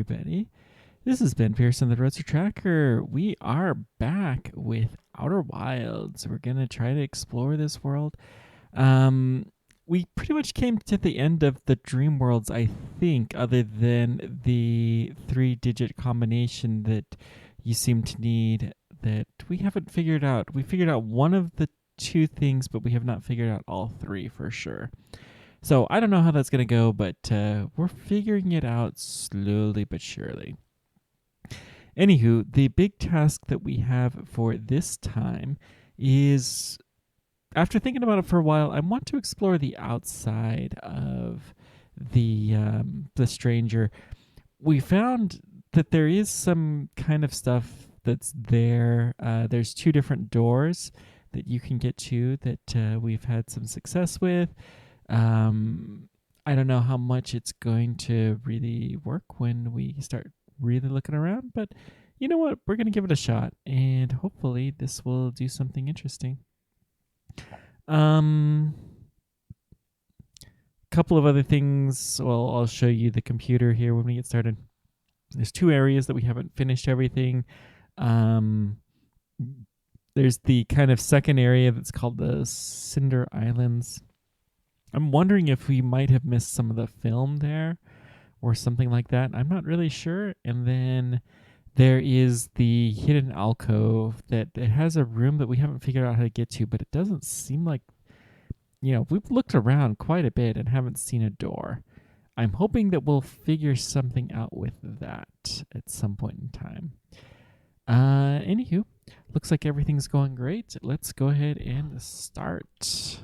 everybody. This has been Pearson the Roadster Tracker. We are back with Outer Wilds. We're going to try to explore this world. We pretty much came to the end of the dream worlds, I think, other than the 3-digit combination that you seem to need that we haven't figured out. We figured out one of the two things, but we have not figured out all three for sure. So I don't know how that's going to go, but we're figuring it out slowly but surely. Anywho, the big task that we have for this time is, after thinking about it for a while, I want to explore the outside of the stranger. We found that there is some kind of stuff that's there. There's 2 different doors that you can get to that we've had some success with. I don't know how much it's going to really work when we start really looking around, but you know what? We're going to give it a shot, and hopefully this will do something interesting. Couple of other things. Well, I'll show you the computer here when we get started. There's 2 areas that we haven't finished everything. There's the kind of second area that's called the Cinder Islands. I'm wondering if we might have missed some of the film there or something like that. I'm not really sure. And then there is the hidden alcove that it has a room that we haven't figured out how to get to, but it doesn't seem like, we've looked around quite a bit and haven't seen a door. I'm hoping that we'll figure something out with that at some point in time. Anywho, looks like everything's going great. Let's go ahead and start.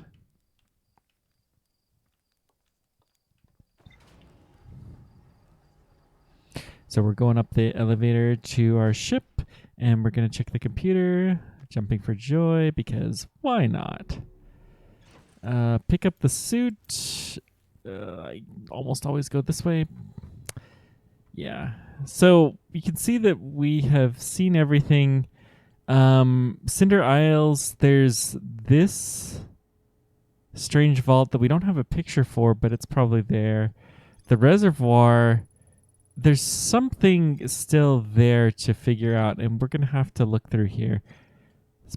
So we're going up the elevator to our ship, and we're going to check the computer, jumping for joy, because why not? Pick up the suit. I almost always go this way. Yeah. So you can see that we have seen everything. Cinder Isles, there's this strange vault that we don't have a picture for, but it's probably there. The reservoir, there's something still there to figure out, and we're going to have to look through here.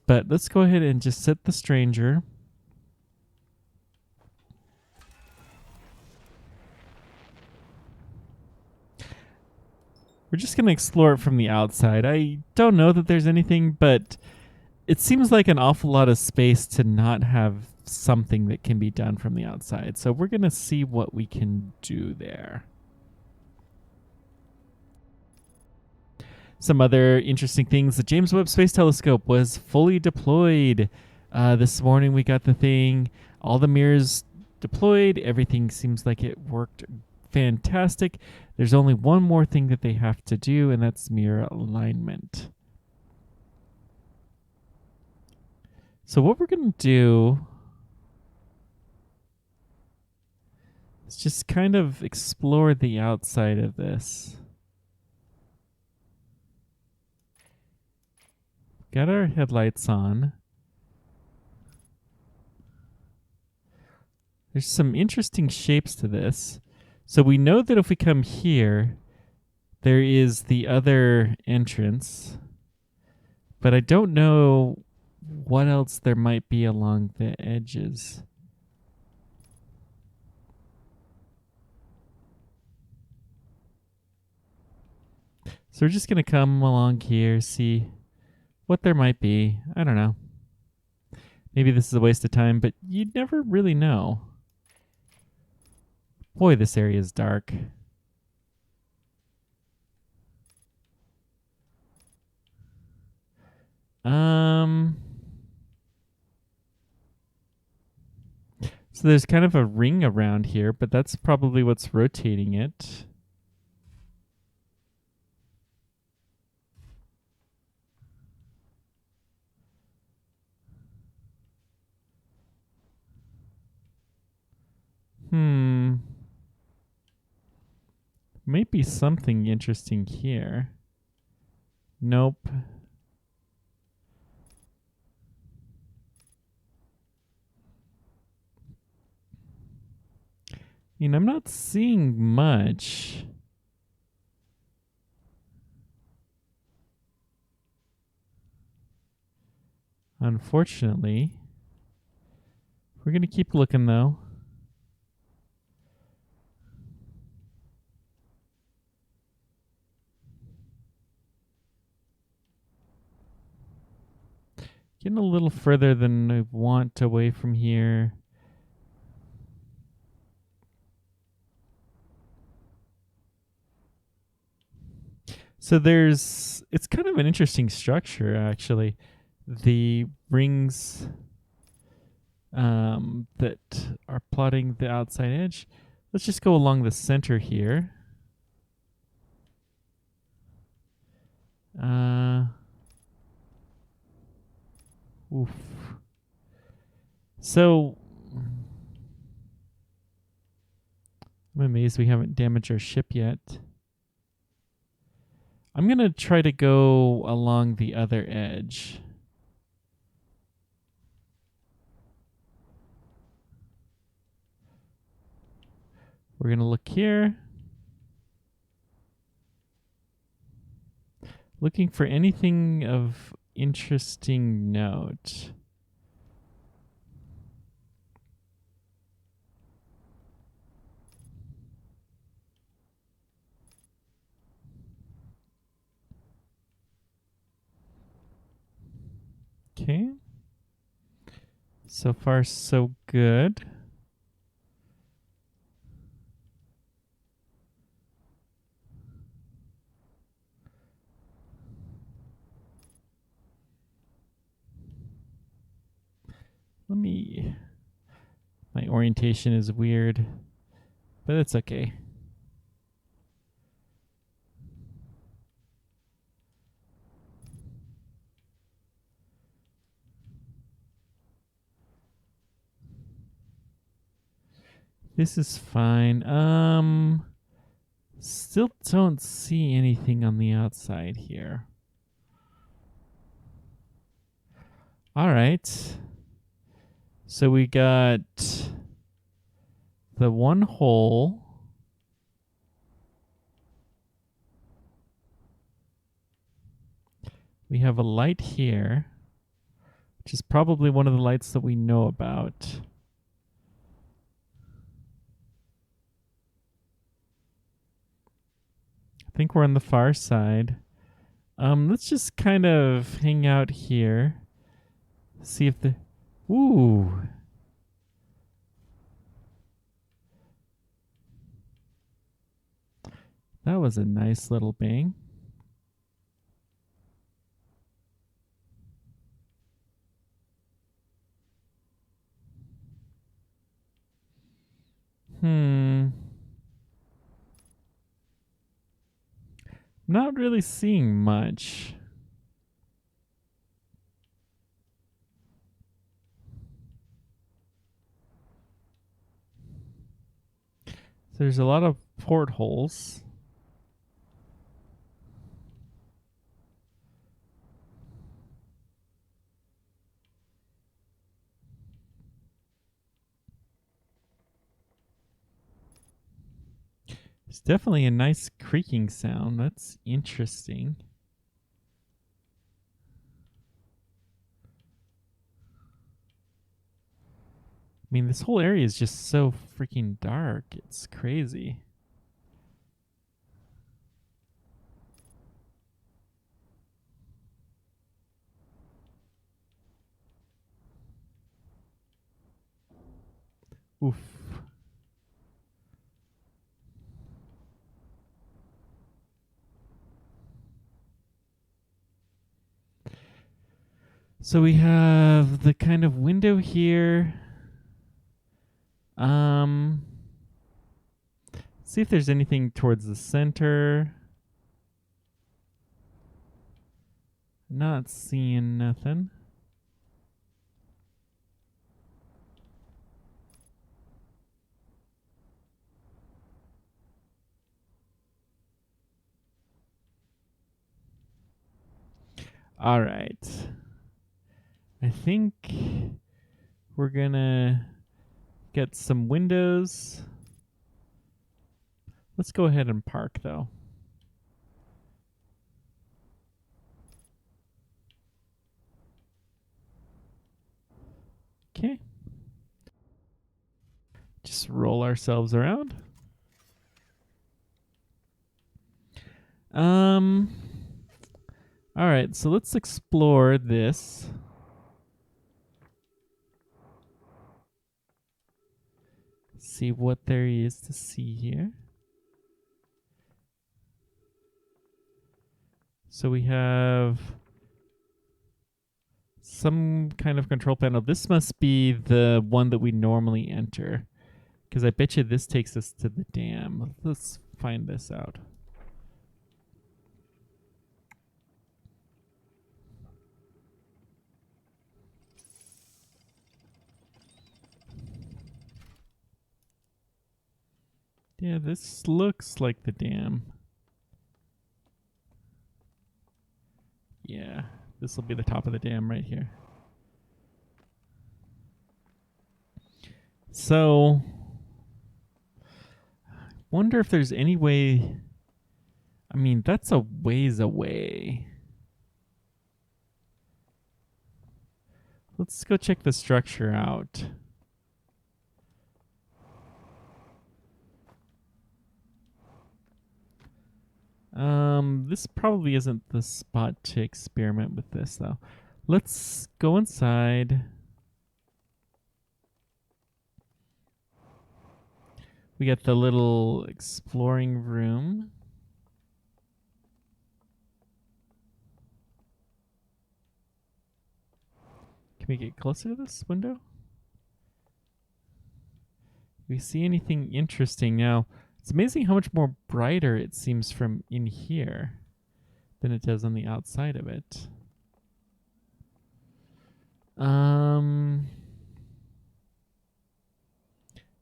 But let's go ahead and just set the stranger. We're just going to explore it from the outside. I don't know that there's anything, but it seems like an awful lot of space to not have something that can be done from the outside. So we're going to see what we can do there. Some other interesting things. The James Webb Space Telescope was fully deployed. This morning we got the thing. All the mirrors deployed. Everything seems like it worked fantastic. There's only one more thing that they have to do, and that's mirror alignment. So what we're going to do is just kind of explore the outside of this. Got our headlights on. There's some interesting shapes to this. So we know that if we come here, there is the other entrance. But I don't know what else there might be along the edges. So we're just going to come along here, see what there might be. I don't know. Maybe this is a waste of time, but you never really know. Boy, this area is dark. So there's kind of a ring around here, but that's probably what's rotating it. Might be something interesting here. Nope. I'm not seeing much. Unfortunately, we're going to keep looking though. Getting a little further than I want away from here. So it's kind of an interesting structure actually. The rings that are plotting the outside edge. Let's just go along the center here. Oof. So I'm amazed we haven't damaged our ship yet. I'm going to try to go along the other edge. We're going to look here. Looking for anything of interesting note. Okay. So far, so good. My orientation is weird, but it's okay. This is fine. Still don't see anything on the outside here. All right. So we got the one hole. We have a light here, which is probably one of the lights that we know about. I think we're on the far side. Let's just kind of hang out here. See if the... Ooh. That was a nice little bang. Not really seeing much. There's a lot of portholes. It's definitely a nice creaking sound. That's interesting. I mean, this whole area is just so freaking dark. It's crazy. Oof. So we have the kind of window here. See if there's anything towards the center. Not seeing nothing. All right. I think we're gonna get some windows. Let's go ahead and park though. Okay. Just roll ourselves around. All right, so let's explore this. See what there is to see here. So we have some kind of control panel. This must be the one that we normally enter, because I bet you this takes us to the dam. Let's find this out. Yeah, this looks like the dam. Yeah, this will be the top of the dam right here. So, wonder if there's any way. I mean, that's a ways away. Let's go check the structure out. This probably isn't the spot to experiment with this, though. Let's go inside. We got the little exploring room. Can we get closer to this window? Do we see anything interesting now? It's amazing how much more brighter it seems from in here than it does on the outside of it.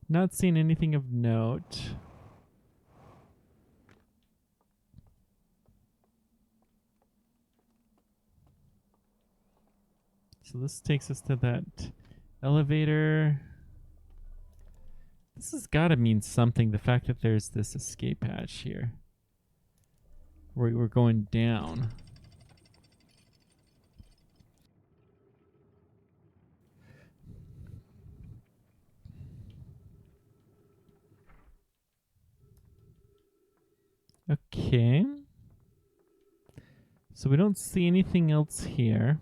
Not seeing anything of note. So this takes us to that elevator. This has got to mean something, the fact that there's this escape hatch here. We're going down. Okay. So we don't see anything else here.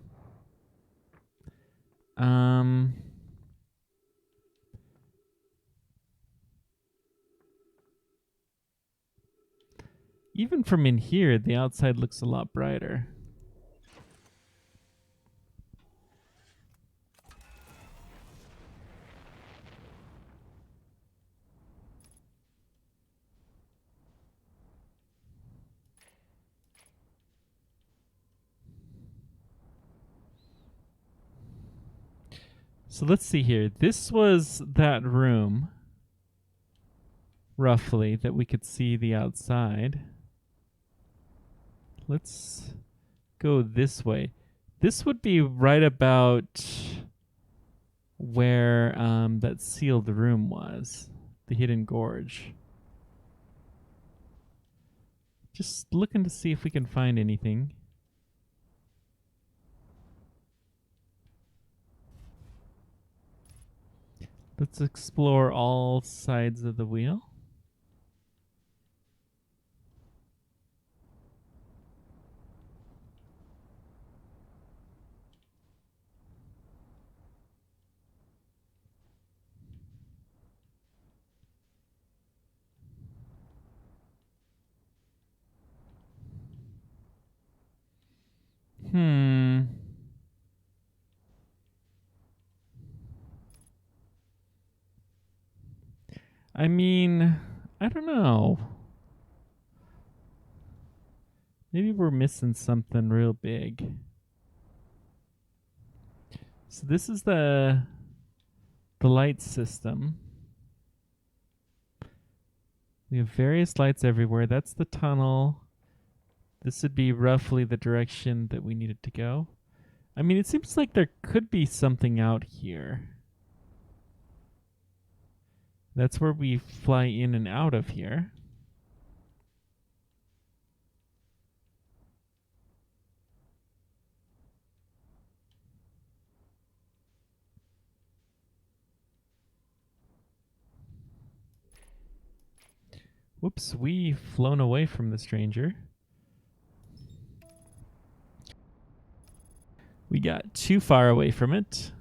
Even from in here, the outside looks a lot brighter. So let's see here. This was that room, roughly, that we could see the outside. Let's go this way. This would be right about where that sealed room was, the hidden gorge. Just looking to see if we can find anything. Let's explore all sides of the wheel. I mean, I don't know. Maybe we're missing something real big. So this is the light system. We have various lights everywhere. That's the tunnel. This would be roughly the direction that we needed to go. I mean, it seems like there could be something out here. That's where we fly in and out of here. Whoops, we've flown away from the stranger. We got too far away from it.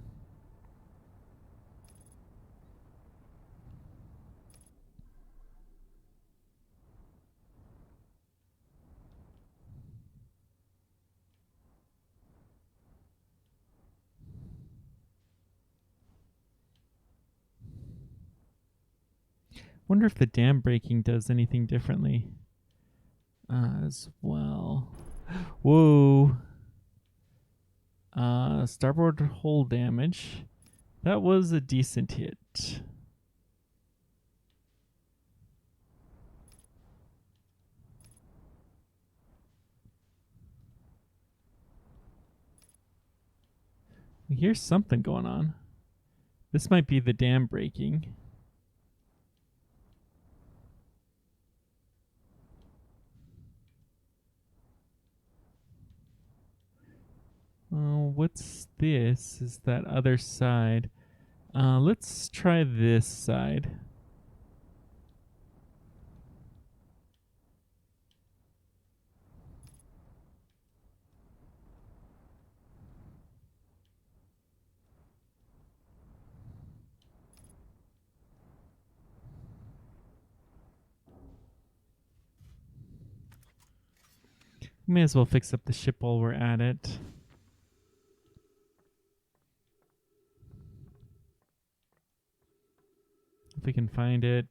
Wonder if the dam braking does anything differently as well. Whoa. Starboard hull damage. That was a decent hit. Here's something going on. This might be the dam breaking. Oh, what's this? Is that other side? Let's try this side. May as well fix up the ship while we're at it. If we can find it.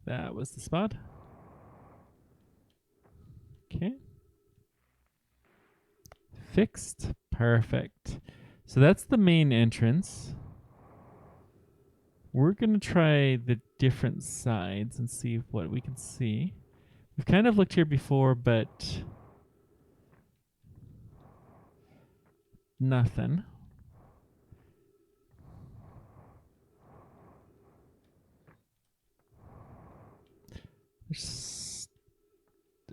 That was the spot. Okay. Fixed. Perfect. So that's the main entrance. We're going to try the different sides and see what we can see. We've kind of looked here before, but nothing. There's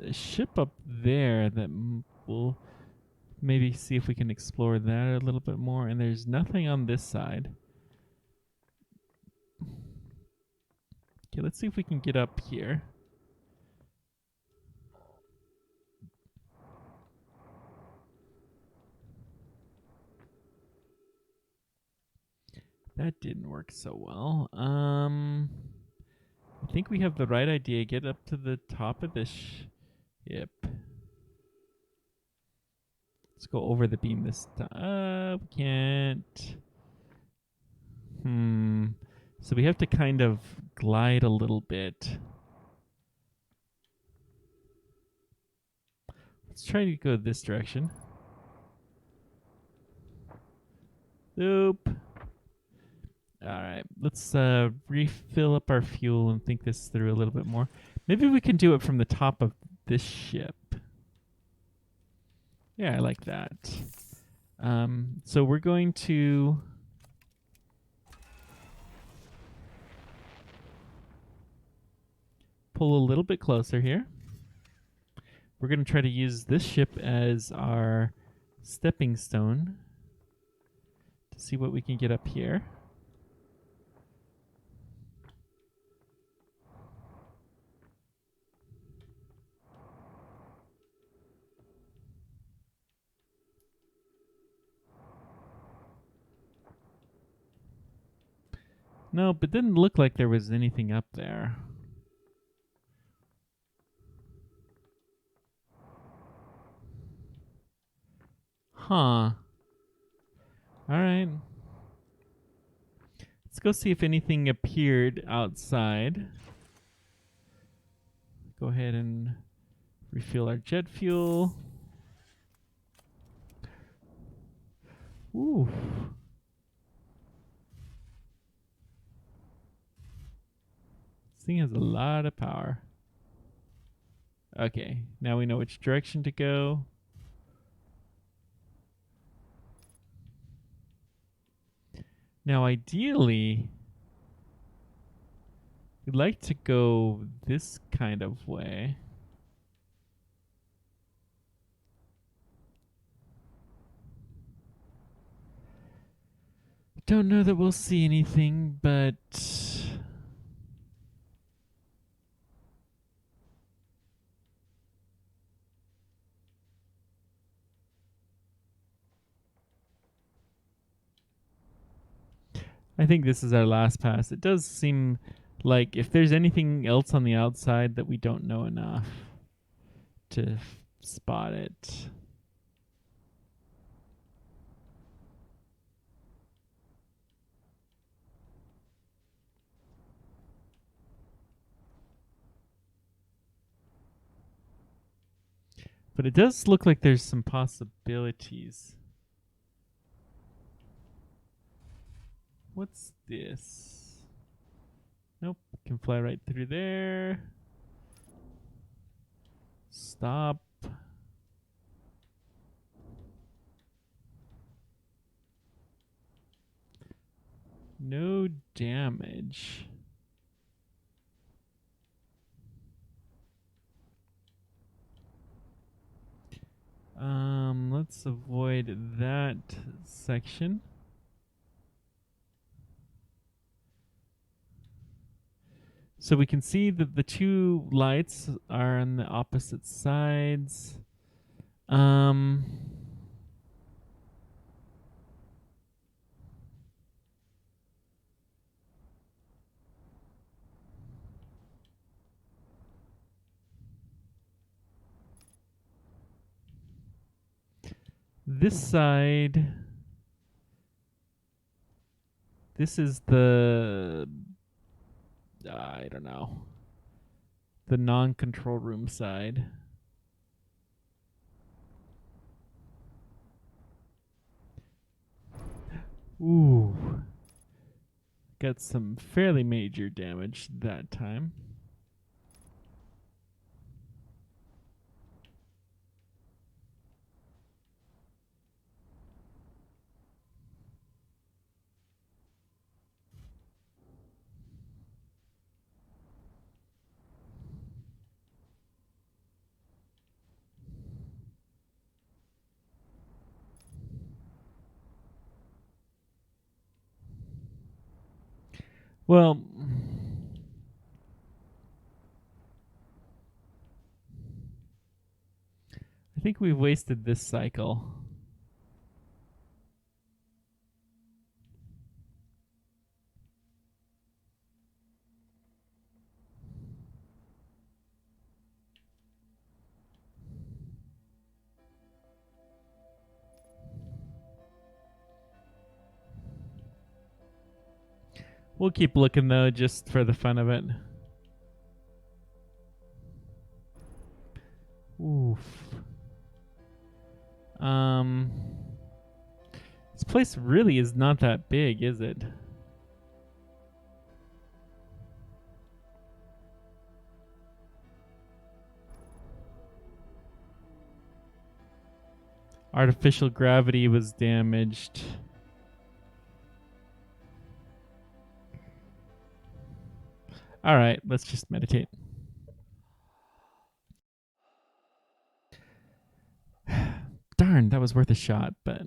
a ship up there that we'll maybe see if we can explore that a little bit more. And there's nothing on this side. Okay, let's see if we can get up here. That didn't work so well. I think we have the right idea. Get up to the top of this ship. Let's go over the beam this time. We can't. So we have to kind of glide a little bit. Let's try to go this direction. Nope. All right, let's refill up our fuel and think this through a little bit more. Maybe we can do it from the top of this ship. Yeah, I like that. So we're going to pull a little bit closer here. We're going to try to use this ship as our stepping stone to see what we can get up here. No, but it didn't look like there was anything up there. Huh. Alright. Let's go see if anything appeared outside. Go ahead and refill our jet fuel. Ooh. This thing has a lot of power. Okay, now we know which direction to go. Now, ideally, we'd like to go this kind of way. Don't know that we'll see anything, but I think this is our last pass. It does seem like if there's anything else on the outside that we don't know enough to spot it. But it does look like there's some possibilities. What's this? Nope, can fly right through there. Stop. No damage. Let's avoid that section. So we can see that the two lights are on the opposite sides. This side, this is the, I don't know, the non-control room side. Ooh. Got some fairly major damage that time. Well, I think we've wasted this cycle. We'll keep looking though, just for the fun of it. Oof. This place really is not that big, is it? Artificial gravity was damaged. All right, let's just meditate. Darn, that was worth a shot, but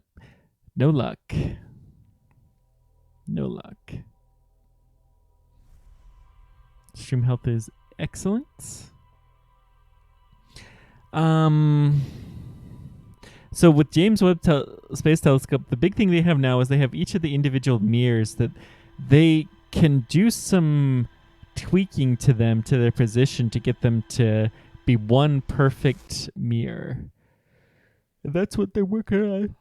no luck. No luck. Stream health is excellent. So with James Webb Space Telescope, the big thing they have now is they have each of the individual mirrors that they can do some tweaking to them, to their position, to get them to be one perfect mirror. That's what they're working on.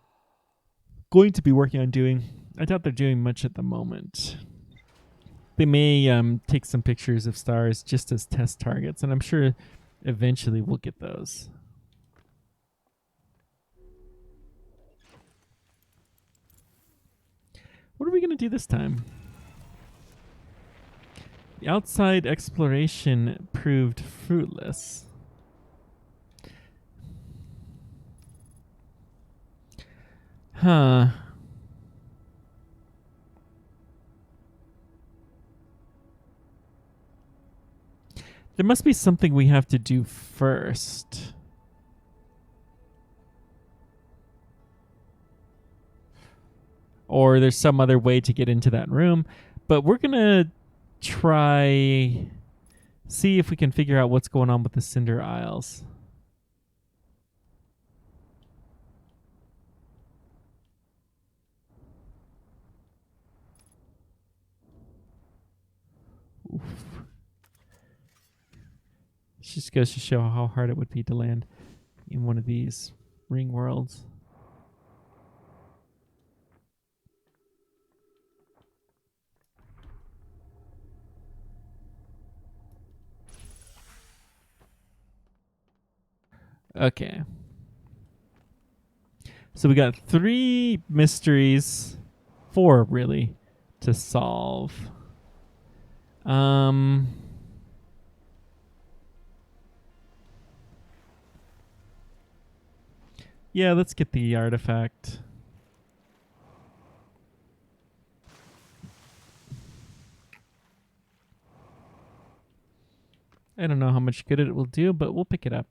Going to be working on doing. I doubt they're doing much at the moment. They may take some pictures of stars just as test targets, and I'm sure eventually we'll get those. What are we going to do this time? The outside exploration proved fruitless. Huh. There must be something we have to do first. or there's some other way to get into that room. But we're going to try see if we can figure out what's going on with the Cinder Isles. Oof. It just goes to show how hard it would be to land in one of these ring worlds. Okay. So we got 3 mysteries, 4 really, to solve. Yeah, let's get the artifact. I don't know how much good it will do, but we'll pick it up.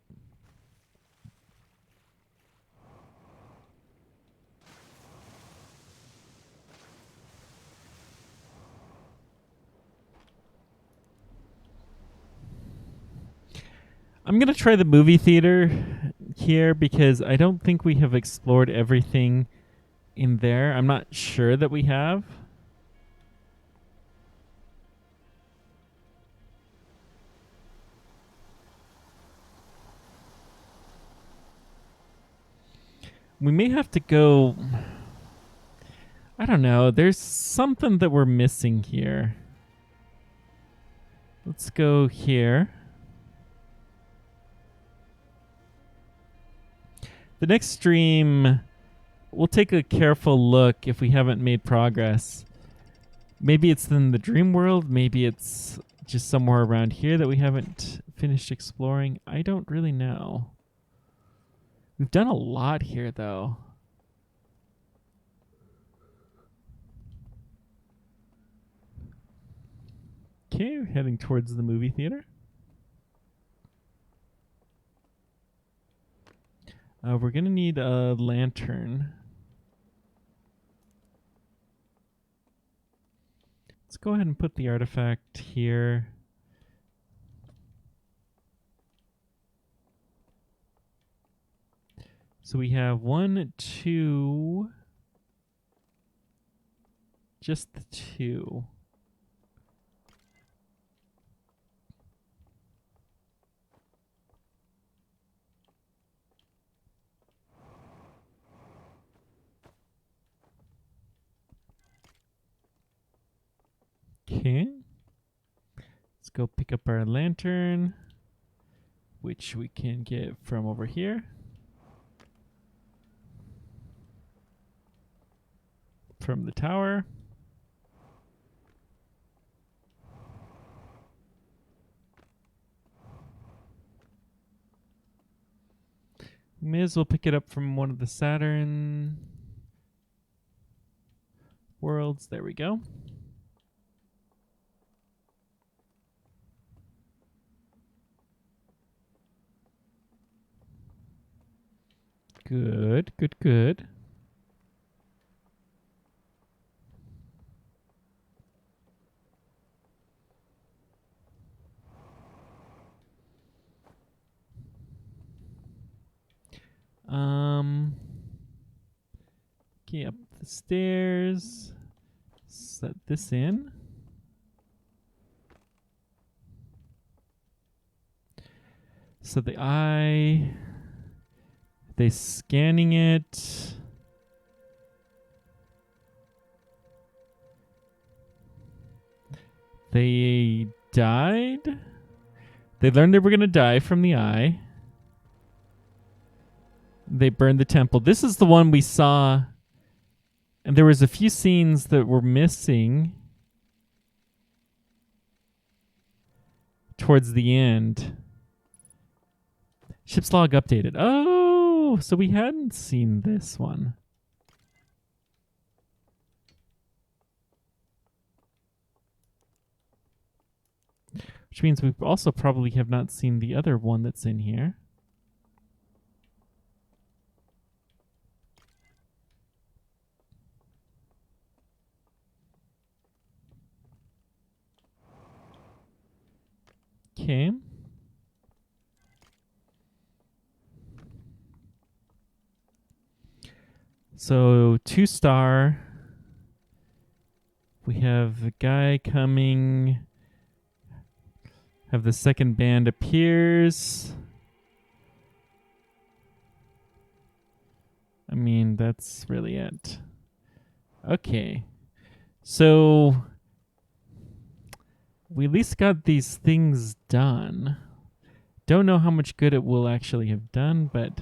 I'm going to try the movie theater here because I don't think we have explored everything in there. I'm not sure that we have. We may have to go... I don't know. There's something that we're missing here. Let's go here. The next stream, we'll take a careful look if we haven't made progress. Maybe it's in the dream world. Maybe it's just somewhere around here that we haven't finished exploring. I don't really know. We've done a lot here, though. Okay, we're heading towards the movie theater. We're going to need a lantern. Let's go ahead and put the artifact here. So we have 1, 2, just the 2. Okay. Let's go pick up our lantern, which we can get from over here. From the tower. May as well pick it up from one of the Saturn worlds. There we go. Good, good, good. Okay, up the stairs. Set this in. So the eye, they scanning it. They died. They learned they were going to die from the eye. They burned the temple. This is the one we saw, and there was a few scenes that were missing towards the end. Ship's log updated. Oh, so we hadn't seen this one. Which means we also probably have not seen the other one that's in here. Okay. So 2-star. We have the guy coming. Have the second band appears. I mean, that's really it. Okay. So we at least got these things done. Don't know how much good it will actually have done, but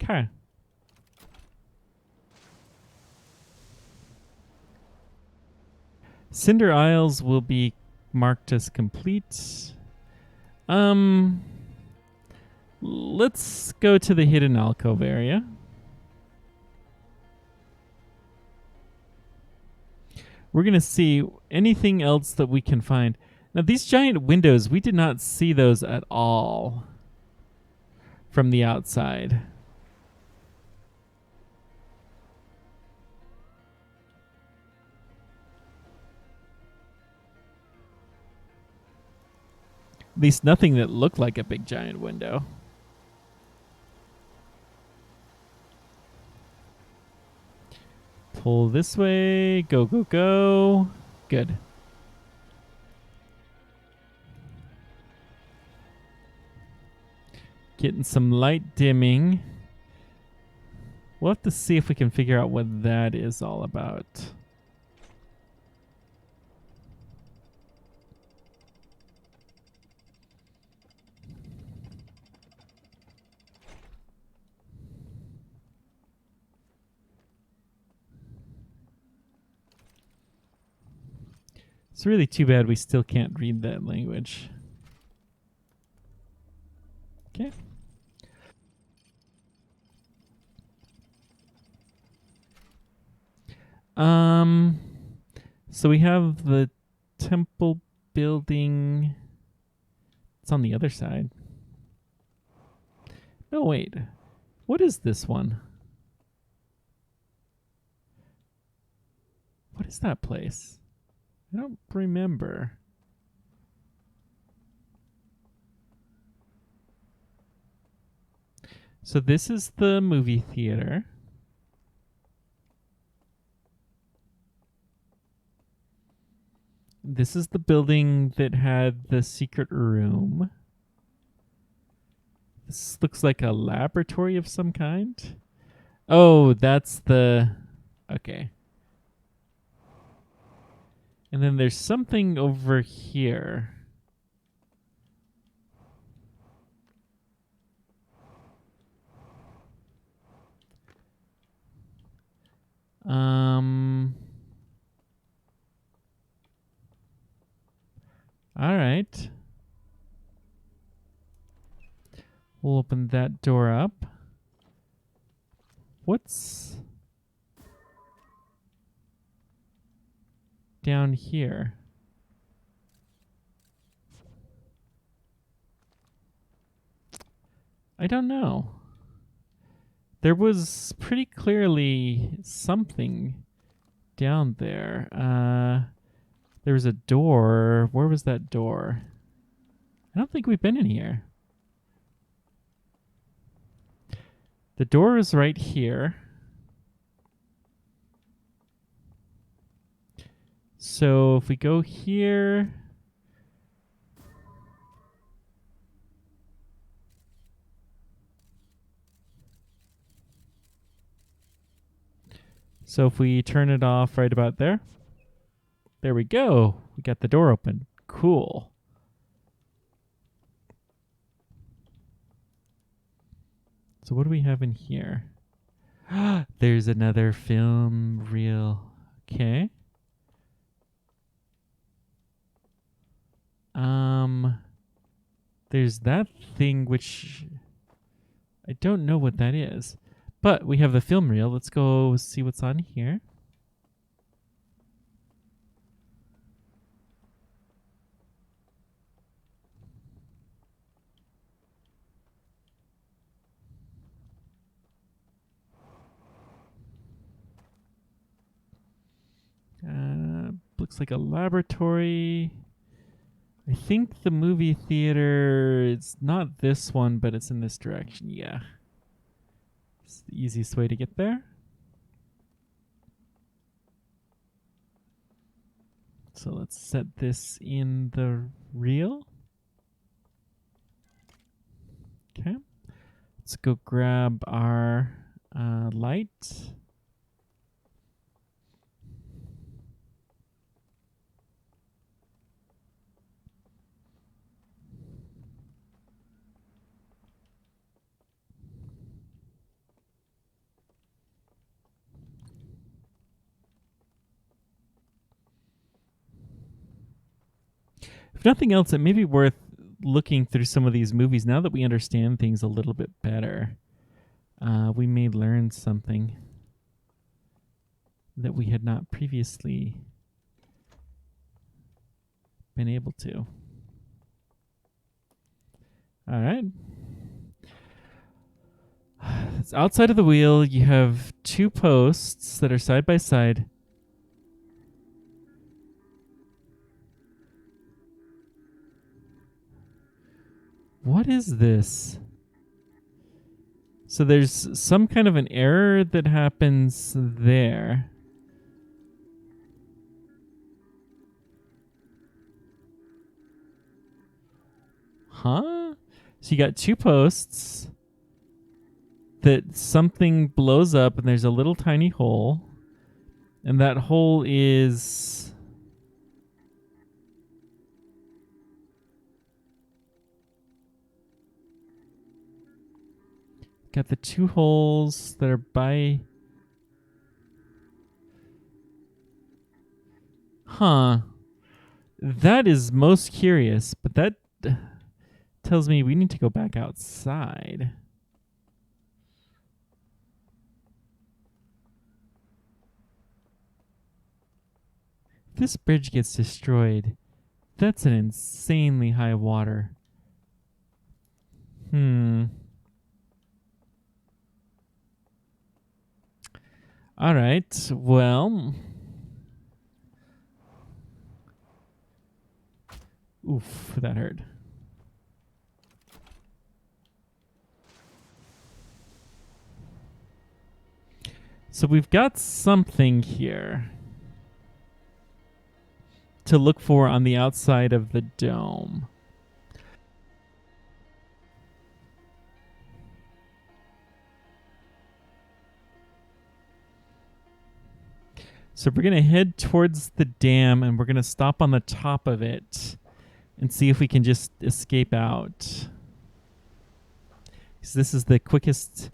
okay. Cinder Isles will be marked as complete. Let's go to the hidden alcove area. We're going to see anything else that we can find. Now, these giant windows, we did not see those at all from the outside. At least nothing that looked like a big giant window. Pull this way. Go, go, go. Good. Getting some light dimming. We'll have to see if we can figure out what that is all about. It's really too bad we still can't read that language. Okay. So we have the temple building. It's on the other side. No, wait. What is this one? What is that place? I don't remember. So this is the movie theater. This is the building that had the secret room. This looks like a laboratory of some kind. Oh, that's the... Okay. And then there's something over here. All right. We'll open that door up. What's down here? I don't know. There was pretty clearly something down there. There was a door. Where was that door? I don't think we've been in here. The door is right here. So if we go here... So if we turn it off right about there. There we go. We got the door open. Cool. So what do we have in here? There's another film reel. Okay. There's that thing which I don't know what that is. But we have the film reel. Let's go see what's on here. looks like a laboratory. I think the movie theater, it's not this one, but it's in this direction. Yeah. It's the easiest way to get there. So let's set this in the reel. Okay. Let's go grab our light. If nothing else, it may be worth looking through some of these movies now that we understand things a little bit better. We may learn something that we had not previously been able to. All right. It's outside of the wheel. You have two posts that are side by side. What is this? So there's some kind of an error that happens there. Huh? So you got two posts that something blows up and there's a little tiny hole. And that hole is... got the two holes that are by... Huh. That is most curious, but that tells me we need to go back outside. If this bridge gets destroyed, that's an insanely high water. All right, well... Oof, that hurt. So we've got something here to look for on the outside of the dome. So we're going to head towards the dam and we're going to stop on the top of it and see if we can just escape out. So this is the quickest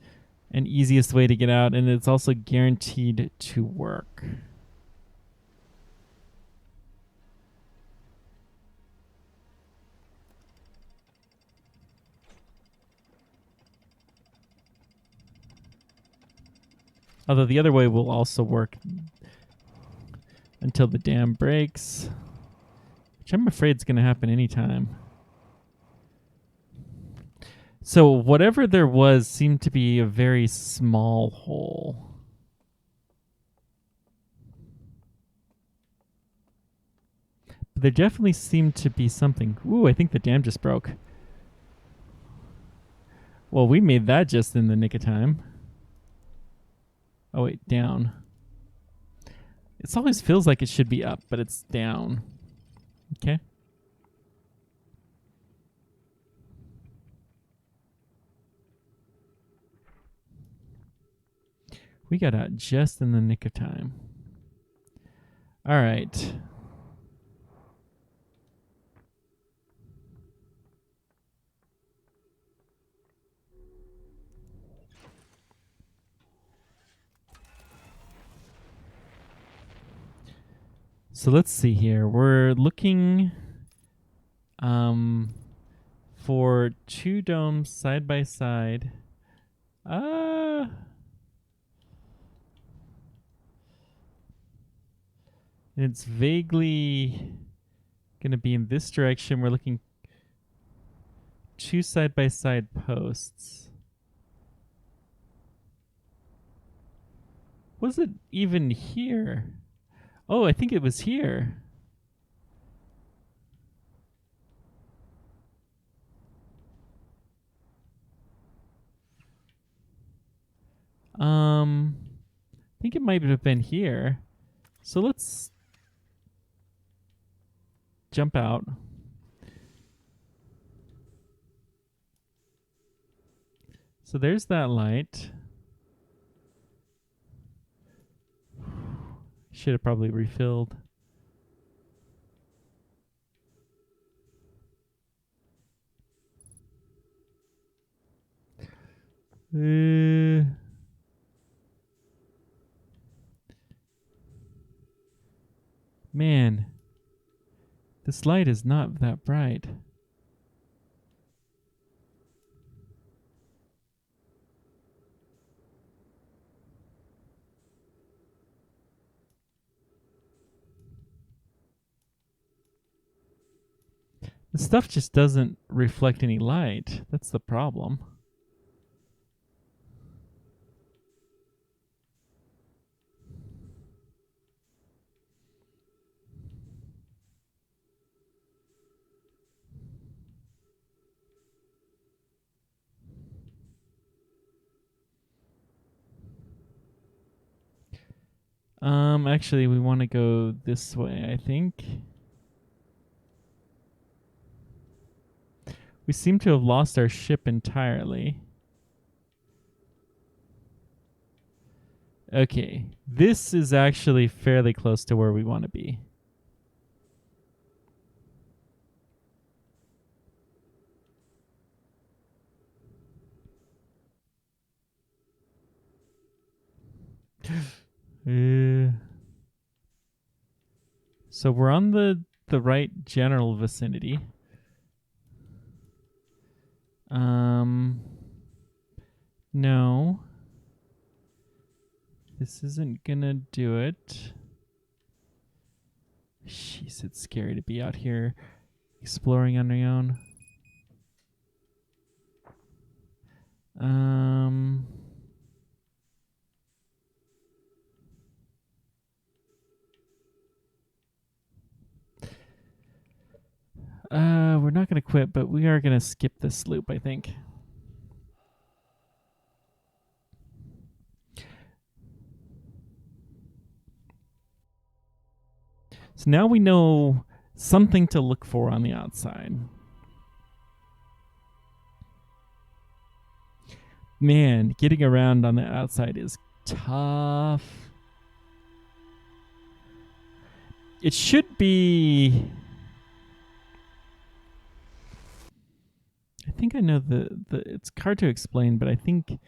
and easiest way to get out, and it's also guaranteed to work. Although the other way will also work until the dam breaks, which I'm afraid is going to happen anytime. So whatever there was seemed to be a very small hole. But there definitely seemed to be something. Ooh, I think the dam just broke. Well, we made that just in the nick of time. Oh, wait, down. It always feels like it should be up, but it's down. Okay. We got out just in the nick of time. All right. So let's see here. We're looking for two domes side by side. It's vaguely going to be in this direction. We're looking two side by side posts. Was it even here? Oh, I think it was here. I think it might have been here. So let's jump out. So there's that light. Should have probably refilled. Man, this light is not that bright. The stuff just doesn't reflect any light. That's the problem. Actually, we want to go this way, I think. We seem to have lost our ship entirely. Okay, this is actually fairly close to where we want to be. So we're on the right general vicinity. No. This isn't gonna do it. Jeez, it's scary to be out here exploring on your own. We're not gonna quit, but we are gonna skip this loop, I think. So now we know something to look for on the outside. Man, getting around on the outside is tough. It should be... I think I know it's hard to explain, but I think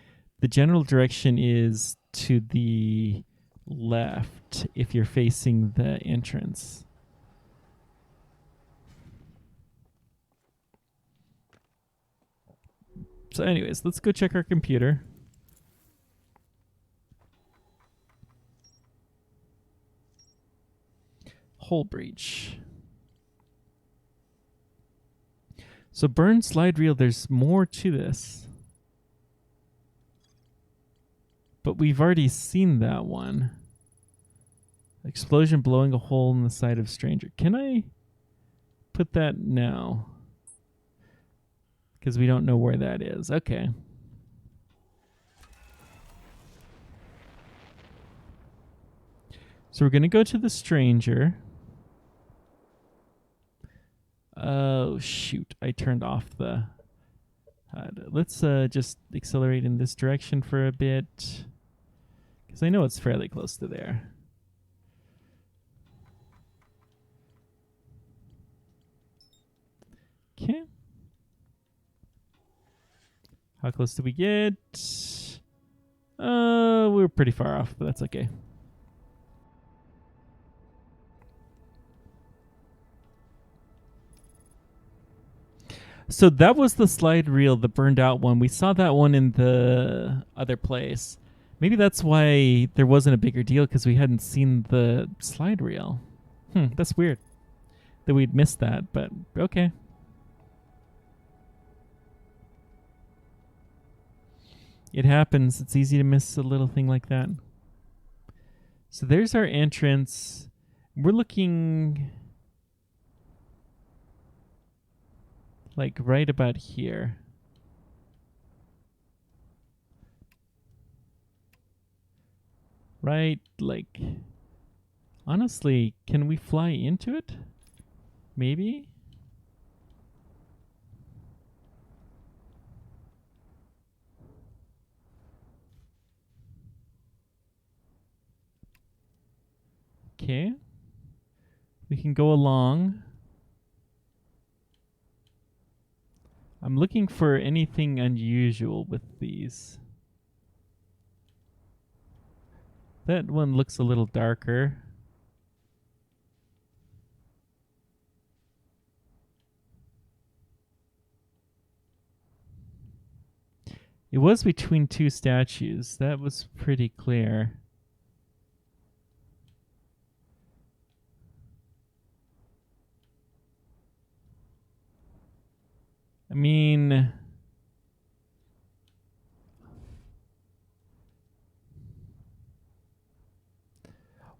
the general direction is to the left if you're facing the entrance. So anyways, let's go check our computer. Hull breach. So burn slide reel, there's more to this. But we've already seen that one. Explosion blowing a hole in the side of stranger. Can I put that now? Because we don't know where that is. Okay. So we're going to go to the stranger. Oh, shoot. I turned off the HUD. Let's just accelerate in this direction for a bit. Because I know it's fairly close to there. Okay. How close did we get? We were pretty far off, but that's okay. So that was the slide reel, the burned out one. We saw that one in the other place. Maybe that's why there wasn't a bigger deal, because we hadn't seen the slide reel. That's weird that we'd missed that, but okay. It happens. It's easy to miss a little thing like that. So there's our entrance. We're looking like right about here. Right? Like, honestly, can we fly into it? Maybe? Okay. We can go along. I'm looking for anything unusual with these. That one looks a little darker. It was between two statues. That was pretty clear. I mean,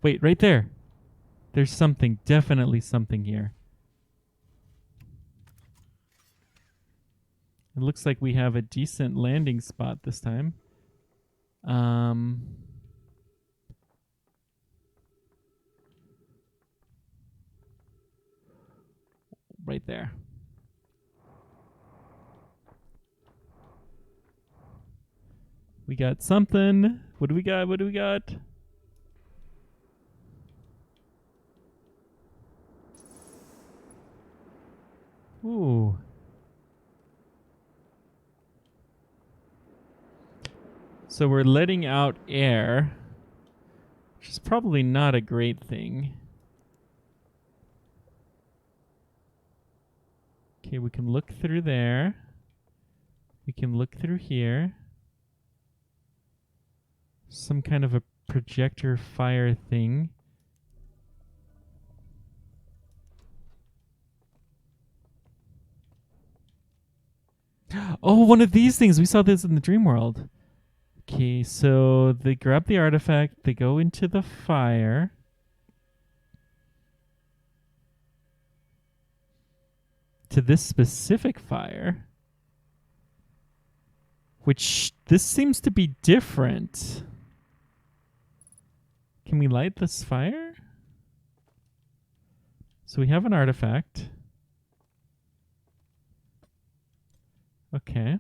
wait, right there. There's something, definitely something here. It looks like we have a decent landing spot this time. Right there. We got something. What do we got? What do we got? Ooh. So we're letting out air, which is probably not a great thing. Okay, we can look through there. We can look through here. Some kind of a projector fire thing. Oh, one of these things. We saw this in the dream world. Okay, so they grab the artifact, they go into the fire. To this specific fire. Which, this seems to be different. Can we light this fire? So we have an artifact. Okay.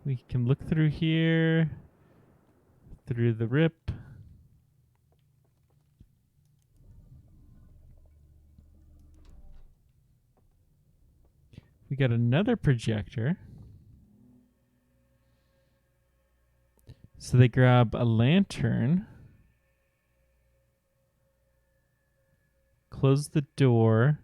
We can look through here. Through the rip. We got another projector. So they grab a lantern. Close the door.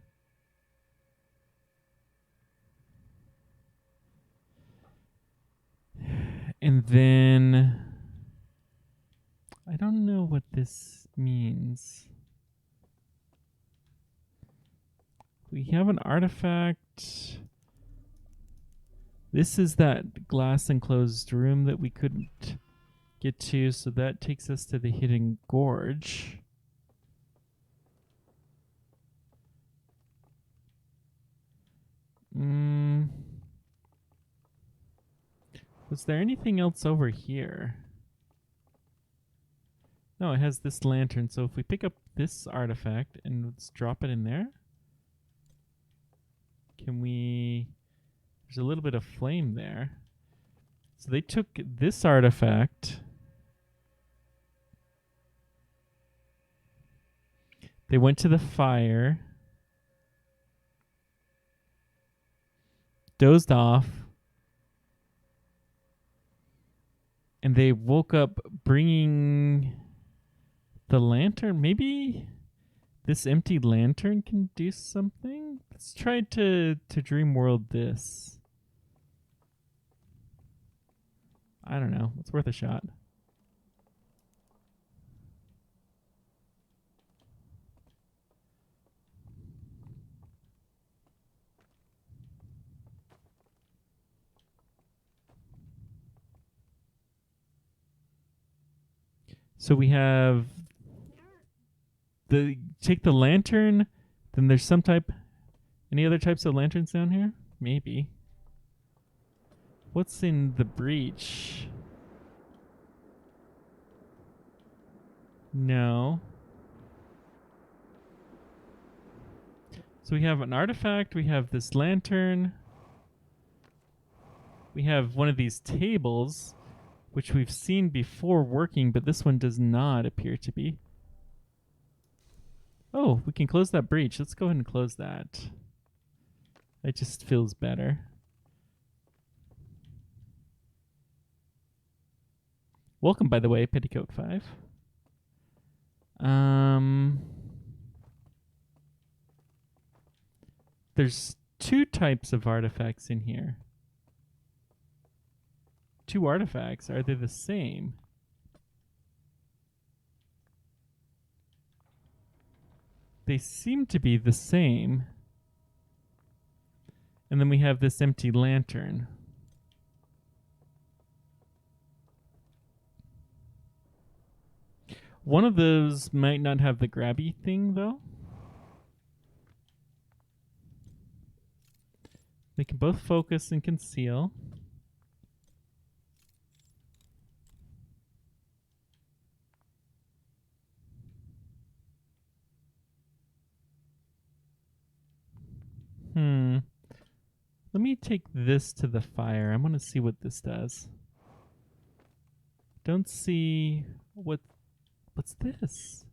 And then I don't know what this means. We have an artifact. This is that glass enclosed room that we couldn't get to, so that takes us to the hidden gorge. Was there anything else over here? No, it has this lantern, so if we pick up this artifact and let's drop it in there. Can we... There's a little bit of flame there. So they took this artifact. They went to the fire. Dozed off. And they woke up bringing the lantern. Maybe this empty lantern can do something? Let's try to dream world this. I don't know. It's worth a shot. So we have take the lantern, then there's some type, any other types of lanterns down here? maybe. What's in the breach? No. So we have an artifact, we have this lantern, we have one of these tables, which we've seen before working, but this one does not appear to be. Oh, we can close that breach. Let's go ahead and close that. It just feels better. Welcome, by the way, Petticoat 5. There's 2 types of artifacts in here. 2 artifacts. Are they the same? They seem to be the same. And then we have this empty lantern. One of those might not have the grabby thing, though. They can both focus and conceal. Let me take this to the fire. I want to see what this does. Don't see what's this?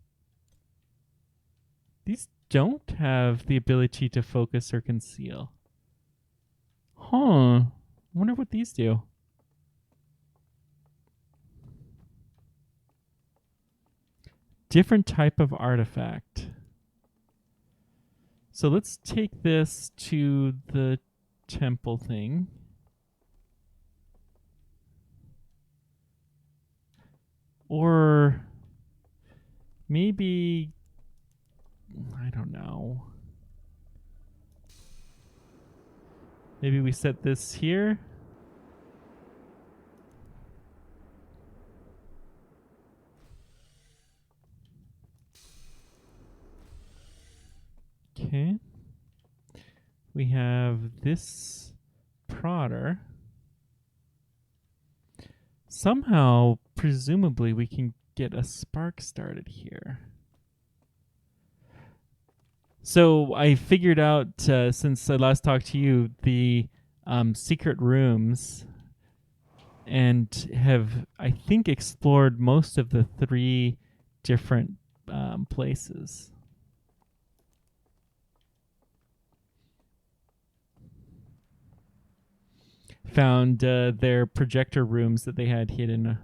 These don't have the ability to focus or conceal. Huh. I wonder what these do. Different type of artifact. So let's take this to the temple thing. Or maybe, I don't know. Maybe we set this here. Okay. We have this prodder. Somehow, presumably, we can get a spark started here. So I figured out, since I last talked to you, the secret rooms, and have, I think, explored most of the 3 different places. Found their projector rooms that they had hidden,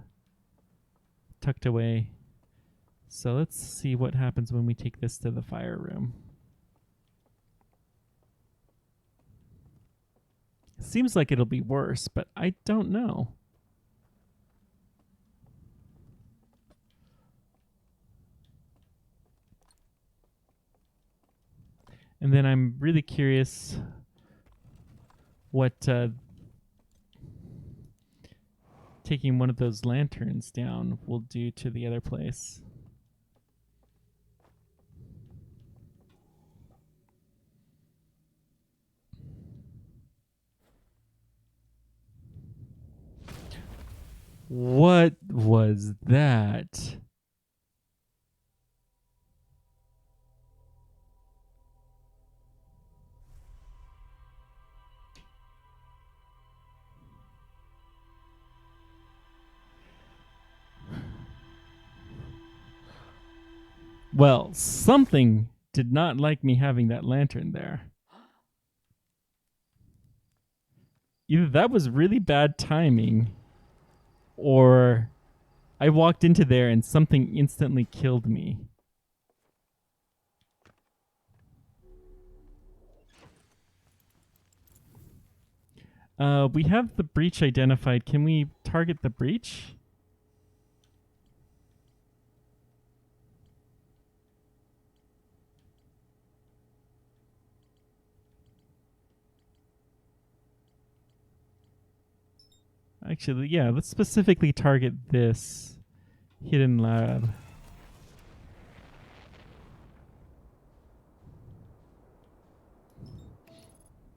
tucked away. So let's see what happens when we take this to the fire room. Seems like it'll be worse, but I don't know. And then I'm really curious what taking one of those lanterns down will do to the other place. What was that? Well, something did not like me having that lantern there. Either that was really bad timing, or I walked into there and something instantly killed me. We have the breach identified. Can we target the breach? Actually, yeah, let's specifically target this hidden lab.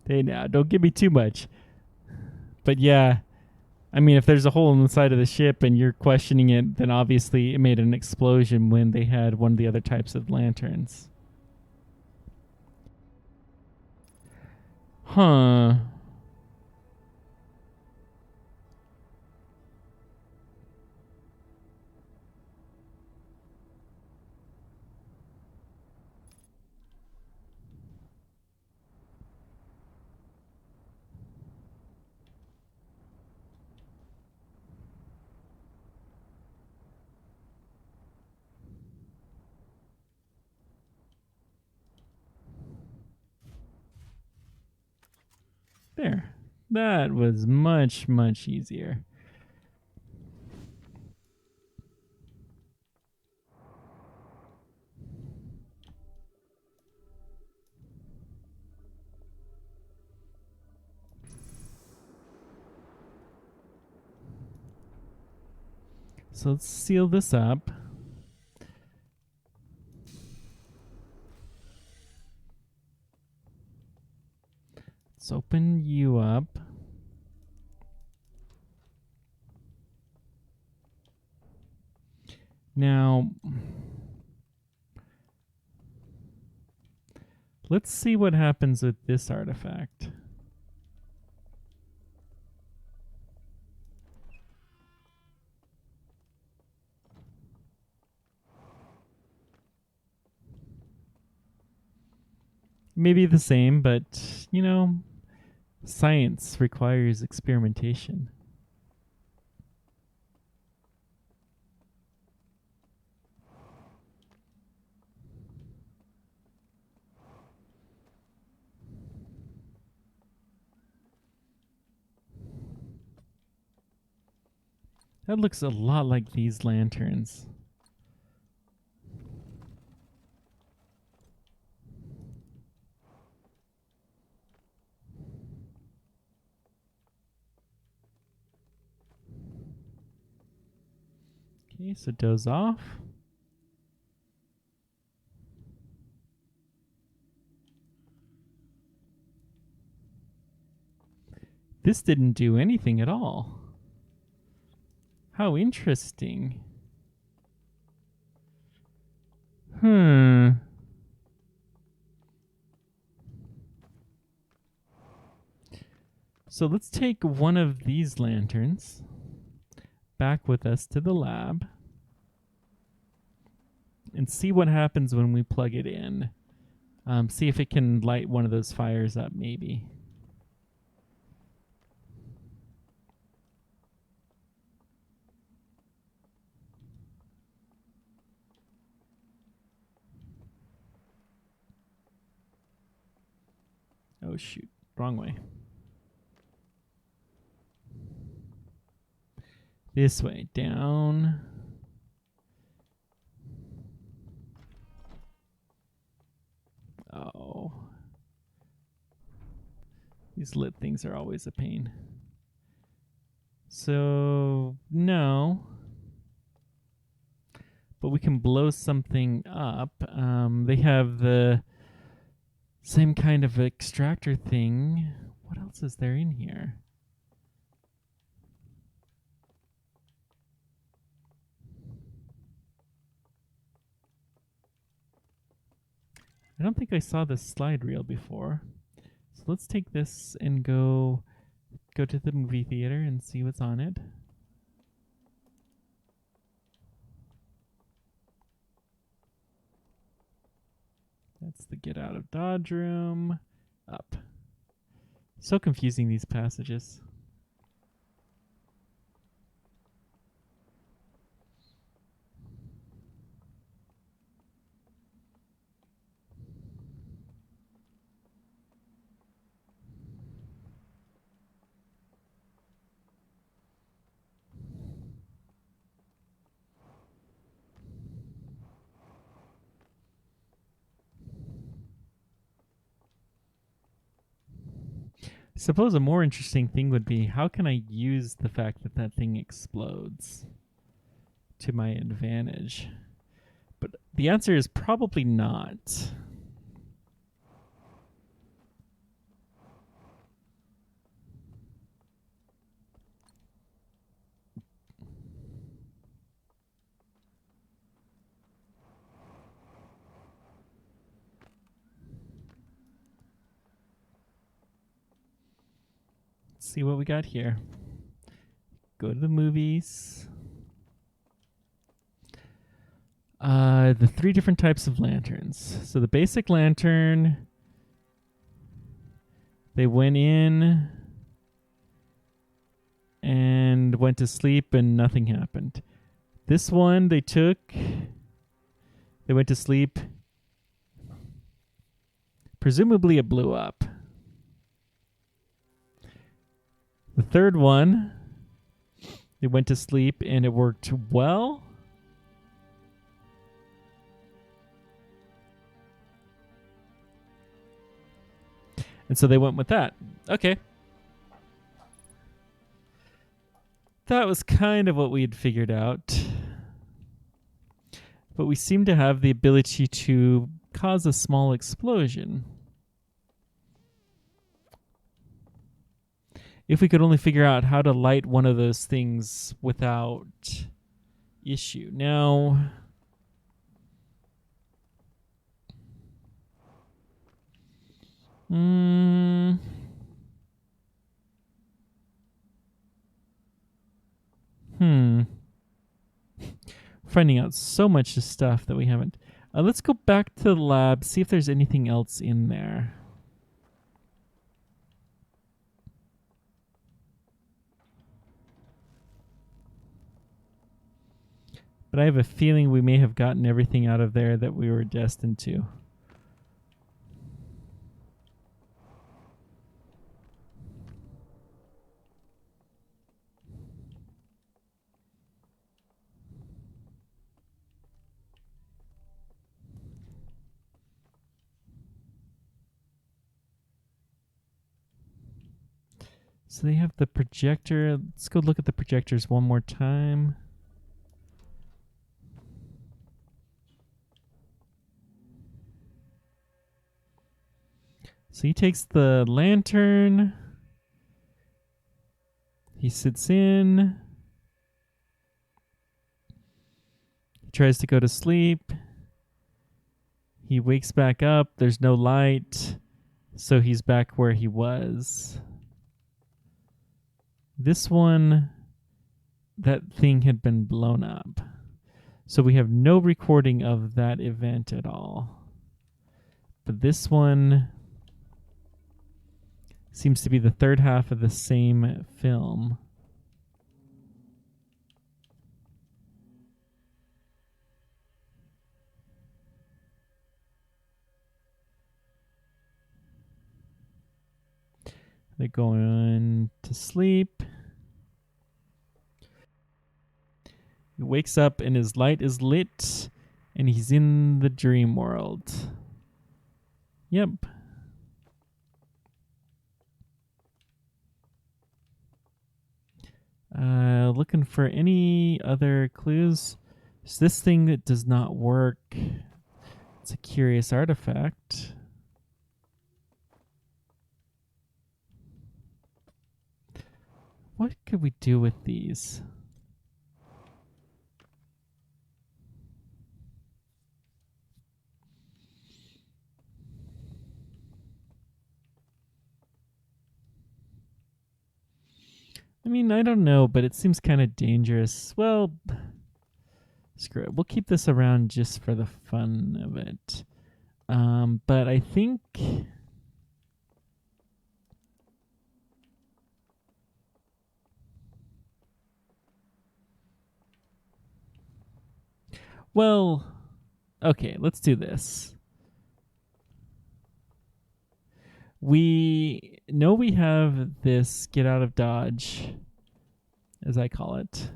Hey, now, don't give me too much. But yeah, I mean, if there's a hole in the side of the ship and you're questioning it, then obviously it made an explosion when they had one of the other types of lanterns. Huh. There. That was much, much easier. So let's seal this up. Let's open you up. Now, let's see what happens with this artifact. Maybe the same, but, you know, science requires experimentation. That looks a lot like these lanterns. Okay, so doze off. This didn't do anything at all. How interesting. So let's take one of these lanterns back with us to the lab and see what happens when we plug it in. See if it can light one of those fires up, maybe. Oh, shoot. Wrong way. This way. Down. Oh. These lit things are always a pain. So, no. But we can blow something up. They have the same kind of extractor thing. What else is there in here? I don't think I saw this slide reel before. So let's take this and go to the movie theater and see what's on it. That's the get out of Dodge room. Up. So confusing, these passages. Suppose a more interesting thing would be, how can I use the fact that that thing explodes to my advantage? But the answer is probably not. see what we got here. Go to the movies. The 3 different types of lanterns. So the basic lantern, they went in and went to sleep and nothing happened. This one they went to sleep. Presumably it blew up. The third one, they went to sleep and it worked well. And so they went with that. Okay. That was kind of what we had figured out. But we seem to have the ability to cause a small explosion. If we could only figure out how to light one of those things without issue. Now, finding out so much stuff that we haven't. Let's go back to the lab, see if there's anything else in there. But I have a feeling we may have gotten everything out of there that we were destined to. So they have the projector. Let's go look at the projectors one more time. So he takes the lantern. He sits in. He tries to go to sleep. He wakes back up. There's no light. So he's back where he was. This one, that thing had been blown up. So we have no recording of that event at all. But this one seems to be the third half of the same film. They're going to sleep. He wakes up and his light is lit and he's in the dream world. Yep. Looking for any other clues. It's this thing that does not work. It's a curious artifact. What could we do with these? I mean, I don't know, but it seems kind of dangerous. Well, screw it. We'll keep this around just for the fun of it. But I think... Well, okay, let's do this. We know we have this get out of Dodge, as I call it.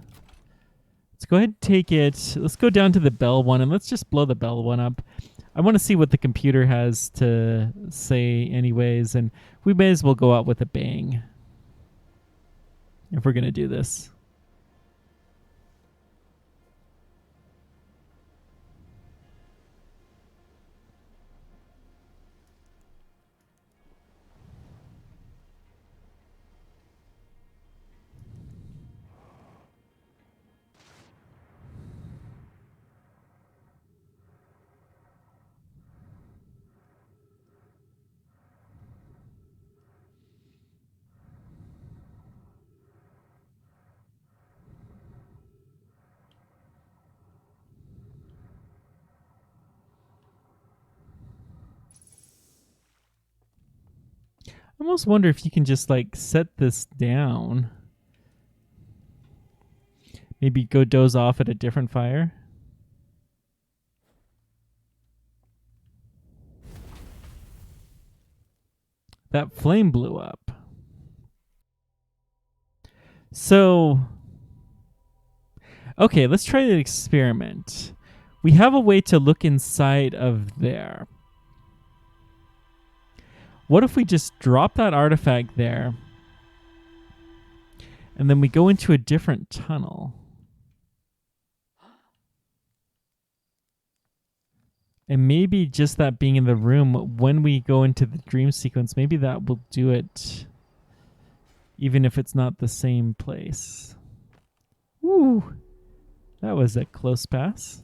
Let's go ahead and take it. Let's go down to the bell one and let's just blow the bell one up. I want to see what the computer has to say anyways, and we may as well go out with a bang if we're going to do this. I almost wonder if you can just like set this down. Maybe go doze off at a different fire. That flame blew up. So, okay, let's try the experiment. We have a way to look inside of there. What if we just drop that artifact there and then we go into a different tunnel? And maybe just that being in the room when we go into the dream sequence, maybe that will do it, even if it's not the same place. Woo! That was a close pass.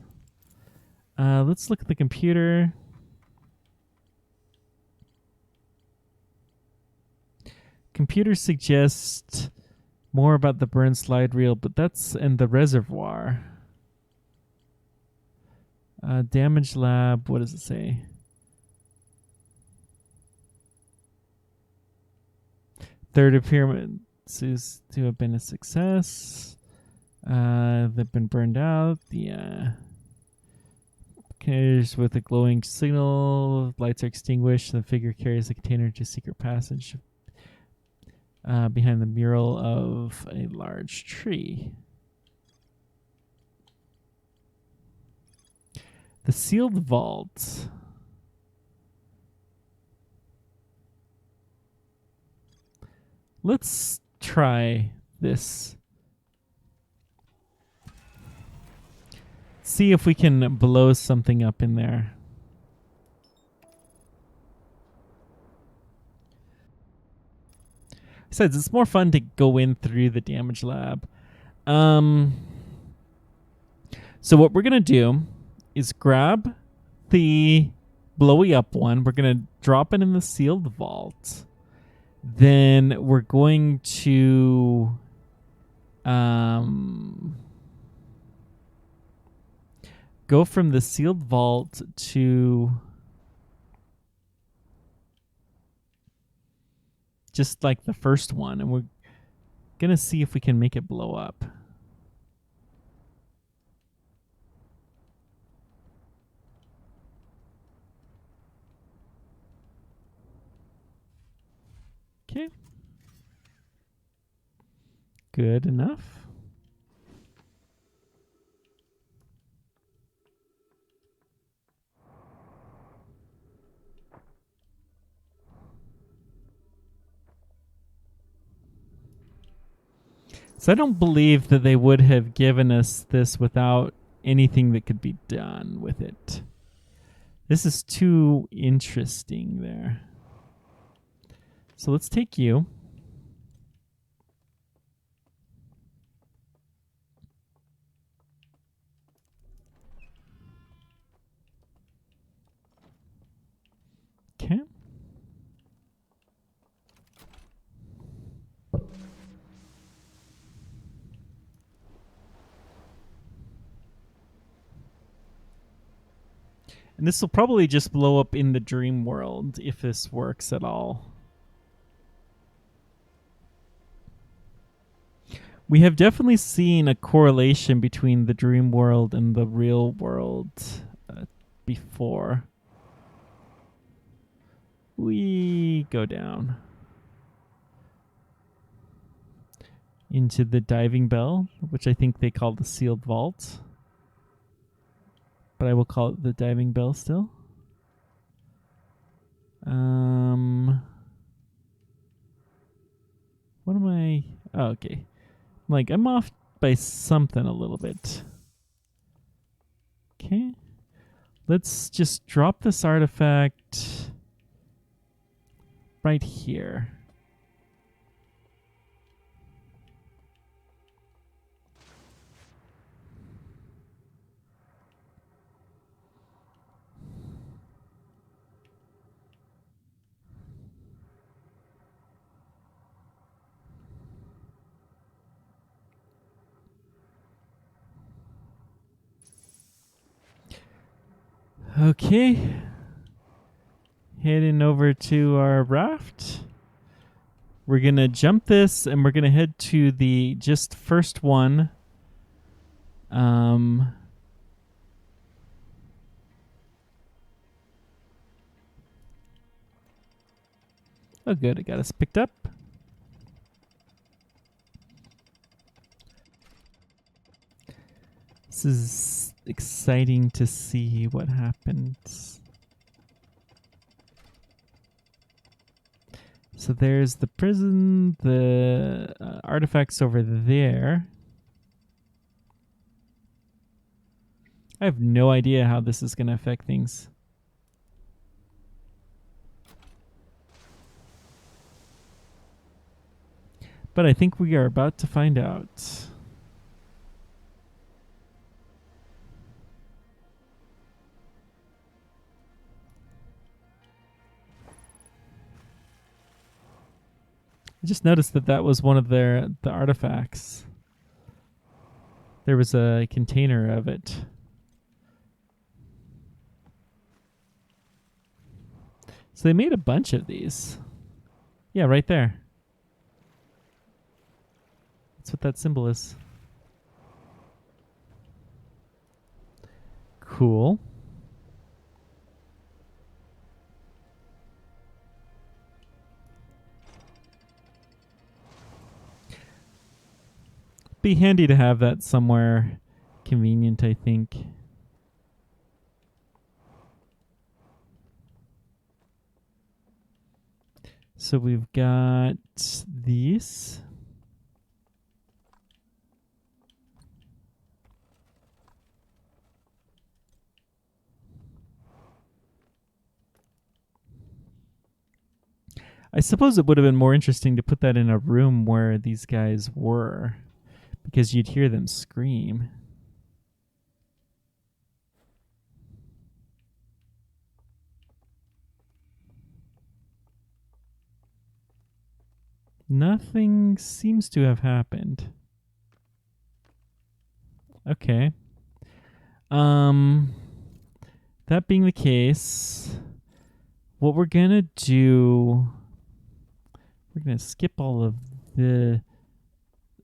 Let's look at the computer. Computer suggests more about the burn slide reel, but that's in the reservoir. Damage lab, what does it say? Third appearance to have been a success. They've been burned out. The containers with a glowing signal. Lights are extinguished. The figure carries the container to secret passage behind the mural of a large tree. The sealed vault. Let's try this. See if we can blow something up in there. Besides, it's more fun to go in through the damage lab. So what we're going to do is grab the blowy up one. We're going to drop it in the sealed vault. Then we're going to go from the sealed vault to just like the first one, and we're going to see if we can make it blow up. Okay. Good enough. So I don't believe that they would have given us this without anything that could be done with it. This is too interesting there. So let's take you. Okay. And this will probably just blow up in the dream world if this works at all. We have definitely seen a correlation between the dream world and the real world before. We go down into the diving bell, which I think they call the sealed vault. But I will call it the diving bell still. What am I? Oh, okay. Like, I'm off by something a little bit. Okay. Let's just drop this artifact right here. Okay. Heading over to our raft. We're going to jump this and we're going to head to the just first one. Oh, good. It got us picked up. This is exciting to see what happens. So there's the prison, the artifacts over there. I have no idea how this is going to affect things. But I think we are about to find out. I just noticed that that was one of the artifacts. There was a container of it. So they made a bunch of these. Yeah, right there. That's what that symbol is. Cool. Be handy to have that somewhere convenient, I think. So we've got these. I suppose it would have been more interesting to put that in a room where these guys were, because you'd hear them scream. Nothing seems to have happened. Okay. That being the case, what we're gonna do, we're gonna skip all of the,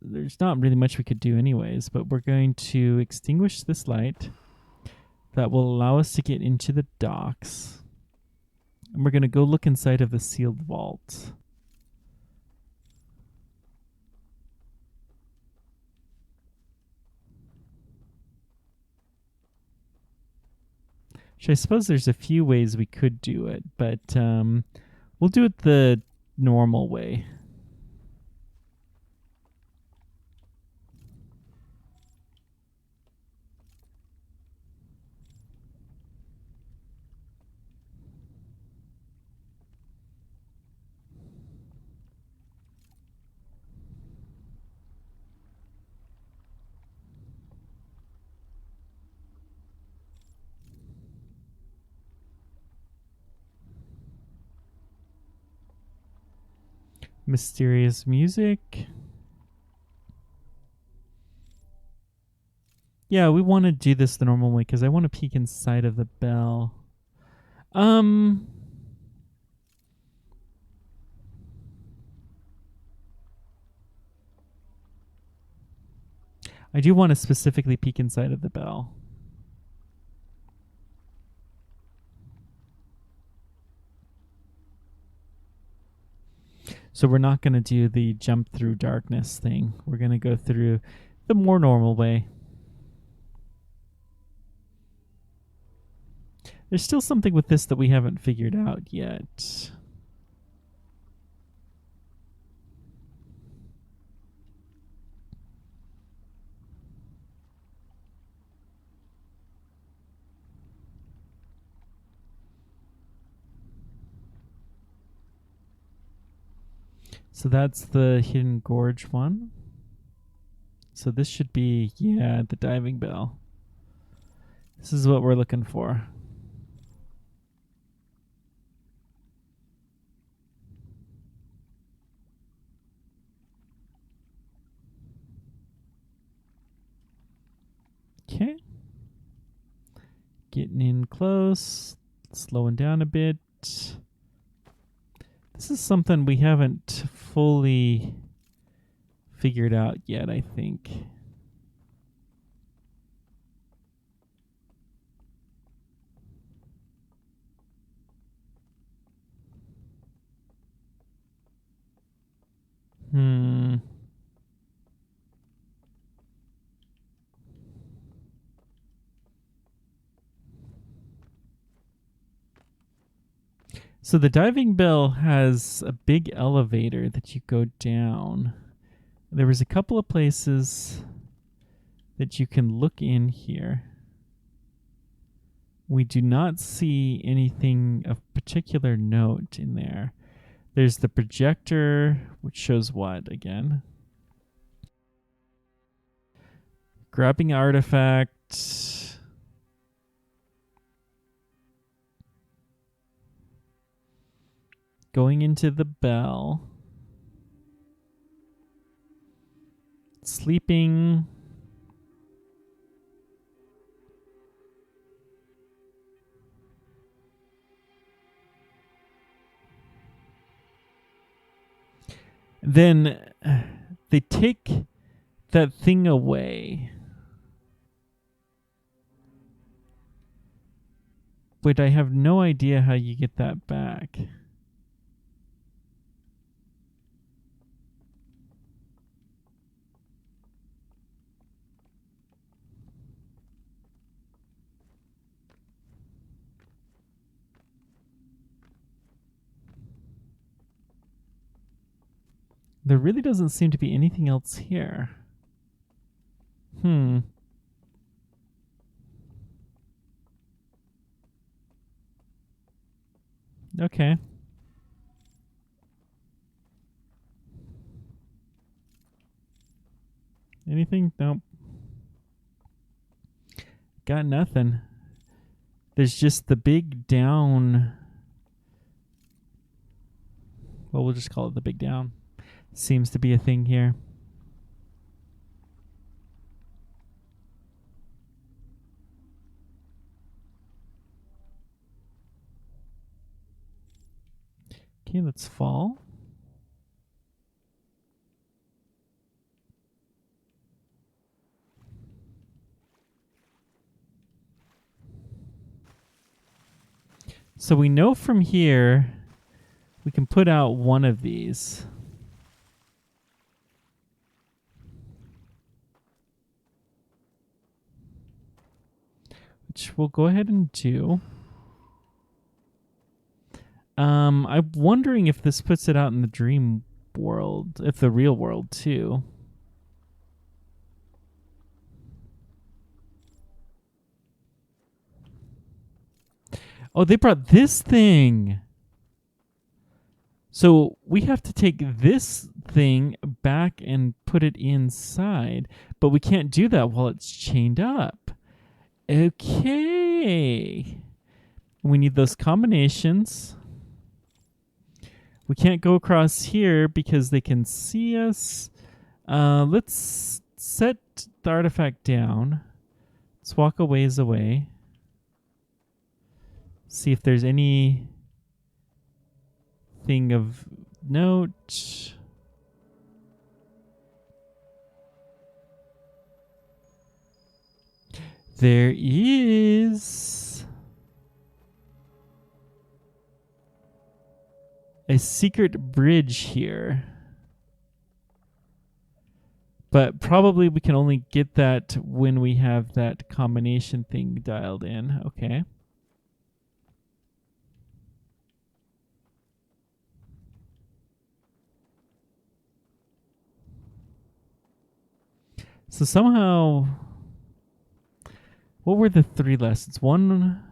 there's not really much we could do anyways, but we're going to extinguish this light. That will allow us to get into the docks. And we're gonna go look inside of the sealed vault. Which I suppose there's a few ways we could do it, but we'll do it the normal way. Mysterious music. Yeah, we want to do this the normal way because I want to peek inside of the bell. I do want to specifically peek inside of the bell. So we're not going to do the jump through darkness thing. We're going to go through the more normal way. There's still something with this that we haven't figured out yet. So that's the Hidden Gorge one. So this should be, yeah, the diving bell. This is what we're looking for. Okay. Getting in close, slowing down a bit. This is something we haven't fully figured out yet, I think. So the diving bell has a big elevator that you go down. There was a couple of places that you can look in here. We do not see anything of particular note in there. There's the projector, which shows what again? Grabbing artifact. Going into the bell. Sleeping. Then they take that thing away. But I have no idea how you get that back. There really doesn't seem to be anything else here. Okay. Anything? Nope. Got nothing. There's just the big down. Well, we'll just call it the big down. Seems to be a thing here. Okay, let's fall. So we know from here we can put out one of these. Which we'll go ahead and do. I'm wondering if this puts it out in the dream world, if the real world too. Oh, they brought this thing. So we have to take this thing back and put it inside, but we can't do that while it's chained up. Okay. We need those combinations. We can't go across here because they can see us. Let's set the artifact down. Let's walk a ways away. See if there's any thing of note. There is a secret bridge here. But probably we can only get that when we have that combination thing dialed in. Okay. So somehow, what were the 3 lessons? One.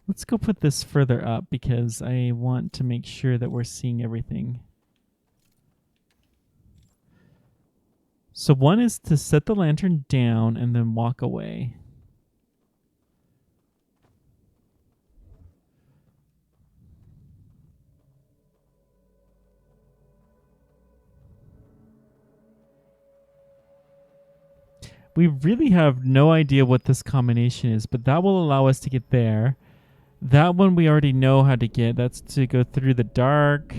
Let's go put this further up because I want to make sure that we're seeing everything. So one is to set the lantern down and then walk away. We really have no idea what this combination is, but that will allow us to get there. That one we already know how to get. That's to go through the dark.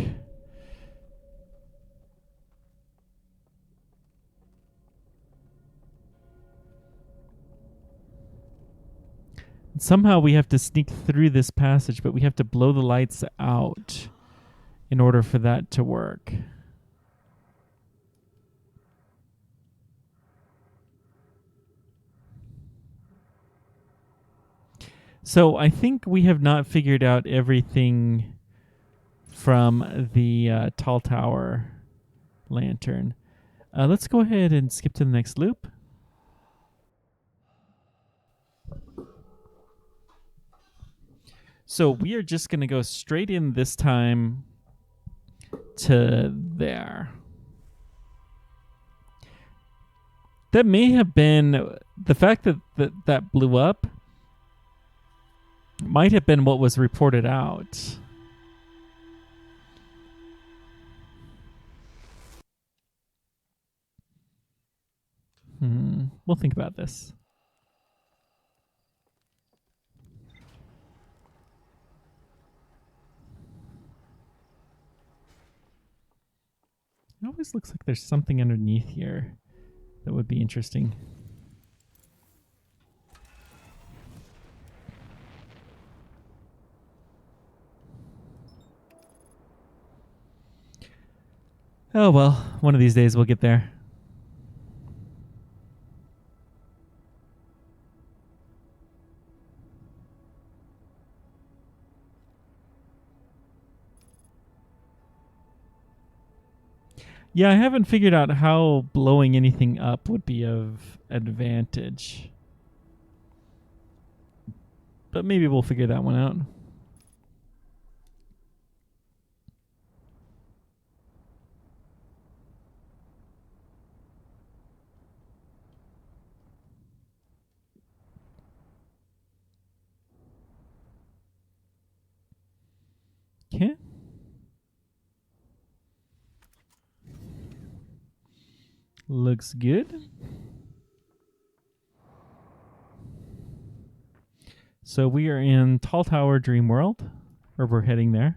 Somehow we have to sneak through this passage, but we have to blow the lights out in order for that to work. So I think we have not figured out everything from the tall tower lantern. Let's go ahead and skip to the next loop. So we are just going to go straight in this time to there. That may have been the fact that blew up might have been what was reported out. We'll think about this. It always looks like there's something underneath here that would be interesting. Oh well, one of these days we'll get there. Yeah, I haven't figured out how blowing anything up would be of advantage. But maybe we'll figure that one out. Okay. Looks good. So we are in Tall Tower Dream World, or we're heading there.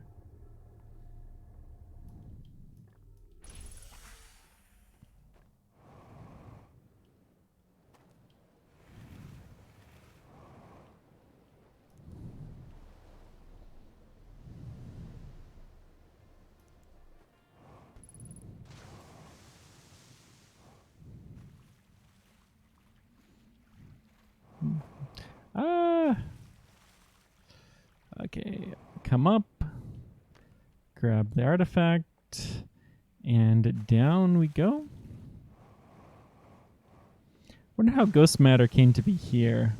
Okay, come up, grab the artifact, and down we go. Wonder how ghost matter came to be here.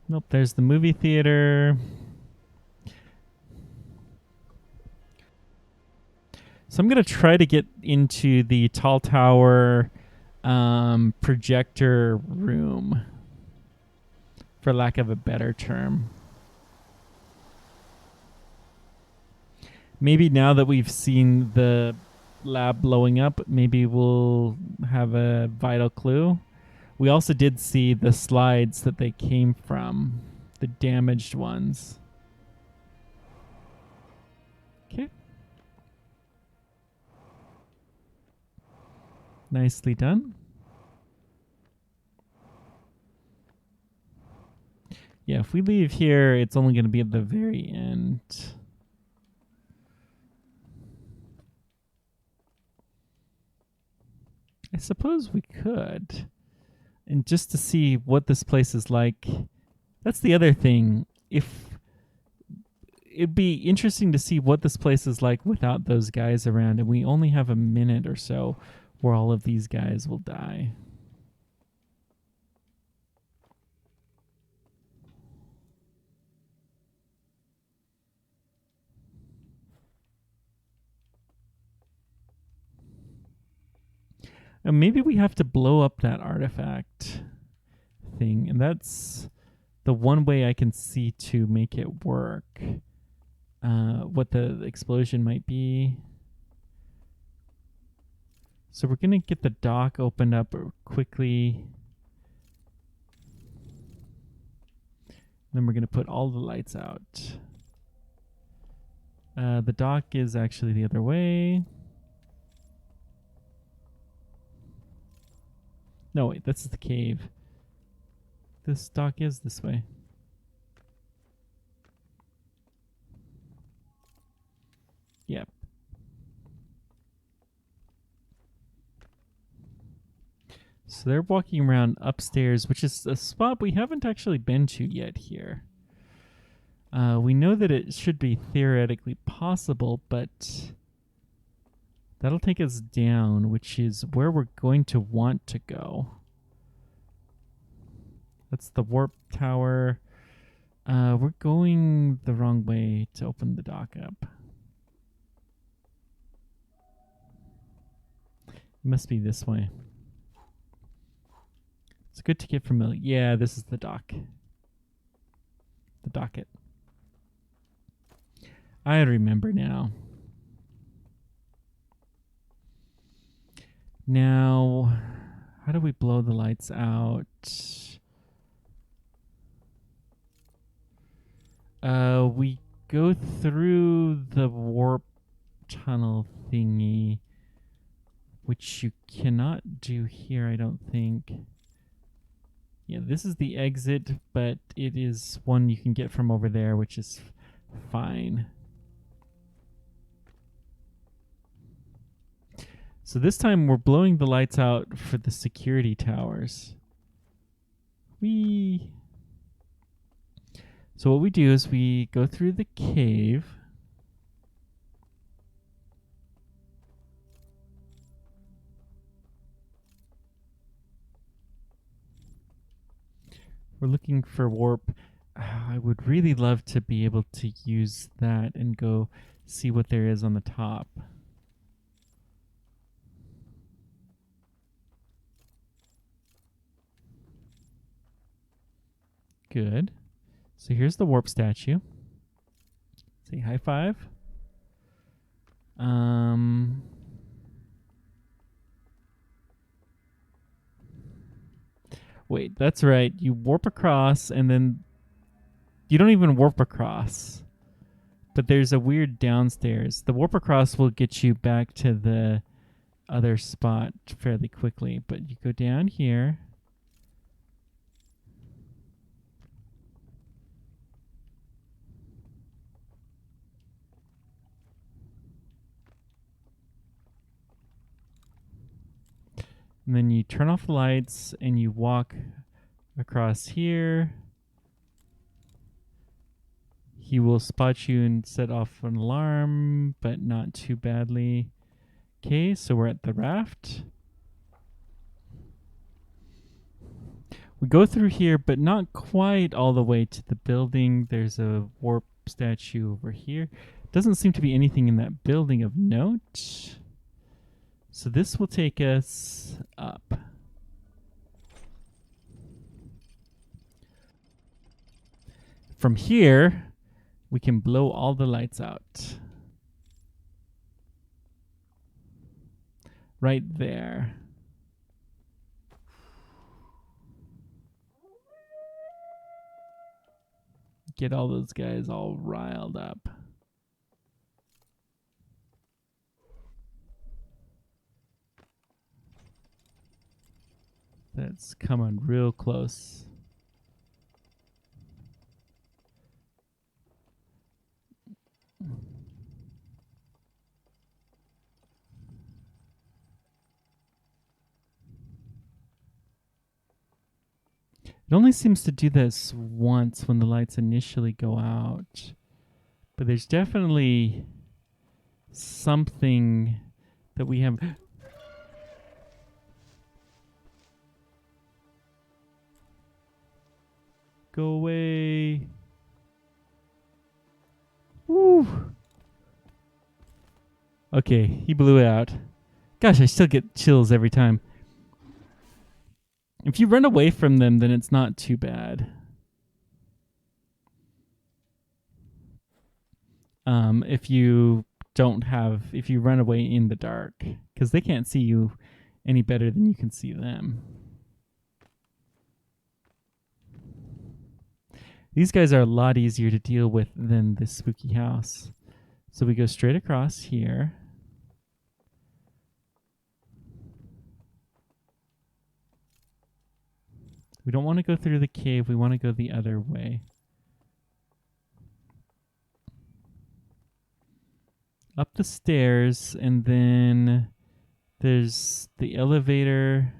Nope, there's the movie theater. So I'm going to try to get into the tall tower projector room, for lack of a better term. Maybe now that we've seen the lab blowing up, maybe we'll have a vital clue. We also did see the slides that they came from, the damaged ones. Okay. Nicely done. Yeah, if we leave here, it's only going to be at the very end. I suppose we could. And just to see what this place is like. That's the other thing. If it'd be interesting to see what this place is like without those guys around, and we only have a minute or so where all of these guys will die. And maybe we have to blow up that artifact thing, and that's the one way I can see to make it work. what the explosion might be. So we're going to get the dock opened up quickly. Then we're going to put all the lights out. The dock is actually the other way. No, wait, that's the cave. This dock is this way. Yep. So they're walking around upstairs, which is a spot we haven't actually been to yet here. We know that it should be theoretically possible, but that'll take us down, which is where we're going to want to go. That's the warp tower. We're going the wrong way to open the dock up. It must be this way. It's good to get familiar. Yeah, this is the dock. The docket. I remember now. Now, how do we blow the lights out? We go through the warp tunnel thingy, which you cannot do here, I don't think. Yeah, this is the exit, but it is one you can get from over there, which is fine. So this time we're blowing the lights out for the security towers. Whee! So what we do is we go through the cave. We're looking for warp. I would really love to be able to use that and go see what there is on the top. Good. So here's the warp statue. Say high five. Wait, that's right. You warp across and then you don't even warp across. But there's a weird downstairs. The warp across will get you back to the other spot fairly quickly. But you go down here. And then you turn off the lights and you walk across here. He will spot you and set off an alarm, but not too badly. Okay, so we're at the raft. We go through here, but not quite all the way to the building. There's a warp statue over here. Doesn't seem to be anything in that building of note. So this will take us up. From here, we can blow all the lights out. Right there. Get all those guys all riled up. That's coming real close. It only seems to do this once when the lights initially go out. But there's definitely something that we have. Go away. Woo. Okay, he blew it out. Gosh, I still get chills every time. If you run away from them, then it's not too bad. if you if you run away in the dark, because they can't see you any better than you can see them. These guys are a lot easier to deal with than this spooky house. So we go straight across here. We don't want to go through the cave. We want to go the other way. Up the stairs, and then there's the elevator.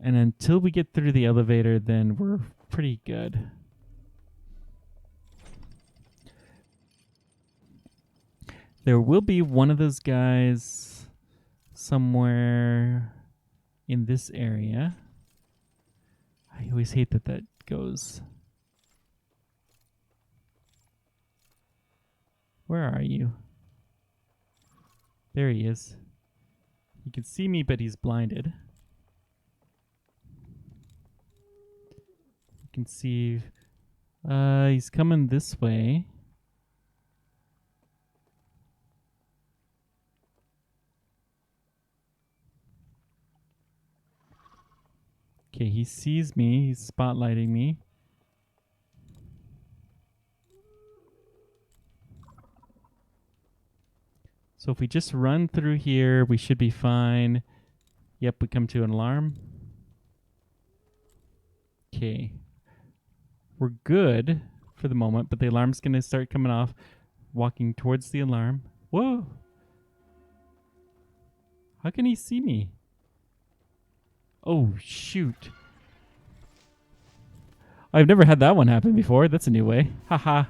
And until we get through the elevator, then we're pretty good. There will be one of those guys somewhere in this area. I always hate that that goes. Where are you? There he is. He can see me, but he's blinded. You can see he's coming this way. Okay, he sees me. He's spotlighting me. So if we just run through here, we should be fine. Yep, we come to an alarm. Okay. We're good for the moment, but the alarm's going to start coming off. Walking towards the alarm. Whoa. How can he see me? Oh, shoot. I've never had that one happen before. That's a new way. Haha.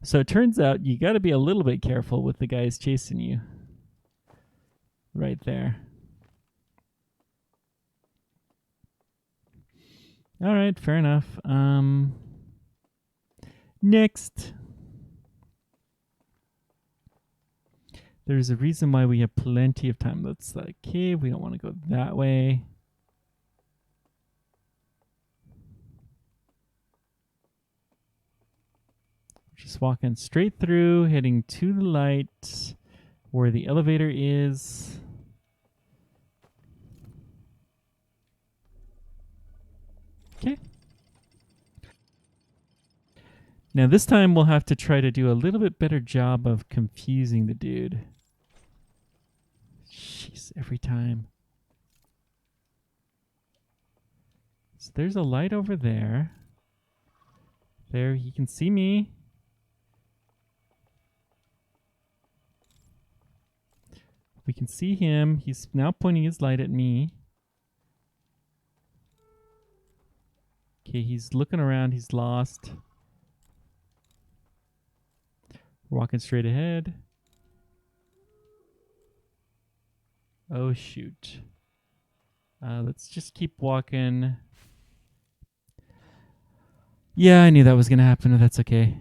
So it turns out you got to be a little bit careful with the guys chasing you. Right there. All right, fair enough. Next. There's a reason why we have plenty of time. That's the cave. We don't want to go that way. Just walking straight through, heading to the light where the elevator is. Okay. Now this time we'll have to try to do a little bit better job of confusing the dude. Jeez, every time. So there's a light over there. There, he can see me. We can see him. He's now pointing his light at me. Okay, he's looking around. He's lost. We're walking straight ahead. Oh, shoot. Let's just keep walking. Yeah, I knew that was going to happen, but that's okay.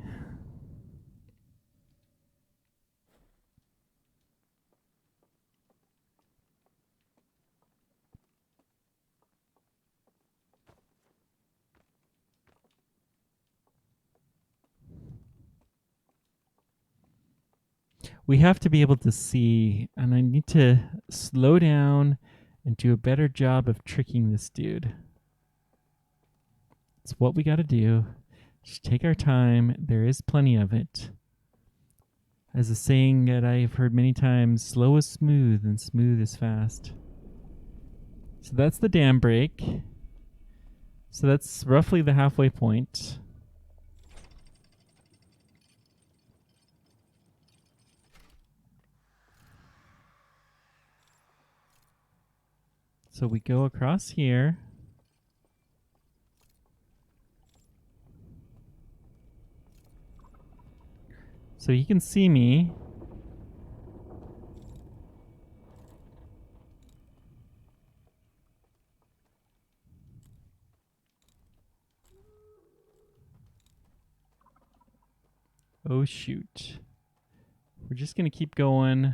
We have to be able to see, and I need to slow down and do a better job of tricking this dude. It's what we got to do. Just take our time. There is plenty of it. As a saying that I've heard many times, slow is smooth and smooth is fast. So that's the dam break. So that's roughly the halfway point. So we go across here. So he can see me. Oh, shoot. We're just going to keep going.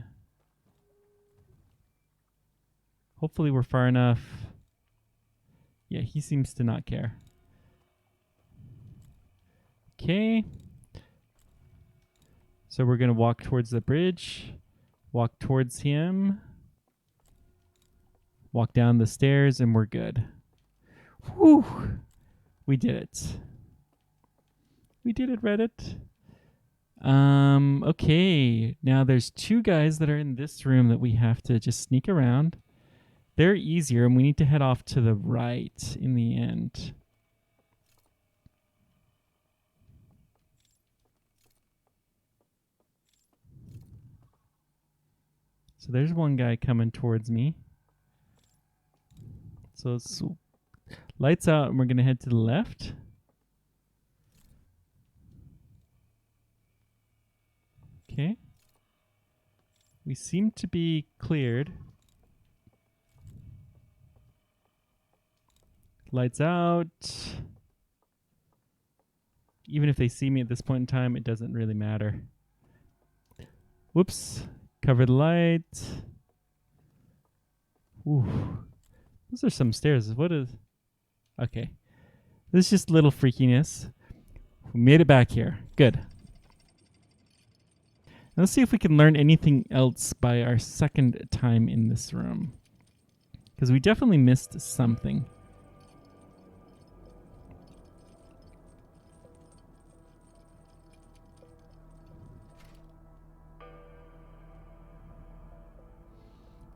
Hopefully we're far enough. Yeah, he seems to not care. Okay. So we're going to walk towards the bridge. Walk towards him. Walk down the stairs and we're good. Whew. We did it. We did it, Reddit. Okay. Now there's 2 guys that are in this room that we have to just sneak around. They're easier, and we need to head off to the right in the end. So there's one guy coming towards me. So it's lights out, and we're going to head to the left. Okay. We seem to be cleared. Lights out. Even if they see me at this point in time, it doesn't really matter. Whoops. Cover the light. Ooh. Those are some stairs. What is... Okay. This is just a little freakiness. We made it back here. Good. Let's see if we can learn anything else by our second time in this room. Because we definitely missed something.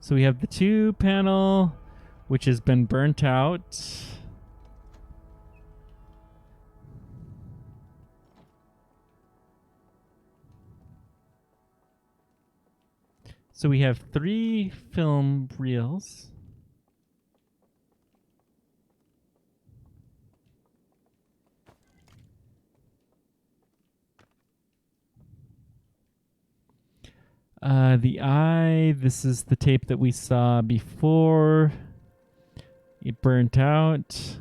So we have the 2 panel, which has been burnt out. So we have 3 film reels. The eye, this is the tape that we saw before. It burnt out.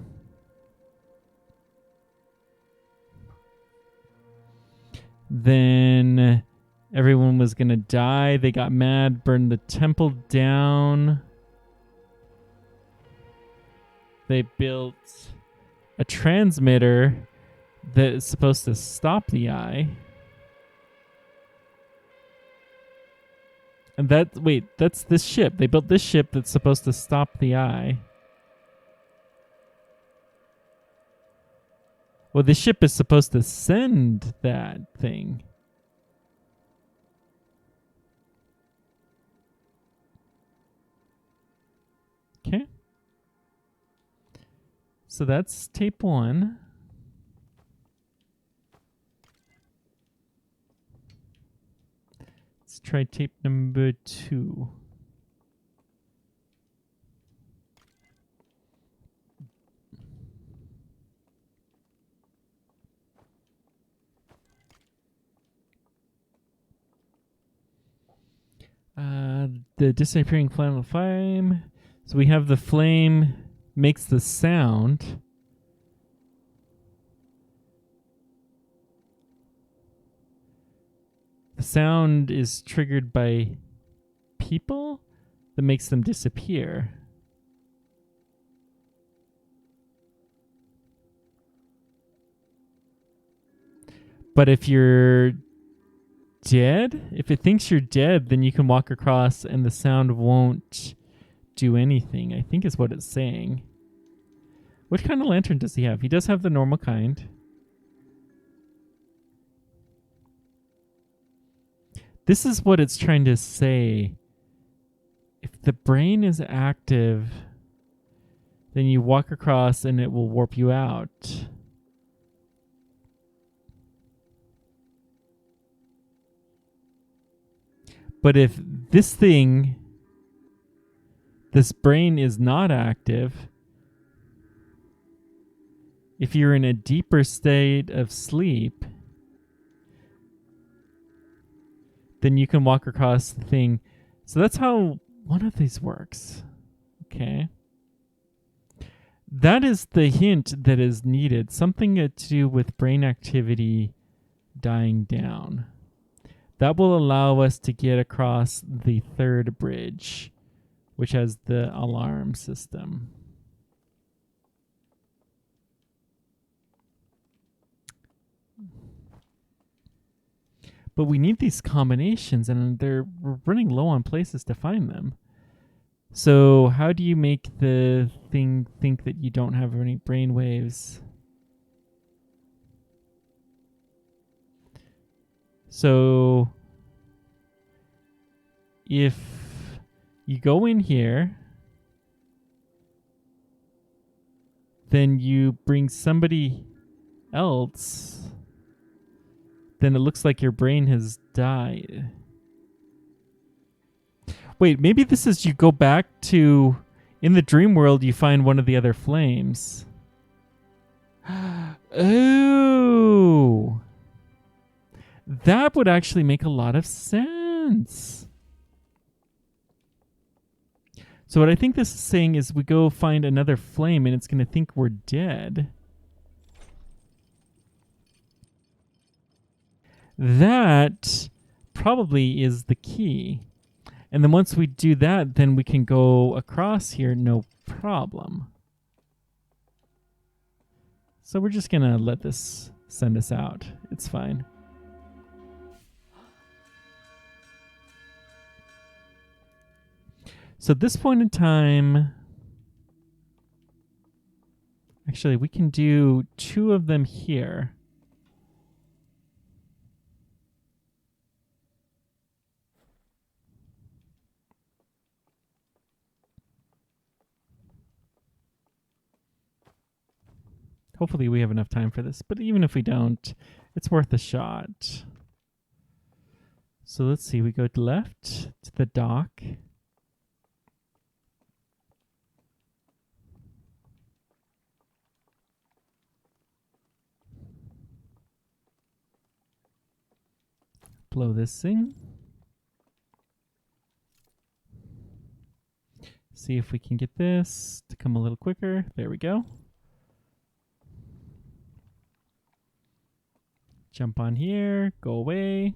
Then everyone was going to die. They got mad, burned the temple down. They built a transmitter that is supposed to stop the eye. And that's this ship. They built this ship that's supposed to stop the eye. Well, the ship is supposed to send that thing. Okay. So that's tape 1. Let's try tape number 2. The disappearing flame. So we have the flame makes the sound. The sound is triggered by people that makes them disappear. But if you're dead, if it thinks you're dead, then you can walk across and the sound won't do anything, I think is what it's saying. What kind of lantern does he have? He does have the normal kind. This is what it's trying to say. If the brain is active, then you walk across and it will warp you out. But if this brain is not active, if you're in a deeper state of sleep, then you can walk across the thing. So that's how one of these works. Okay. That is the hint that is needed. Something to do with brain activity dying down. That will allow us to get across the 3rd bridge which has the alarm system. But we need these combinations, and we're running low on places to find them. So how do you make the thing think that you don't have any brain waves? So if you go in here, then you bring somebody else, then it looks like your brain has died. Wait, maybe this is you go back to, in the dream world, you find one of the other flames. Oh, that would actually make a lot of sense. So what I think this is saying is we go find another flame and it's going to think we're dead. That probably is the key. And then once we do that, then we can go across here, no problem. So we're just going to let this send us out. It's fine. So at this point in time, actually, we can do 2 of them here. Hopefully we have enough time for this, but even if we don't, it's worth a shot. So let's see, we go to left to the dock. Blow this thing. See if we can get this to come a little quicker. There we go. Jump on here, go away.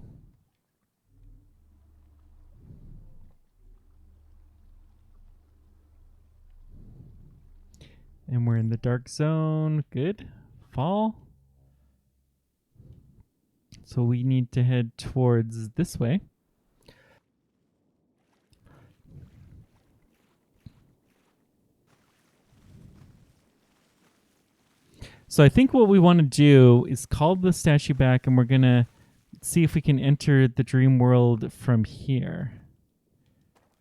And we're in the dark zone. Good. Fall. So we need to head towards this way. So I think what we want to do is call the statue back, and we're going to see if we can enter the dream world from here.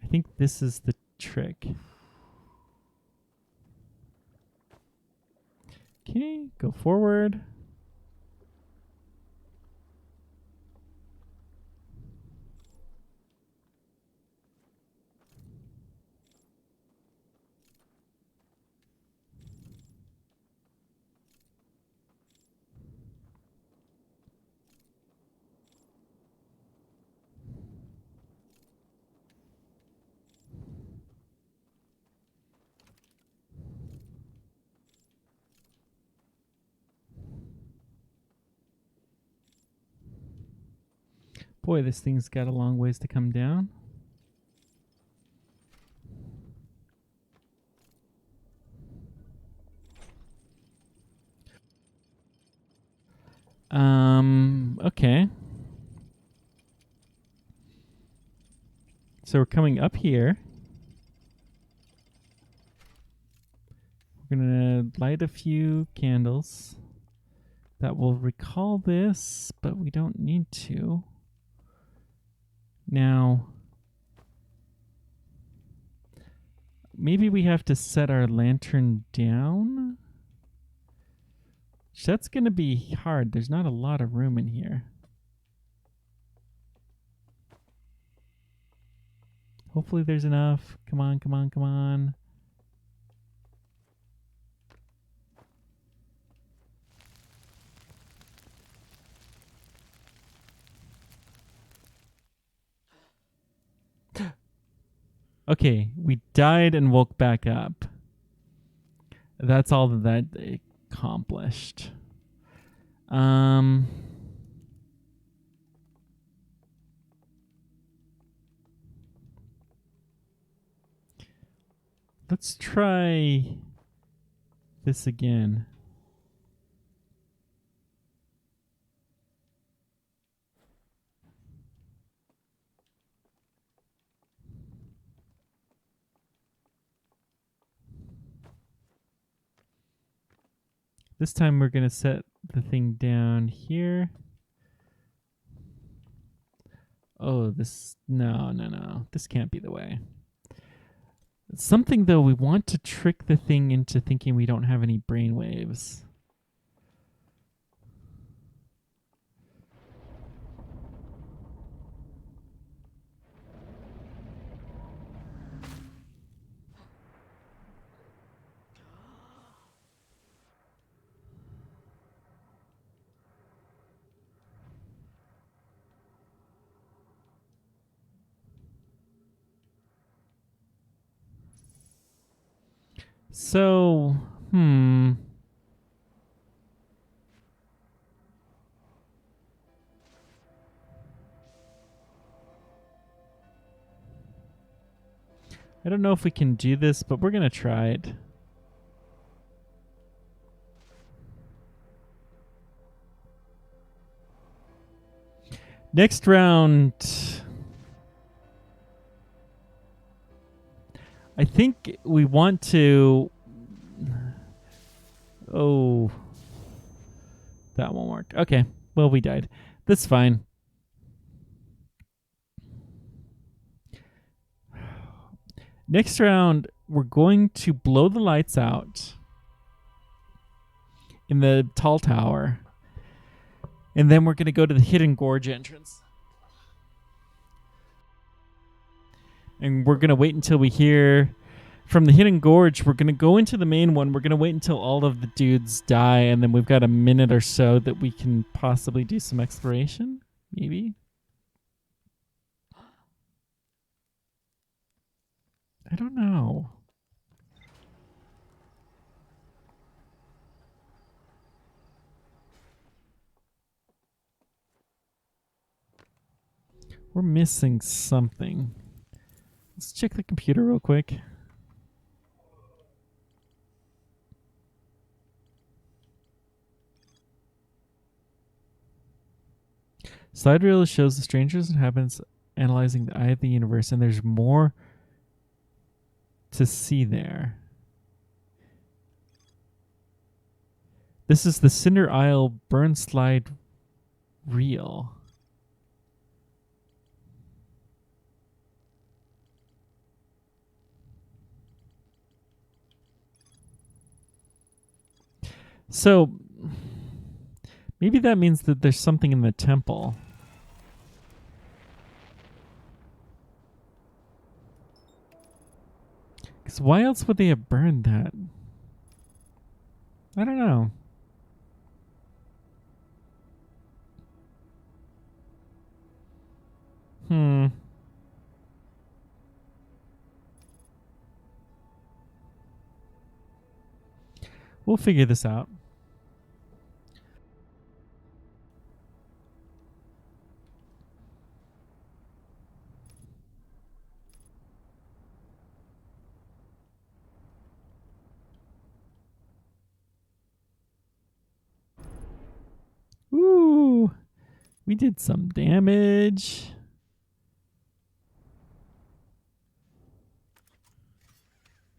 I think this is the trick. Okay, go forward. Boy, this thing's got a long ways to come down. Okay. So we're coming up here. We're going to light a few candles. That will recall this, but we don't need to. Now, maybe we have to set our lantern down. That's going to be hard. There's not a lot of room in here. Hopefully there's enough. Come on, come on, come on. Okay, we died and woke back up. That's all that accomplished. Let's try this again. This time we're going to set the thing down here. Oh, no. This can't be the way. Something, though, we want to trick the thing into thinking we don't have any brain waves. So, I don't know if we can do this, but we're going to try it. Next round, I think we want to... Oh, that won't work. Okay, well, we died. That's fine. Next round, we're going to blow the lights out in the tall tower. And then we're going to go to the hidden gorge entrance. And we're going to wait until we hear from the hidden gorge. We're going to go into the main one. We're going to wait until all of the dudes die. And then we've got a minute or so that we can possibly do some exploration. Maybe. I don't know. We're missing something. Let's check the computer real quick. Slide reel shows the strangers and happens analyzing the eye of the universe, and there's more to see there. This is the Cinder Isle burn slide reel. So maybe that means that there's something in the temple. Because why else would they have burned that? I don't know. We'll figure this out. Ooh, we did some damage.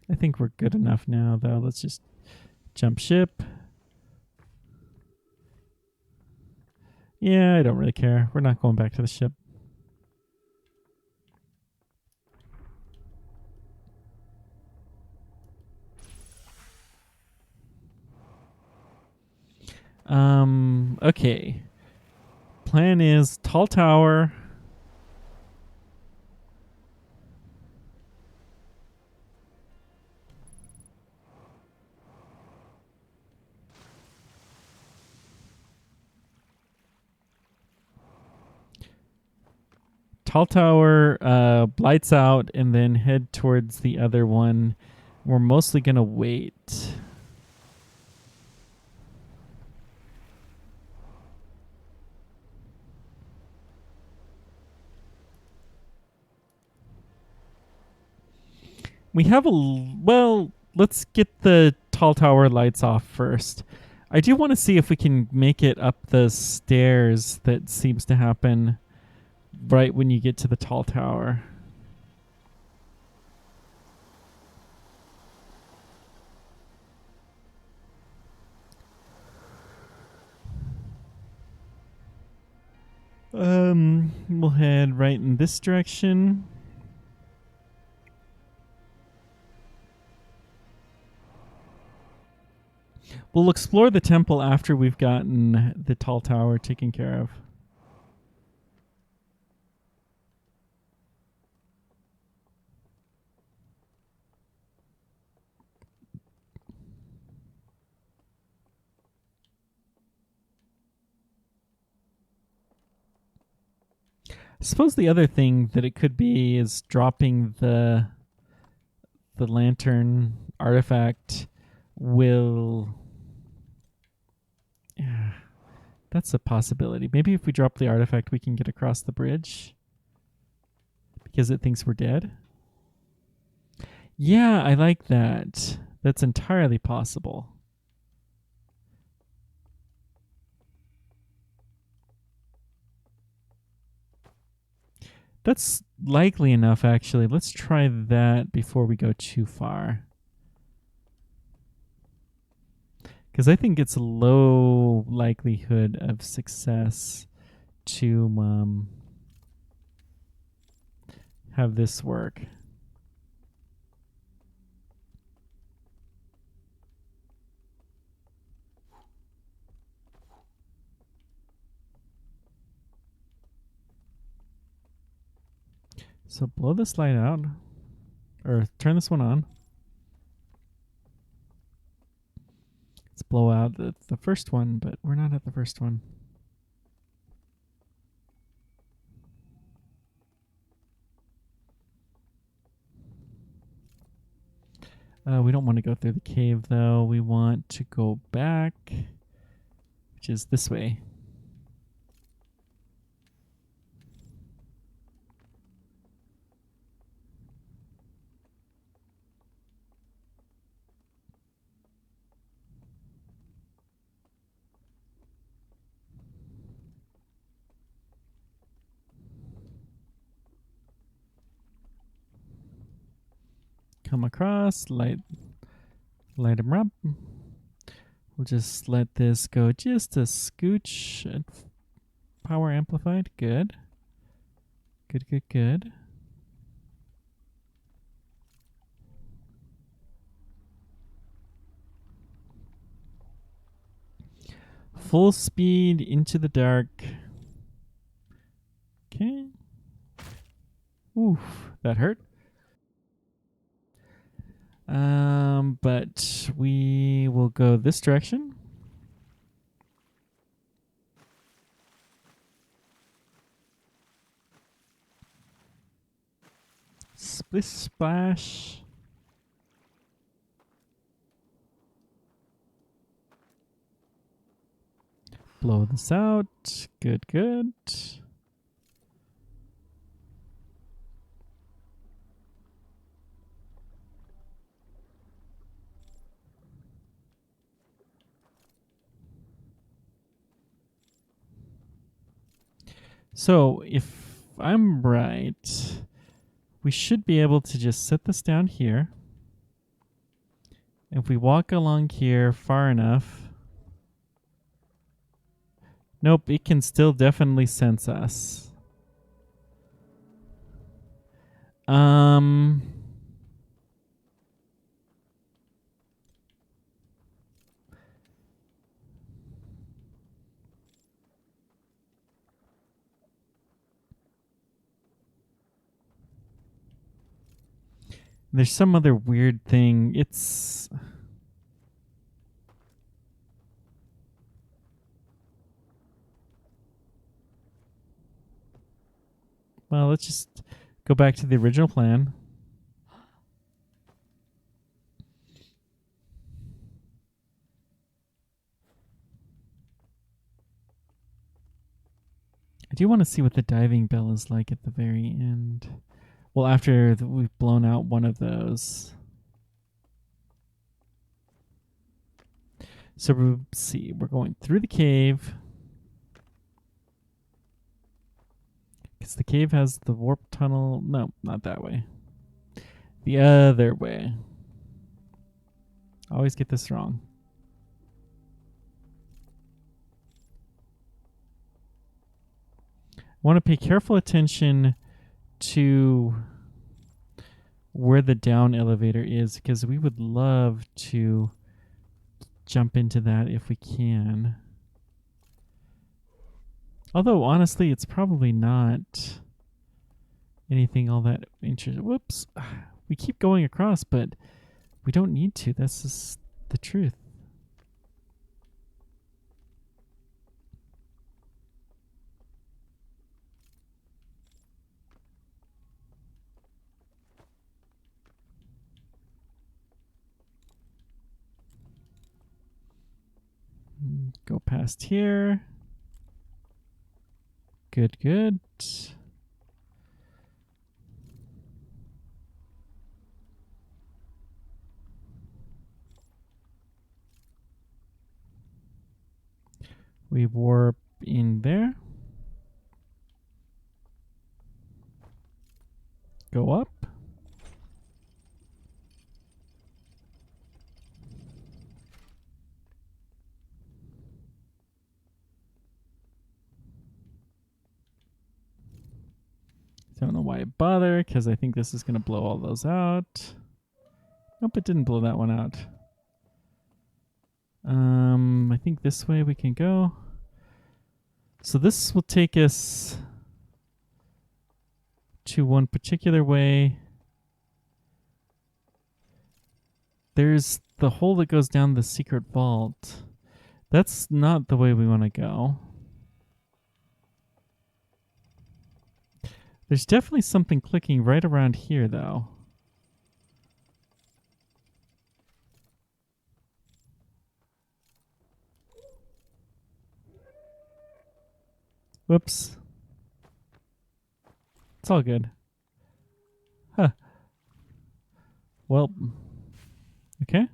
I think we're good enough now, though. Let's just jump ship. Yeah, I don't really care. We're not going back to the ship. Okay. Plan is tall tower. Tall tower, lights out, and then head towards the other one. We're mostly going to wait. We have well, let's get the tall tower lights off first. I do want to see if we can make it up the stairs that seems to happen right when you get to the tall tower. We'll head right in this direction. We'll explore the temple after we've gotten the tall tower taken care of. I suppose the other thing that it could be is dropping the lantern artifact will. Yeah, that's a possibility. Maybe if we drop the artifact, we can get across the bridge because it thinks we're dead. Yeah, I like that. That's entirely possible. That's likely enough, actually. Let's try that before we go too far. Because I think it's a low likelihood of success to have this work. So blow this light out, or turn this one on. Let's blow out the first one, but we're not at the first one. We don't want to go through the cave, though. We want to go back, which is this way. Come across, light them up. We'll just let this go just a scooch. Power amplified. Good. Good, good, good. Full speed into the dark. Okay. Oof, that hurt. But we will go this direction. Splish splash. Blow this out. Good, good. So if I'm right, we should be able to just set this down here. If we walk along here far enough. Nope, it can still definitely sense us. There's some other weird thing. It's... Well, let's just go back to the original plan. I do want to see what the diving bell is like at the very end. Well, after we've blown out one of those. So let's see. We're going through the cave. Because the cave has the warp tunnel. No, not that way. The other way. I always get this wrong. I want to pay careful attention to where the down elevator is, because we would love to jump into that if we can. Although, honestly, it's probably not anything all that interesting. Whoops. We keep going across, but we don't need to. That's just the truth. Go past here. Good, good. We warp in there. Go up. Don't know why I bother, because I think this is going to blow all those out. Nope, it didn't blow that one out. I think this way we can go. So this will take us to one particular way. There's the hole that goes down the secret vault. That's not the way we want to go. There's definitely something clicking right around here, though. Whoops. It's all good. Huh. Well, okay.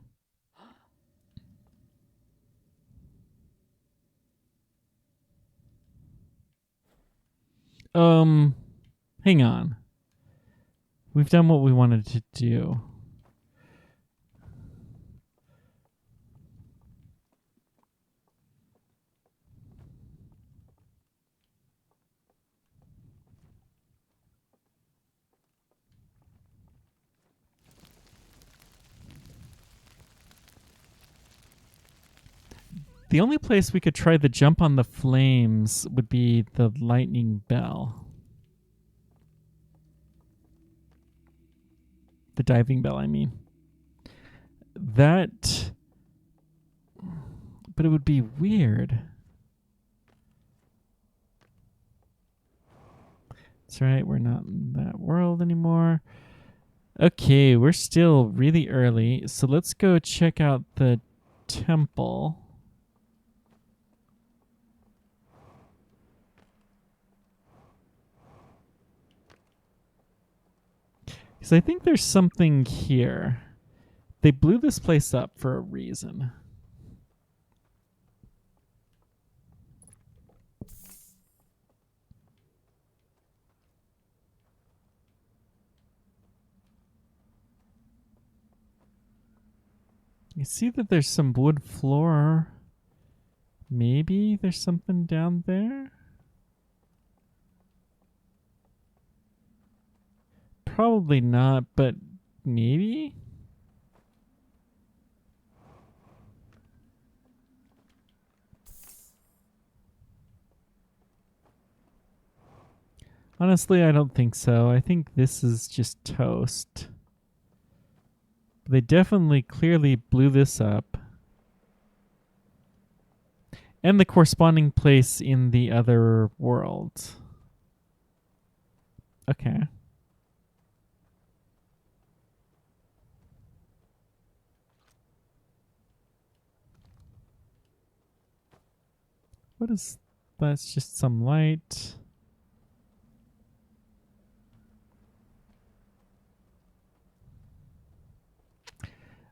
Hang on. We've done what we wanted to do. The only place we could try the jump on the flames would be the lightning bell. The diving bell, I mean. That... But it would be weird. That's right, we're not in that world anymore. Okay, we're still really early, so let's go check out the temple. Because I think there's something here. They blew this place up for a reason. You see that there's some wood floor. Maybe there's something down there? Probably not, but maybe? Honestly, I don't think so. I think this is just toast. They definitely clearly blew this up. And the corresponding place in the other world. Okay. What is... That's just some light.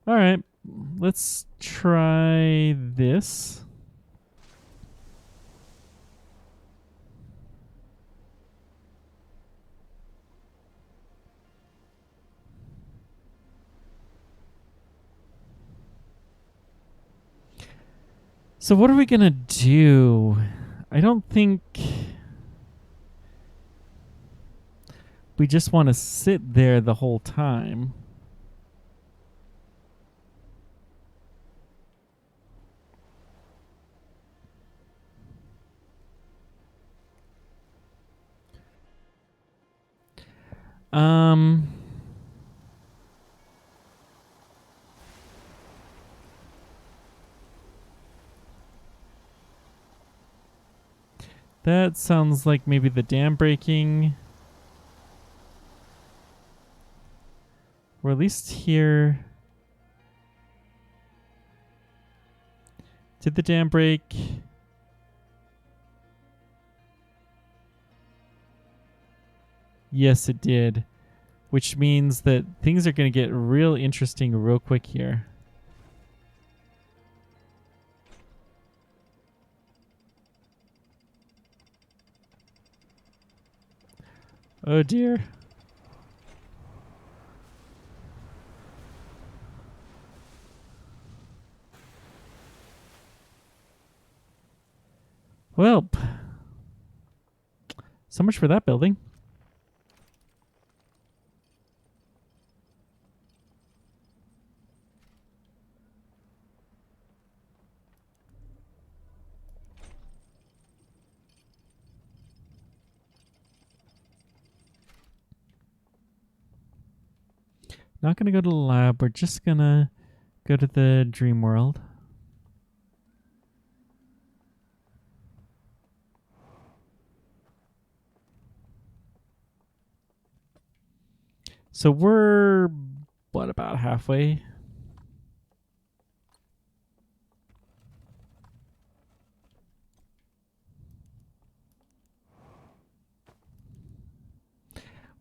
All right, let's try this. So what are we going to do? I don't think we just want to sit there the whole time. That sounds like maybe the dam breaking. Or at least here. Did the dam break? Yes, it did. Which means that things are going to get real interesting real quick here. Oh dear. Well, so much for that building. Not going to go to the lab. We're just going to go to the dream world. So we're, what, about halfway?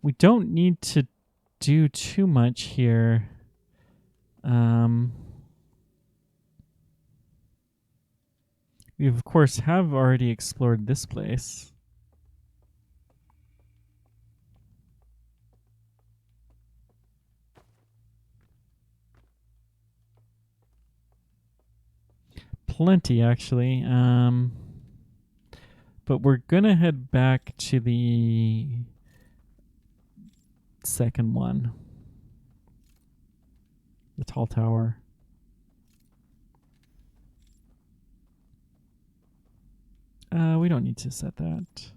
We don't need to do too much here. We, of course, have already explored this place. Plenty, actually. But we're going to head back to the second one. The tall tower. We don't need to set that.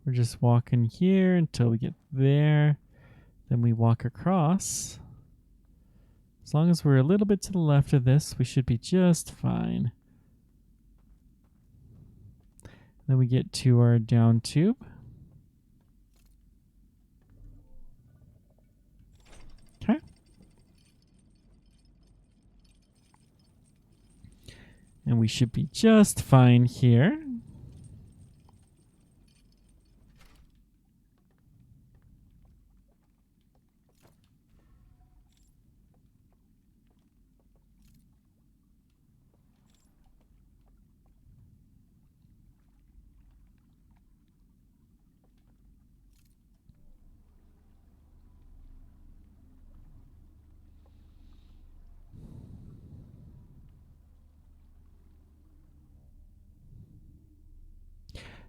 We're just walking here until we get there. Then we walk across. As long as we're a little bit to the left of this, we should be just fine. Then we get to our down tube. Okay. And we should be just fine here.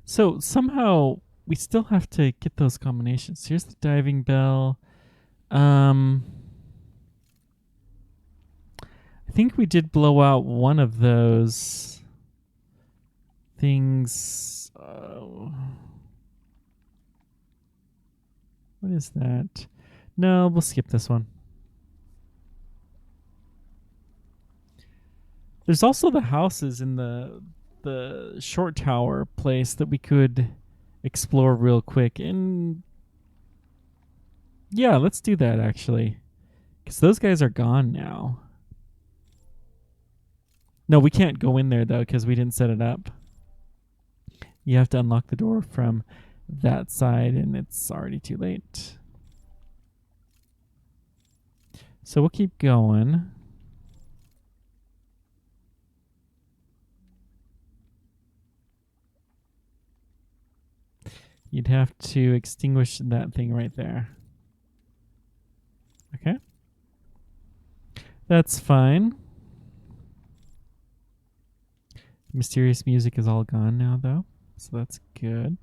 So somehow we still have to get those combinations. Here's the diving bell. I think we did blow out one of those things. What is that? No, we'll skip this one. There's also the houses in the short tower place that we could explore real quick. And yeah, let's do that actually. Because those guys are gone now. No, we can't go in there though because we didn't set it up. You have to unlock the door from that side and it's already too late. So we'll keep going. You'd have to extinguish that thing right there. Okay. That's fine. Mysterious music is all gone now, though. So that's good.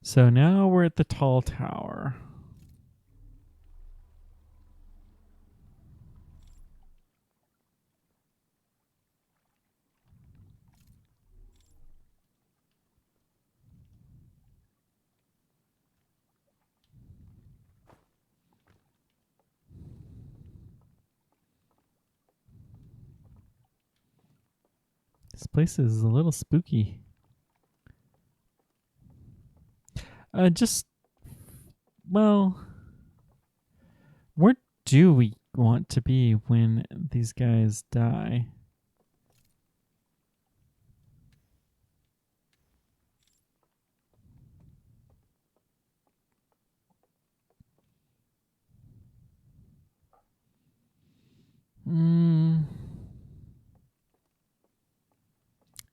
So now we're at the tall tower. This place is a little spooky. Well, where do we want to be when these guys die?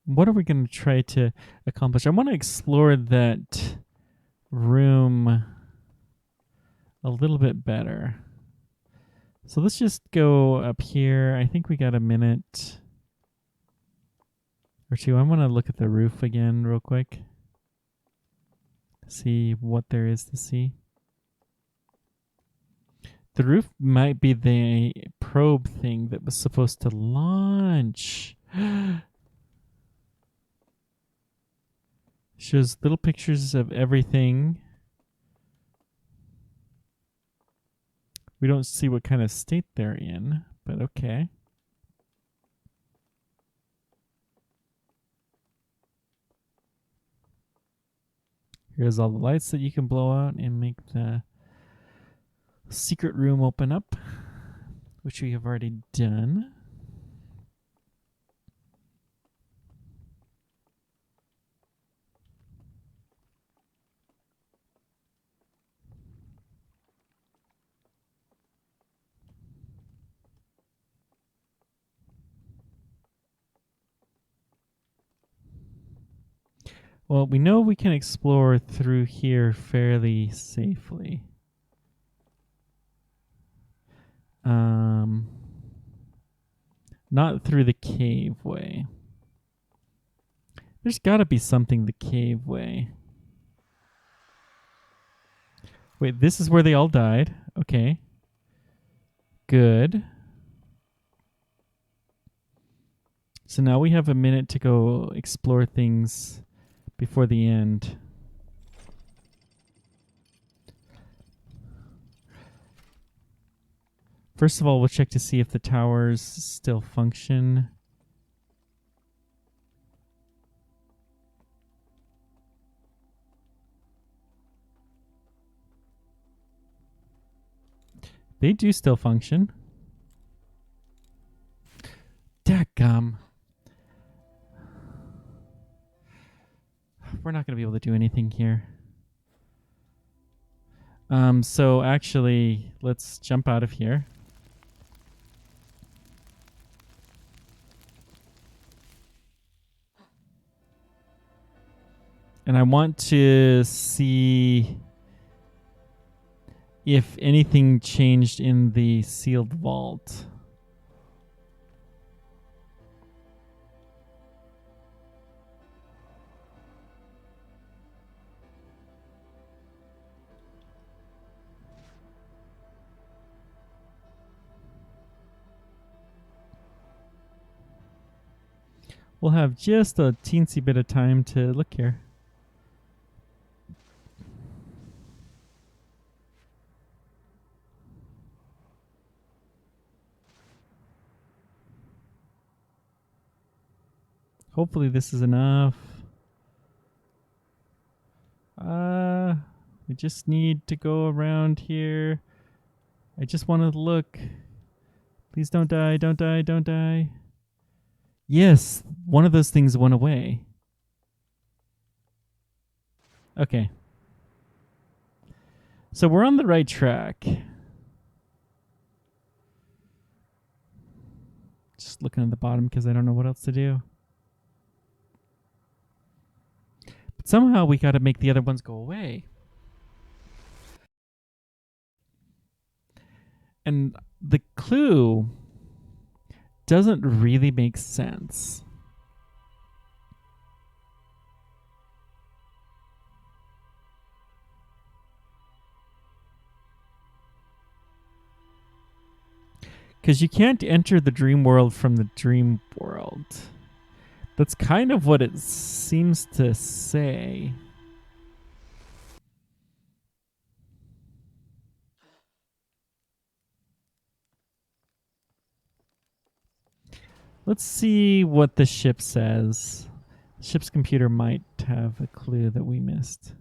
What are we going to try to accomplish? I want to explore that room a little bit better. So let's just go up here. I think we got a minute or two. I want to look at the roof again real quick. See what there is to see. The roof might be the probe thing that was supposed to launch. Shows little pictures of everything. We don't see what kind of state they're in, but okay. Here's all the lights that you can blow out and make the secret room open up, which we have already done. Well, we know we can explore through here fairly safely. Not through the cave way. There's got to be something the cave way. Wait, this is where they all died. Okay. Good. So now we have a minute to go explore things before the end. First of all, we'll check to see if the towers still function. They do still function. Dadgum. We're not going to be able to do anything here. So actually, let's jump out of here. And I want to see if anything changed in the sealed vault. We'll have just a teensy bit of time to look here. Hopefully this is enough. We just need to go around here. I just wanted to look. Please don't die, don't die, don't die. Yes, one of those things went away. Okay. So we're on the right track. Just looking at the bottom because I don't know what else to do. But somehow we got to make the other ones go away. And the clue doesn't really make sense. Because you can't enter the dream world from the dream world. That's kind of what it seems to say. Let's see what the ship says. The ship's computer might have a clue that we missed.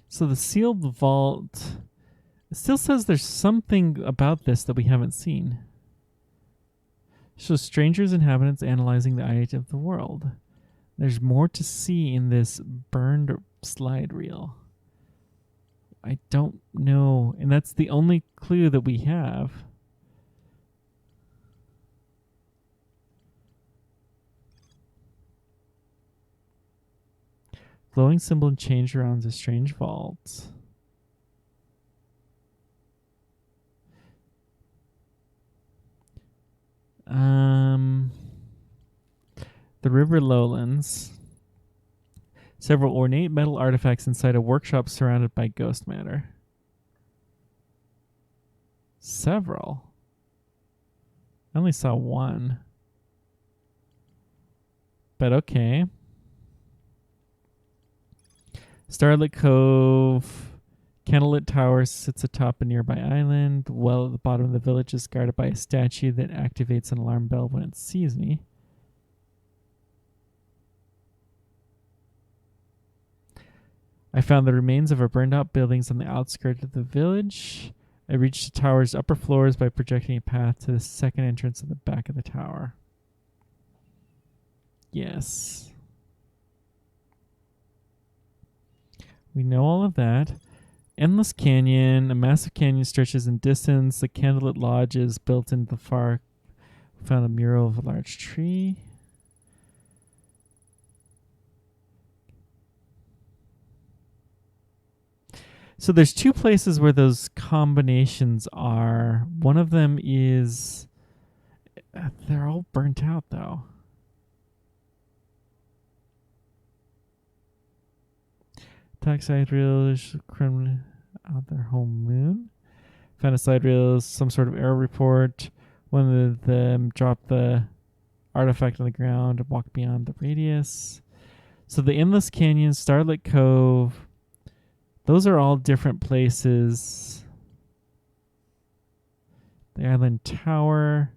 So the sealed vault, it still says there's something about this that we haven't seen. It shows strangers, inhabitants analyzing the age of the world. There's more to see in this burned slide reel. I don't know. And that's the only clue that we have. Glowing symbol and change around the strange vault. The river lowlands. Several ornate metal artifacts inside a workshop surrounded by ghost matter. Several? I only saw one. But okay. Starlit Cove. Candlelit Tower sits atop a nearby island. The well at the bottom of the village is guarded by a statue that activates an alarm bell when it sees me. I found the remains of our burned out buildings on the outskirts of the village. I reached the tower's upper floors by projecting a path to the second entrance at the back of the tower. Yes. We know all of that. Endless canyon. A massive canyon stretches in distance. The candlelit lodge is built into the far. We found a mural of a large tree. So there's two places where those combinations are. One of them is... they're all burnt out, though. Attack side rails, out their home moon. Found a side rails, some sort of error report. One of them dropped the artifact on the ground and walked beyond the radius. So the Endless Canyon, Starlit Cove, those are all different places. The Island Tower,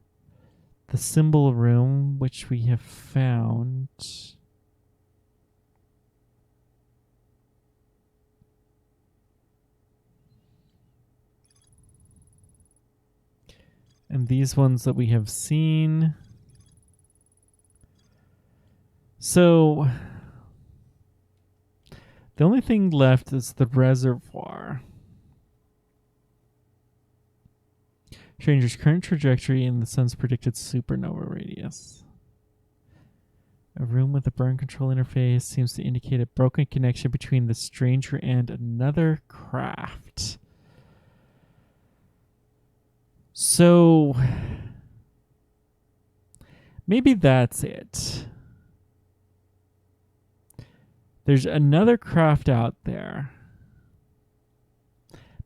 the Symbol Room, which we have found. And these ones that we have seen. So the only thing left is the reservoir. Stranger's current trajectory and the sun's predicted supernova radius. A room with a burn control interface seems to indicate a broken connection between the stranger and another craft. So maybe that's it. There's another craft out there.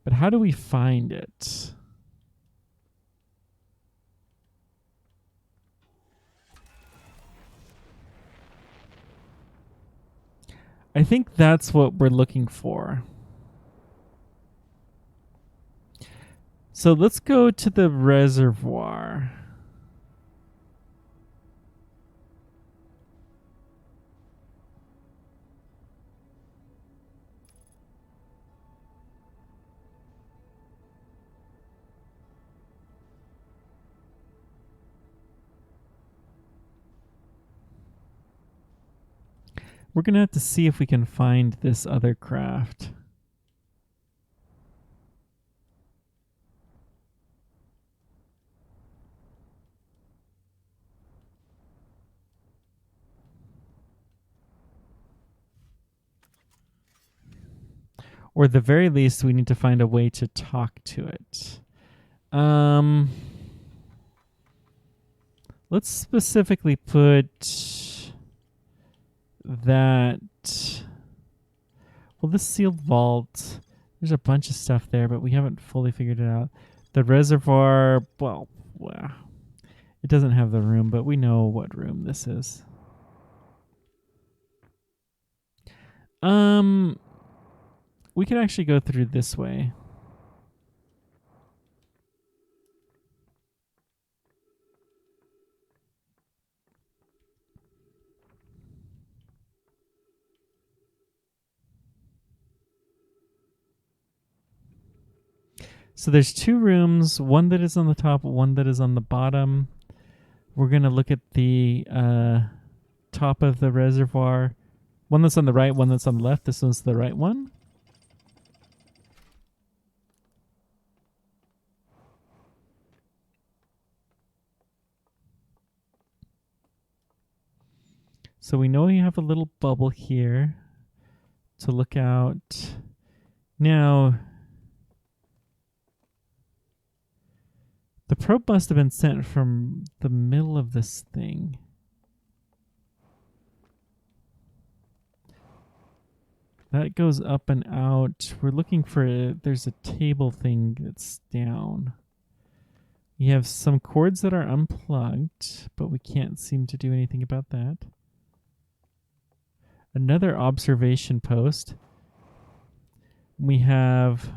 But how do we find it? I think that's what we're looking for. So let's go to the reservoir. We're going to have to see if we can find this other craft. Or at the very least, we need to find a way to talk to it. Let's specifically put that. Well, this sealed vault, there's a bunch of stuff there, but we haven't fully figured it out. The reservoir, well, it doesn't have the room, but we know what room this is. We can actually go through this way. So there's two rooms, one that is on the top, one that is on the bottom. We're going to look at the top of the reservoir. One that's on the right, one that's on the left. This one's the right one. So we know we have a little bubble here to look out. Now, the probe must have been sent from the middle of this thing. That goes up and out. We're looking for there's a table thing that's down. We have some cords that are unplugged, but we can't seem to do anything about that. Another observation post. We have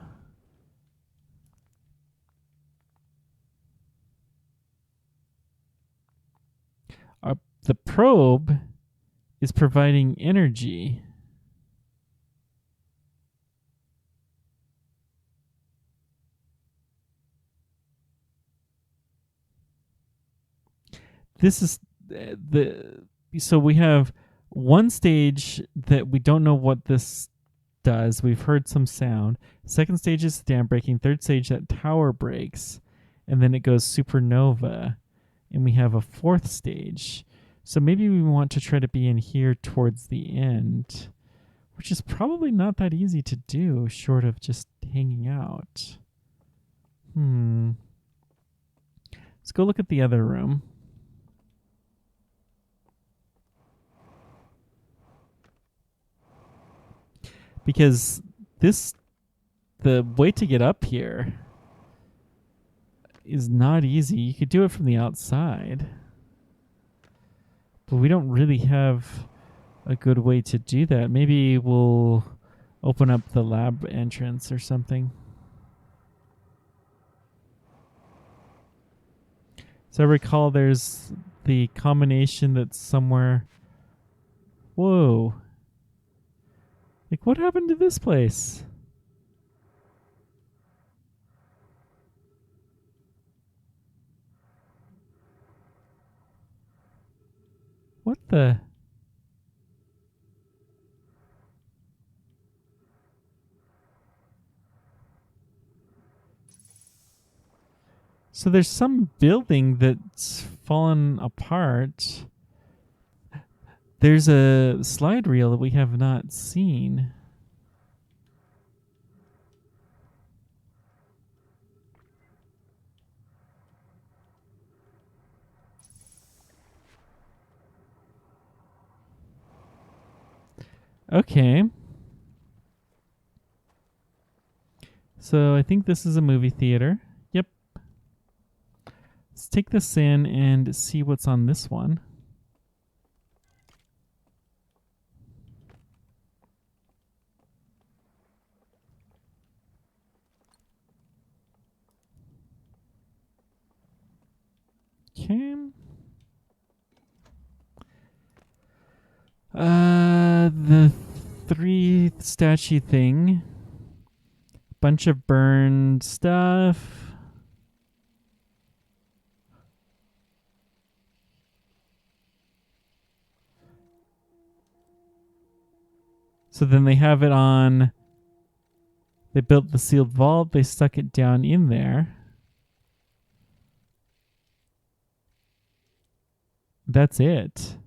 the probe is providing energy. This is so we have one stage that we don't know what this does. We've heard some sound. Second stage is dam breaking. Third stage, that tower breaks, and then it goes supernova, and we have a fourth stage. So maybe we want to try to be in here towards the end, which is probably not that easy to do, short of just hanging out. Let's go look at the other room. Because the way to get up here is not easy. You could do it from the outside, but we don't really have a good way to do that. Maybe we'll open up the lab entrance or something. So I recall there's the combination that's somewhere. Whoa. Like, what happened to this place? What the? So there's some building that's fallen apart. There's a slide reel that we have not seen. Okay. So I think this is a movie theater. Yep. Let's take this in and see what's on this one. Okay. The 3 statue thing. Bunch of burned stuff. So then they have it on. They built the sealed vault. They stuck it down in there. That's it.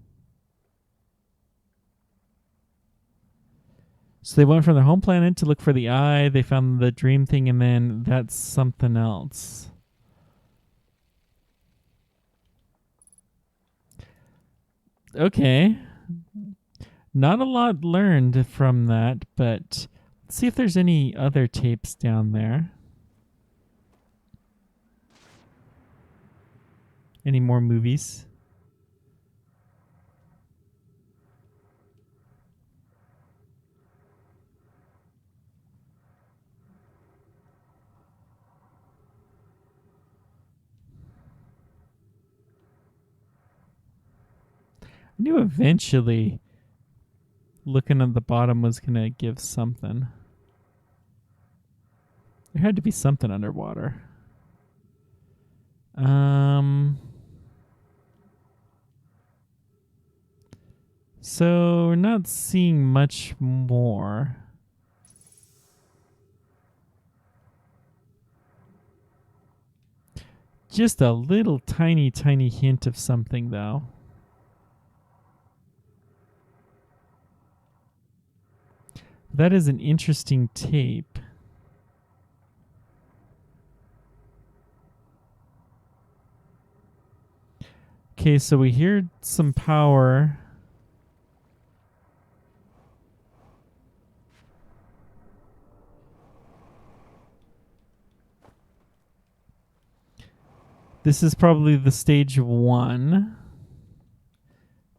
So they went from their home planet to look for the eye. They found the dream thing, and then that's something else. Okay. Not a lot learned from that, but let's see if there's any other tapes down there. Any more movies? I knew eventually looking at the bottom was going to give something. There had to be something underwater. So we're not seeing much more. Just a little tiny hint of something, though. That is an interesting tape. Okay, so we hear some power. This is probably the stage 1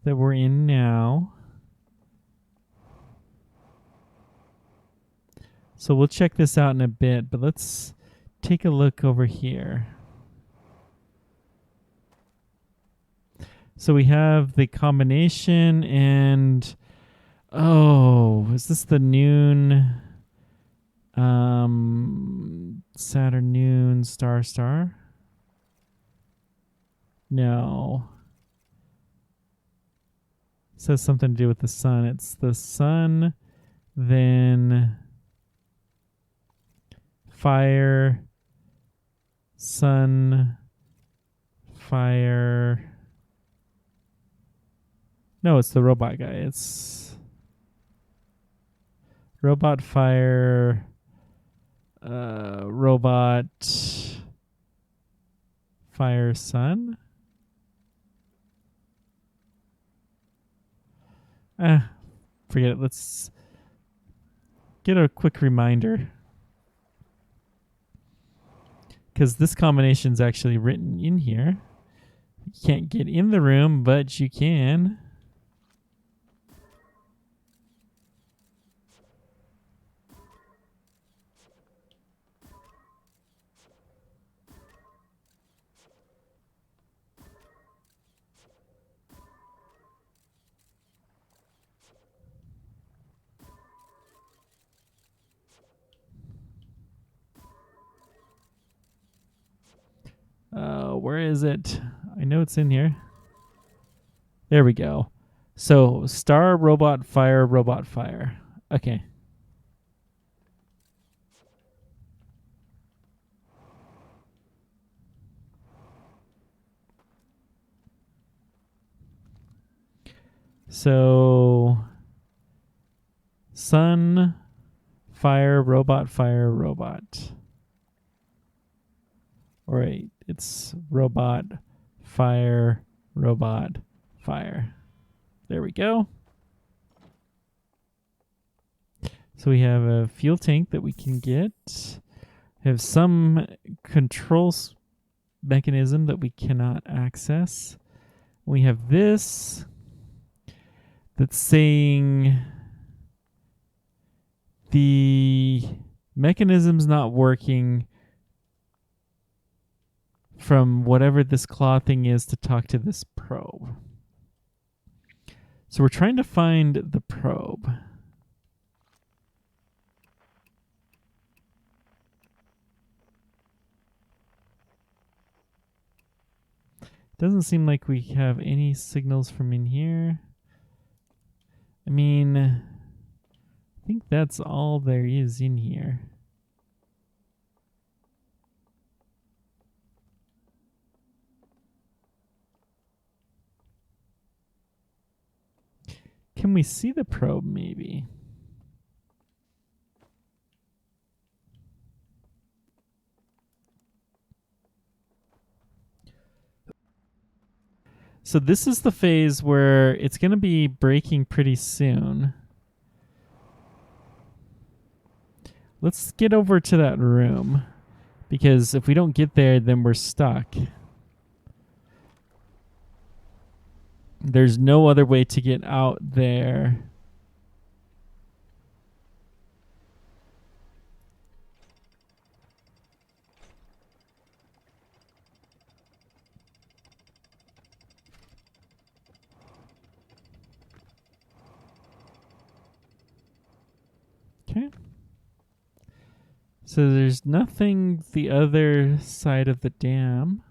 that we're in now. So we'll check this out in a bit, but let's take a look over here. So we have the combination and... Oh, is this the noon... Saturn, noon, star? No. It says something to do with the sun. It's the sun, then fire, sun, fire. No, it's the robot guy. It's robot, fire, robot, fire, sun. Forget it. Let's get a quick reminder. Because this combination is actually written in here. You can't get in the room, but you can. Where is it? I know it's in here. There we go. So, star, robot, fire, robot, fire. Okay. So, sun, fire, robot, fire, robot. All right, it's robot, fire, robot, fire. There we go. So we have a fuel tank that we can get. Have some controls mechanism that we cannot access. We have this that's saying the mechanism's not working from whatever this claw thing is to talk to this probe. So we're trying to find the probe. Doesn't seem like we have any signals from in here. I mean, think that's all there is in here. Can we see the probe maybe? So this is the phase where it's going to be breaking pretty soon. Let's get over to that room, because if we don't get there, then we're stuck. There's no other way to get out there. Okay. So there's nothing the other side of the dam,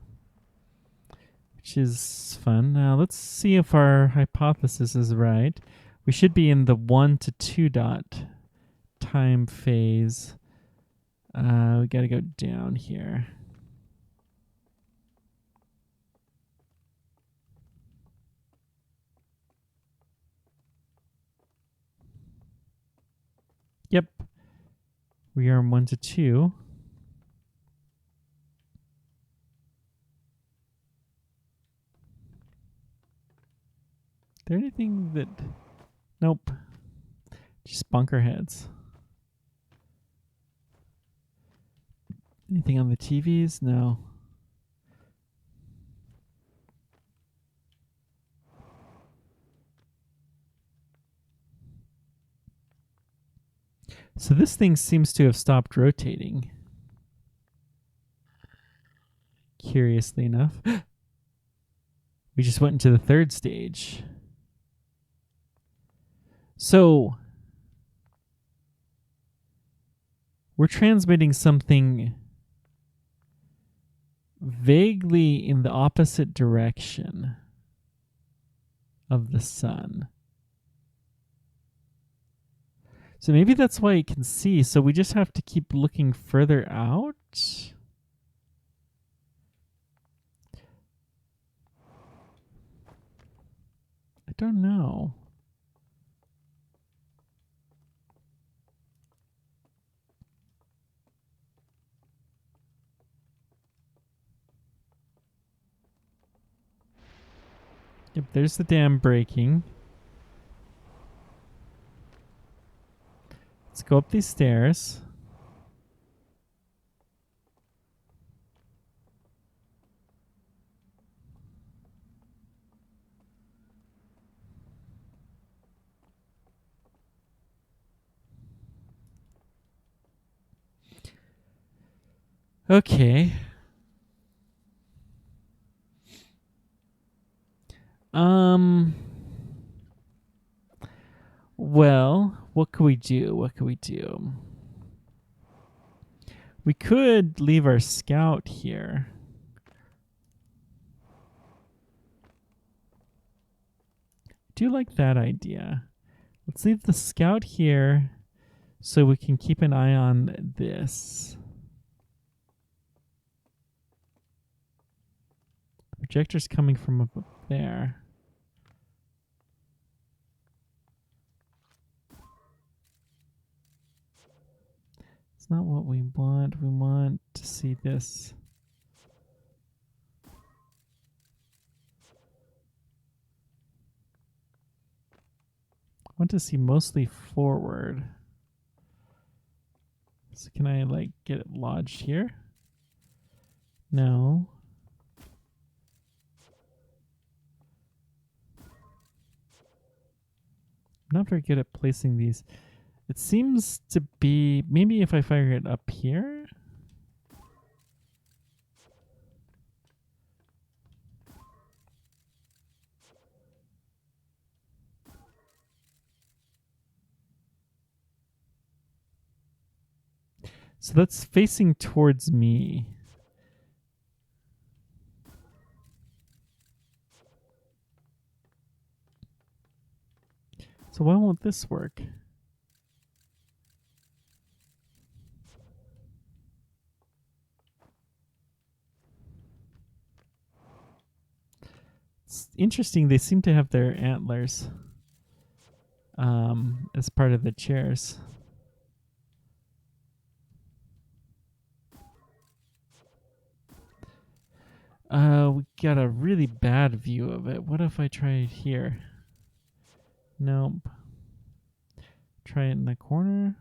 which is fun. Now let's see if our hypothesis is right. We should be in the 1 to 2 dot time phase. We got to go down here. Yep. We are in 1 to 2. Is there anything that... Nope. Just bunker heads. Anything on the TVs? No. So this thing seems to have stopped rotating. Curiously enough. We just went into the third stage. So we're transmitting something vaguely in the opposite direction of the sun. So maybe that's why it can see. So we just have to keep looking further out. I don't know. Yep, there's the dam breaking. Let's go up these stairs. Okay. Well, what could we do? What could we do? We could leave our scout here. I do like that idea. Let's leave the scout here so we can keep an eye on this. The projector's coming from up there. It's not what we want. We want to see this. I want to see mostly forward. So can I like get it lodged here? No. I'm not very good at placing these. It seems to be, maybe if I fire it up here. So that's facing towards me. So why won't this work? interesting. They seem to have their antlers as part of the chairs. We got a really bad view of it. What if I try it here? Nope. Try it in the corner.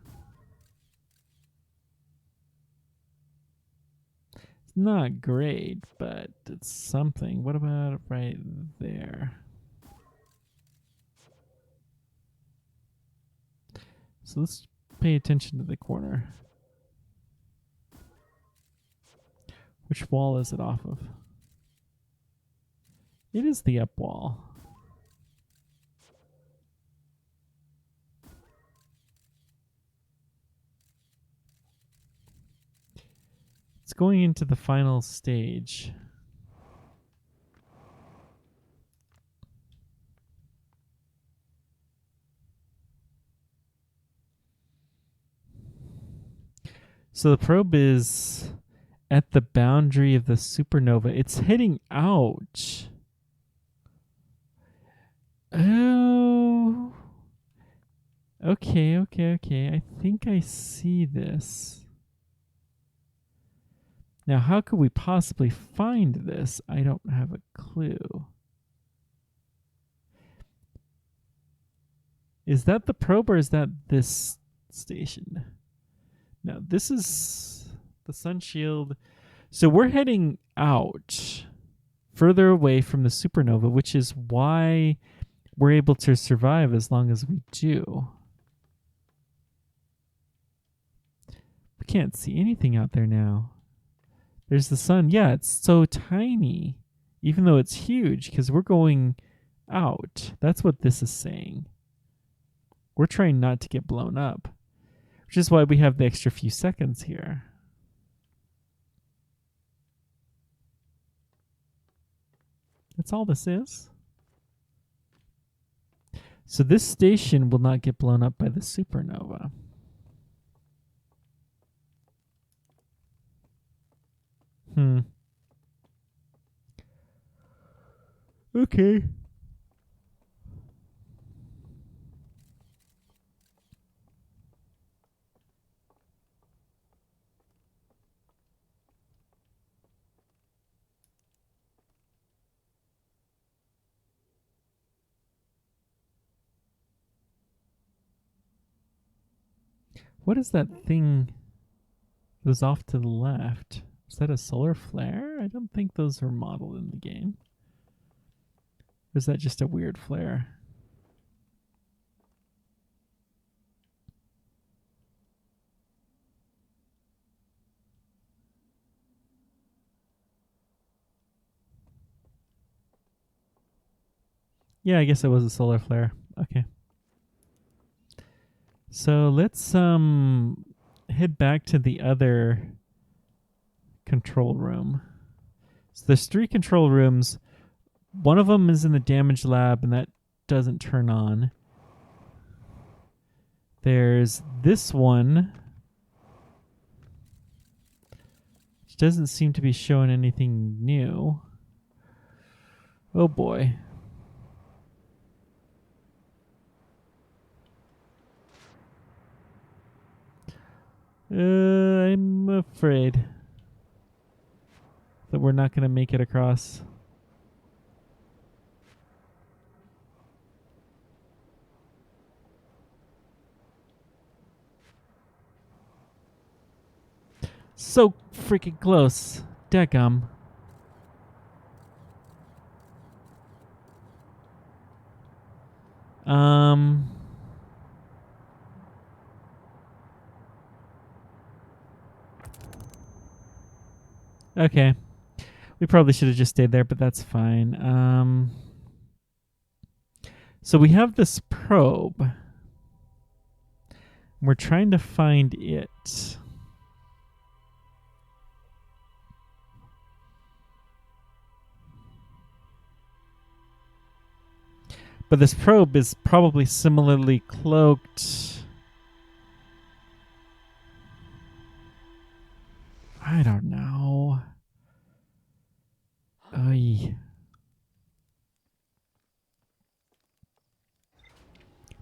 It's not great, but it's something. What about right there? So let's pay attention to the corner. Which wall is it off of? It is the up wall. It's going into the final stage. So the probe is at the boundary of the supernova. It's heading out. Oh. Okay. I think I see this. Now, how could we possibly find this? I don't have a clue. Is that the probe or is that this station? No, this is the sun shield. So we're heading out further away from the supernova, which is why we're able to survive as long as we do. We can't see anything out there now. There's the sun. Yeah, it's so tiny, even though it's huge, because we're going out. That's what this is saying. We're trying not to get blown up, which is why we have the extra few seconds here. That's all this is. So this station will not get blown up by the supernova. Okay. What is that thing that was off to the left? Is that a solar flare? I don't think those are modeled in the game. Or is that just a weird flare? Yeah, I guess it was a solar flare. Okay. So let's head back to the other control room. So there's 3 control rooms. One of them is in the damage lab, and that doesn't turn on. There's this one, which doesn't seem to be showing anything new. Oh boy. I'm afraid that we're not going to make it across. So freaking close. Dadgum. Okay. We probably should have just stayed there, but that's fine. So we have this probe. We're trying to find it. But this probe is probably similarly cloaked. I don't know. Oy.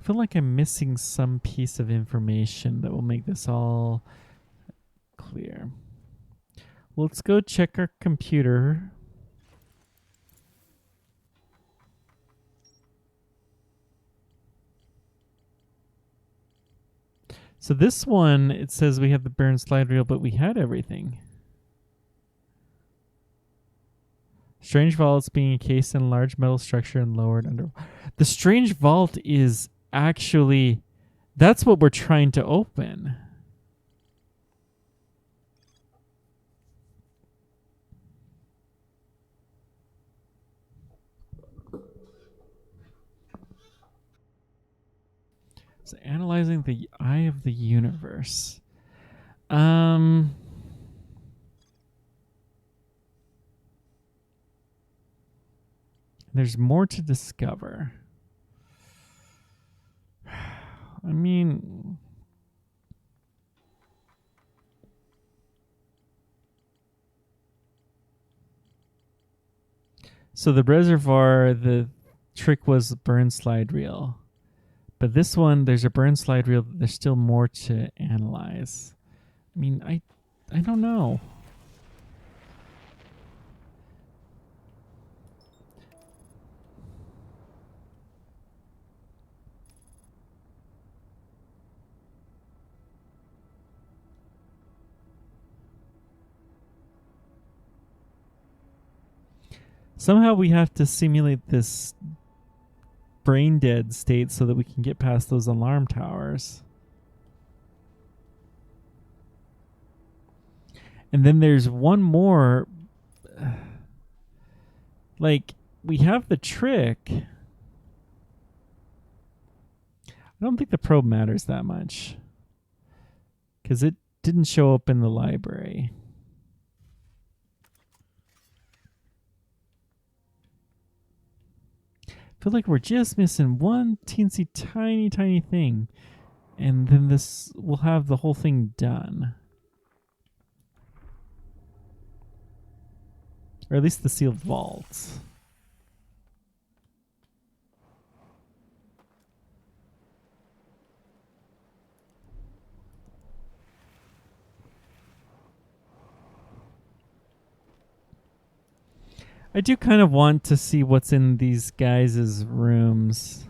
I feel like I'm missing some piece of information that will make this all clear. Well, let's go check our computer. So this one, it says we have the burn slide reel, but we had everything. Strange vaults being encased in a large metal structure and lowered under. The strange vault is actually, that's what we're trying to open. So analyzing the eye of the universe. There's more to discover. I mean, so the reservoir, the trick was burn slide reel. But this one, there's a burn slide reel. There's still more to analyze. I mean, I don't know. Somehow we have to simulate this brain dead state so that we can get past those alarm towers. And then there's one more. Like, we have the trick. I don't think the probe matters that much, because it didn't show up in the library. I feel like we're just missing one teensy tiny thing, and then this will have the whole thing done. Or at least the sealed vaults. I do kind of want to see what's in these guys' rooms.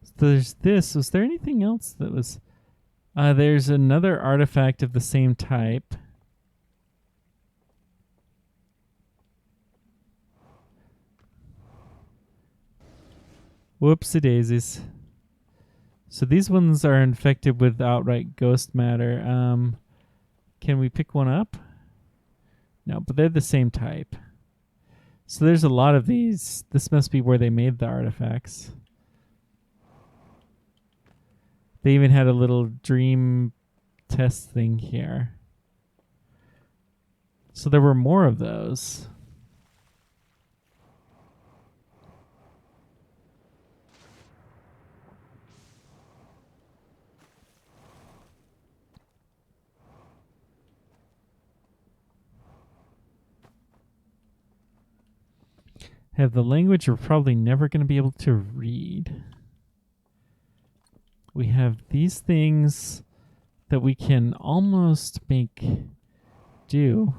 So there's this. Was there anything else that was... there's another artifact of the same type. Whoopsie daisies. So these ones are infected with outright ghost matter. Can we pick one up? No, but they're the same type. So there's a lot of these. This must be where they made the artifacts. They even had a little dream test thing here. So there were more of those. Have the language we're probably never going to be able to read. We have these things that we can almost make do.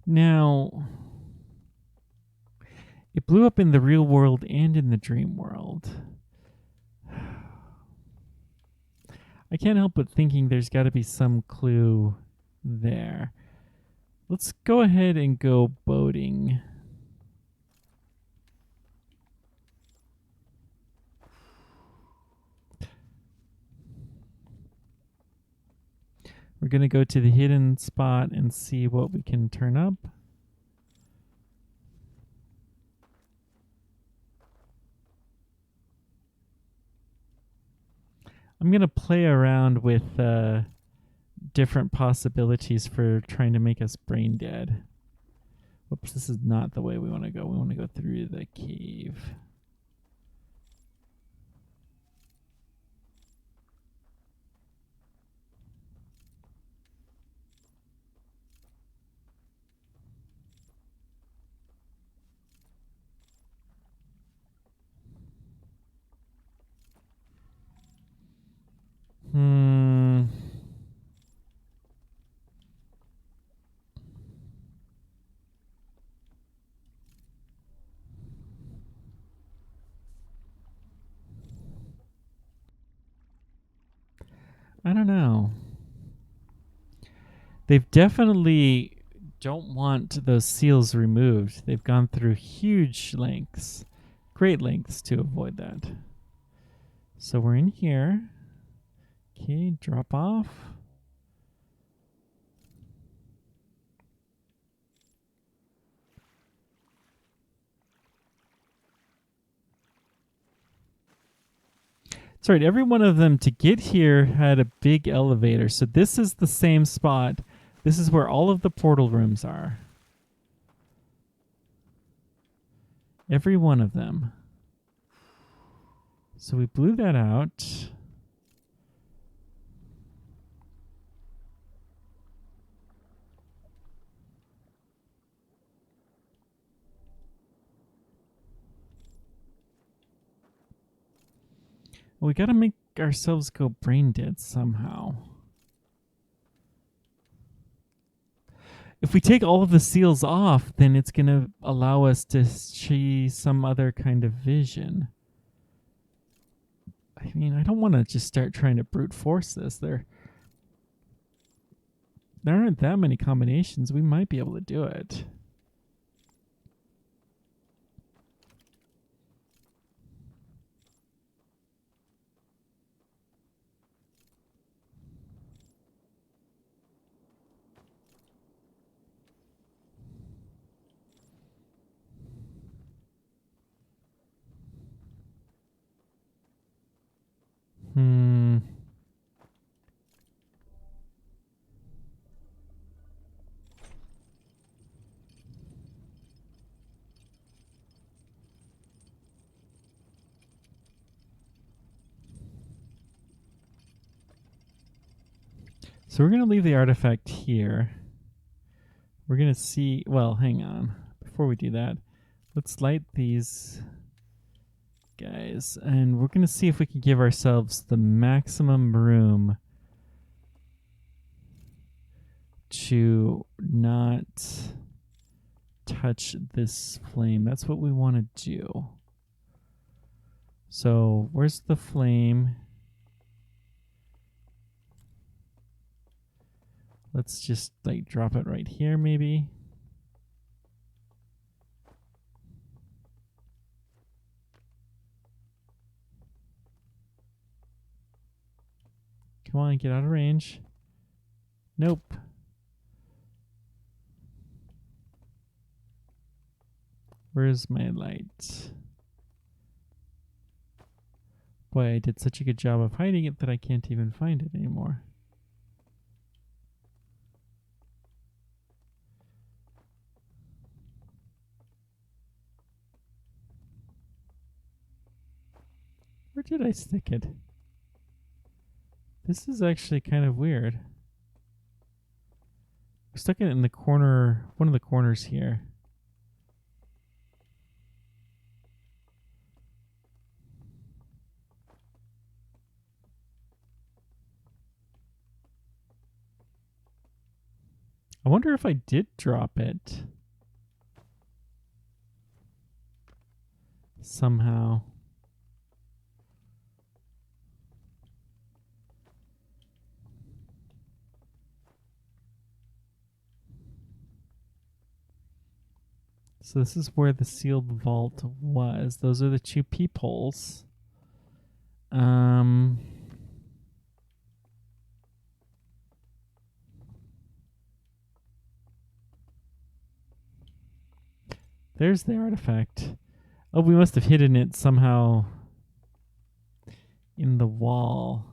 Now, it blew up in the real world and in the dream world. I can't help but thinking there's got to be some clue there. Let's go ahead and go boating. We're going to go to the hidden spot and see what we can turn up. I'm going to play around with different possibilities for trying to make us brain dead. Whoops, this is not the way we want to go. We want to go through the cave. I don't know. They've definitely don't want those seals removed. They've gone through huge lengths, great lengths to avoid that. So we're in here. Okay, drop off. That's right. Every one of them to get here had a big elevator. So this is the same spot. This is where all of the portal rooms are. Every one of them. So we blew that out. We got to make ourselves go brain dead somehow. If we take all of the seals off, then it's going to allow us to see some other kind of vision. I mean, I don't want to just start trying to brute force this. There aren't that many combinations. We might be able to do it. So we're going to leave the artifact here. We're going to see... Well, hang on. Before we do that, let's light these guys. And we're going to see if we can give ourselves the maximum room to not touch this flame. That's what we want to do. So where's the flame? Let's just like drop it right here maybe. Come on, get out of range. Nope. Where's my light? Boy, I did such a good job of hiding it that I can't even find it anymore. Where did I stick it? This is actually kind of weird. I stuck it in the corner, one of the corners here. I wonder if I did drop it somehow. So this is where the sealed vault was. Those are the two peepholes. There's the artifact. Oh, we must have hidden it somehow in the wall.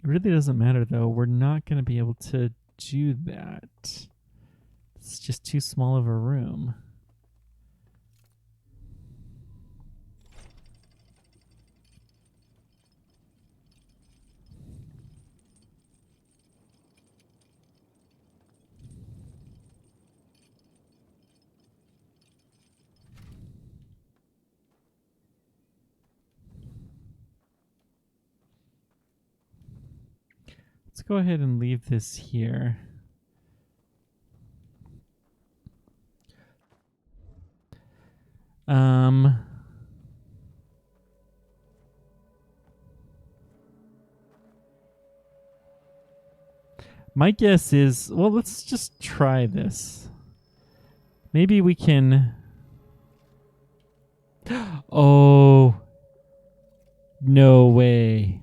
It really doesn't matter, though. We're not going to be able to do that. It's just too small of a room. Let's go ahead and leave this here. My guess is, well, let's just try this. Maybe we can... Oh, no way.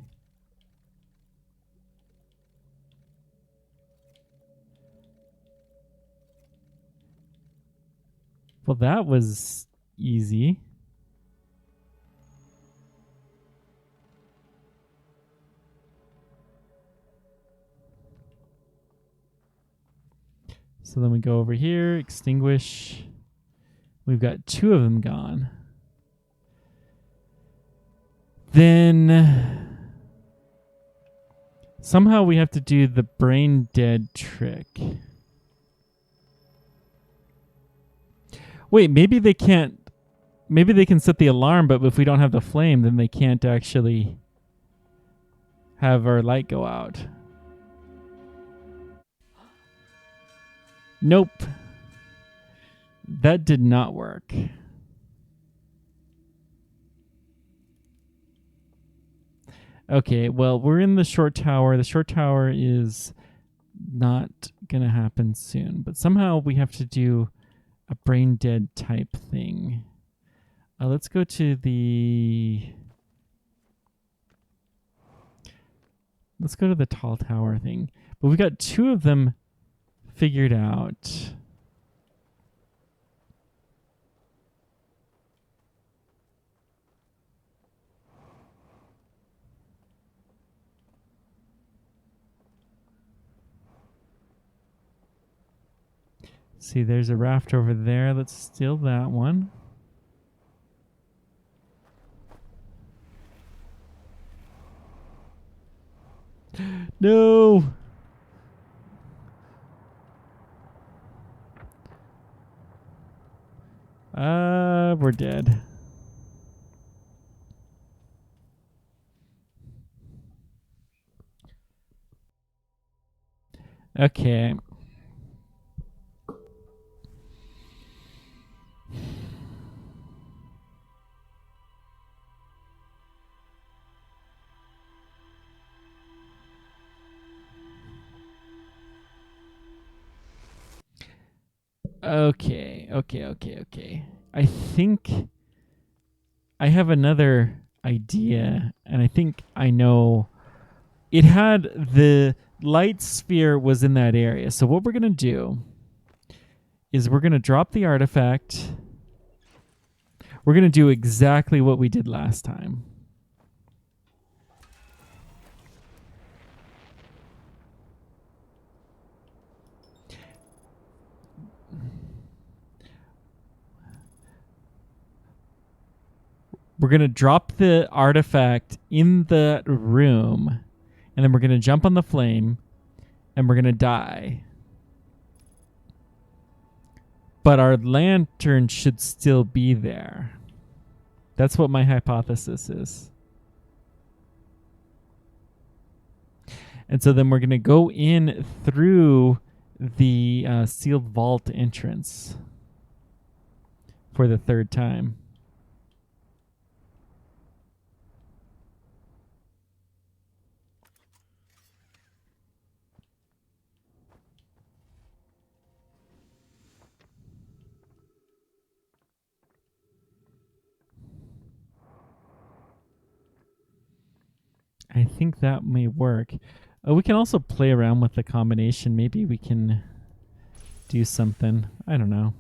Well, that was easy. So then we go over here, extinguish. We've got 2 of them gone. Then somehow we have to do the brain dead trick. Wait, maybe they can't. Maybe they can set the alarm, but if we don't have the flame, then they can't actually have our light go out. Nope. That did not work. Okay, well, we're in the short tower. The short tower is not going to happen soon, but somehow we have to do a brain dead type thing. Let's go to the... Let's go to the tall tower thing. But we've got 2 of them figured out. See, there's a raft over there. Let's steal that one. No! We're dead. Okay. Okay. I think I have another idea, and I think I know. It had the light sphere was in that area. So what we're going to do is we're going to drop the artifact. We're going to do exactly what we did last time. We're going to drop the artifact in the room, and then we're going to jump on the flame, and we're going to die. But our lantern should still be there. That's what my hypothesis is. And so then we're going to go in through the sealed vault entrance for the 3rd time. I think that may work. We can also play around with the combination. Maybe we can do something. I don't know.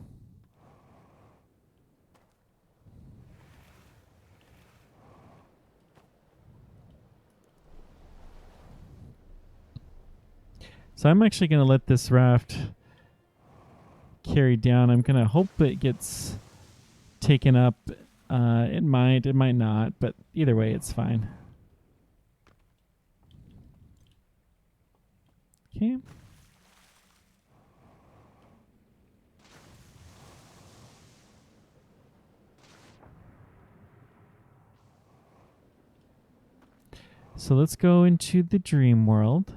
So I'm actually going to let this raft carry down. I'm going to hope it gets taken up. It might not, but either way, it's fine. Okay. So let's go into the dream world.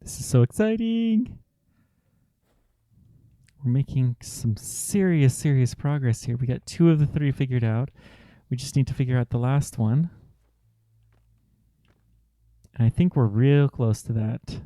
This is so exciting. We're making some serious progress here. We got 2 of the 3 figured out. We just need to figure out the last one. And I think we're real close to that.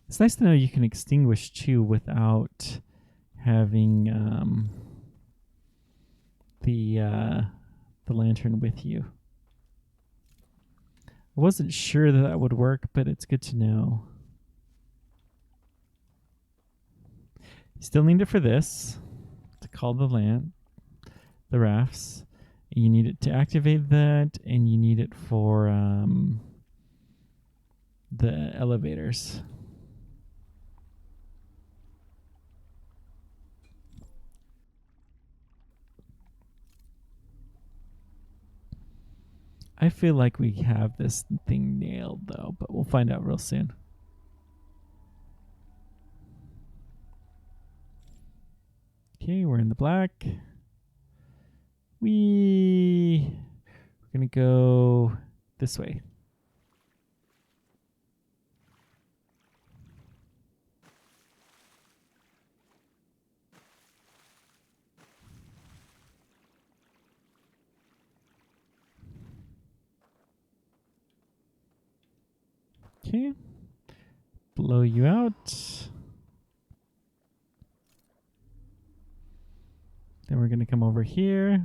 It's nice to know you can extinguish too without having the lantern with you. I wasn't sure that would work, but it's good to know. You still need it for this, to call the rafts. You need it to activate that, and you need it for the elevators. I feel like we have this thing nailed, though, but we'll find out real soon. Okay, we're in the black. We're going to go this way. Okay. Blow you out. Then we're going to come over here.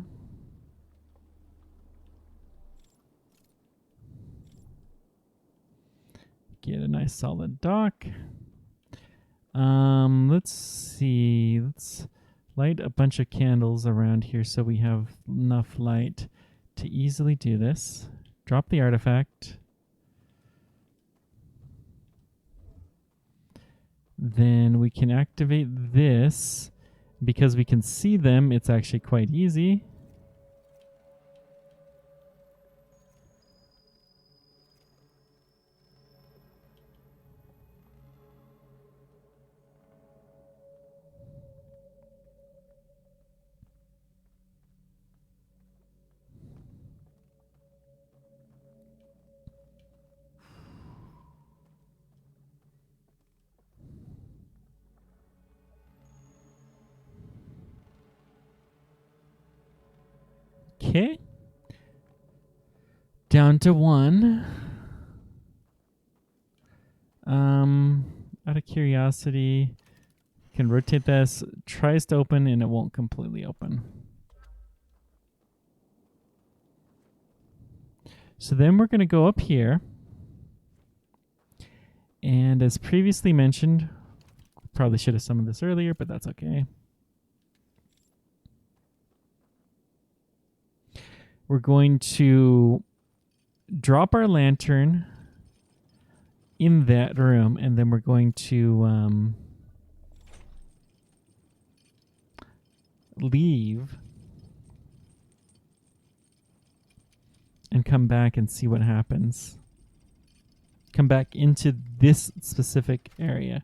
Get a nice solid dock. Let's see. Let's light a bunch of candles around here so we have enough light to easily do this. Drop the artifact. Then we can activate this. Because we can see them, it's actually quite easy. Okay. Down to 1. Out of curiosity, can rotate this. Tries to open and it won't completely open. So then we're going to go up here. And as previously mentioned, probably should have summoned this earlier, but that's okay. We're going to drop our lantern in that room, and then we're going to leave and come back and see what happens. Come back into this specific area.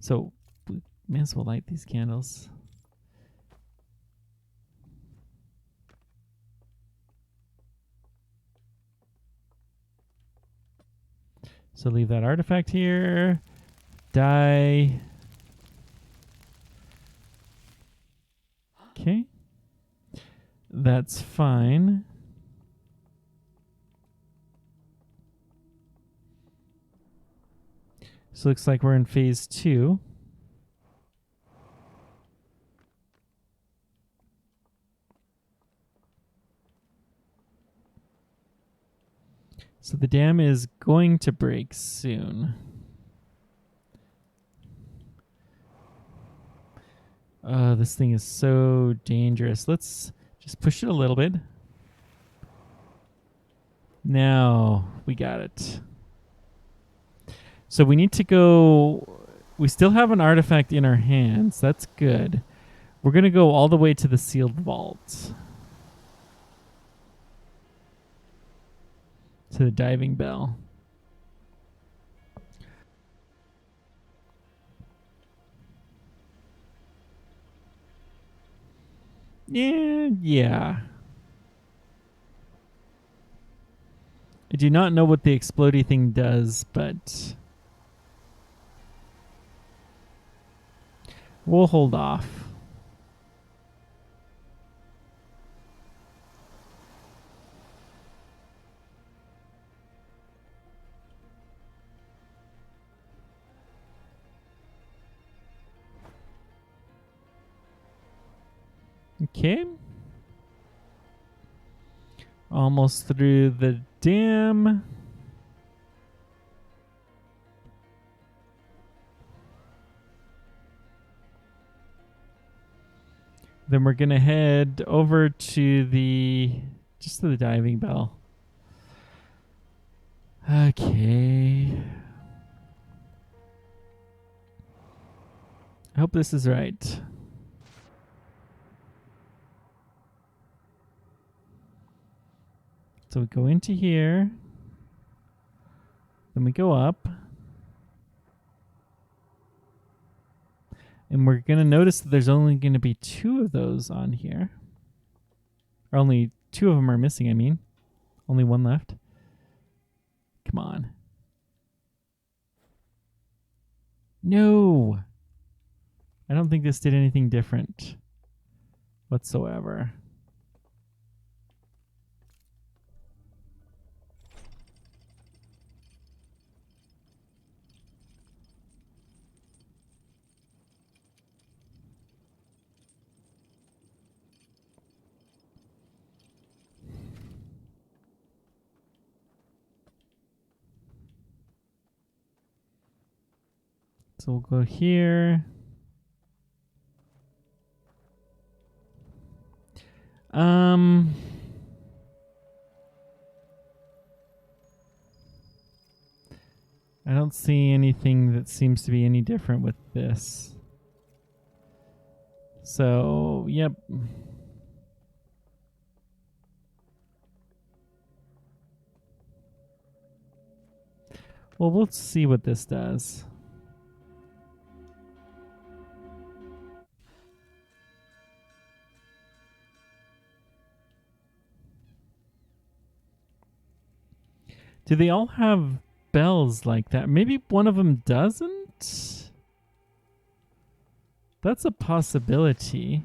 So we may as well light these candles. So leave that artifact here. die. Okay. That's fine. So looks like we're in phase 2. So the dam is going to break soon. This thing is so dangerous. Let's just push it a little bit. Now we got it. So we need to go. We still have an artifact in our hands. That's good. We're going to go all the way to the sealed vault. To the diving bell. Yeah. I do not know what the explodey thing does, but we'll hold off. Okay. Almost through the dam. Then we're going to head over to the diving bell. Okay. I hope this is right. So we go into here. Then we go up. And we're going to notice that there's only going to be 2 of those on here. Or only 2 of them are missing, I mean. Only 1 left. Come on. No! I don't think this did anything different whatsoever. So we'll go here. I don't see anything that seems to be any different with this. So, yep. Well, we'll see what this does. Do they all have bells like that? Maybe one of them doesn't? That's a possibility.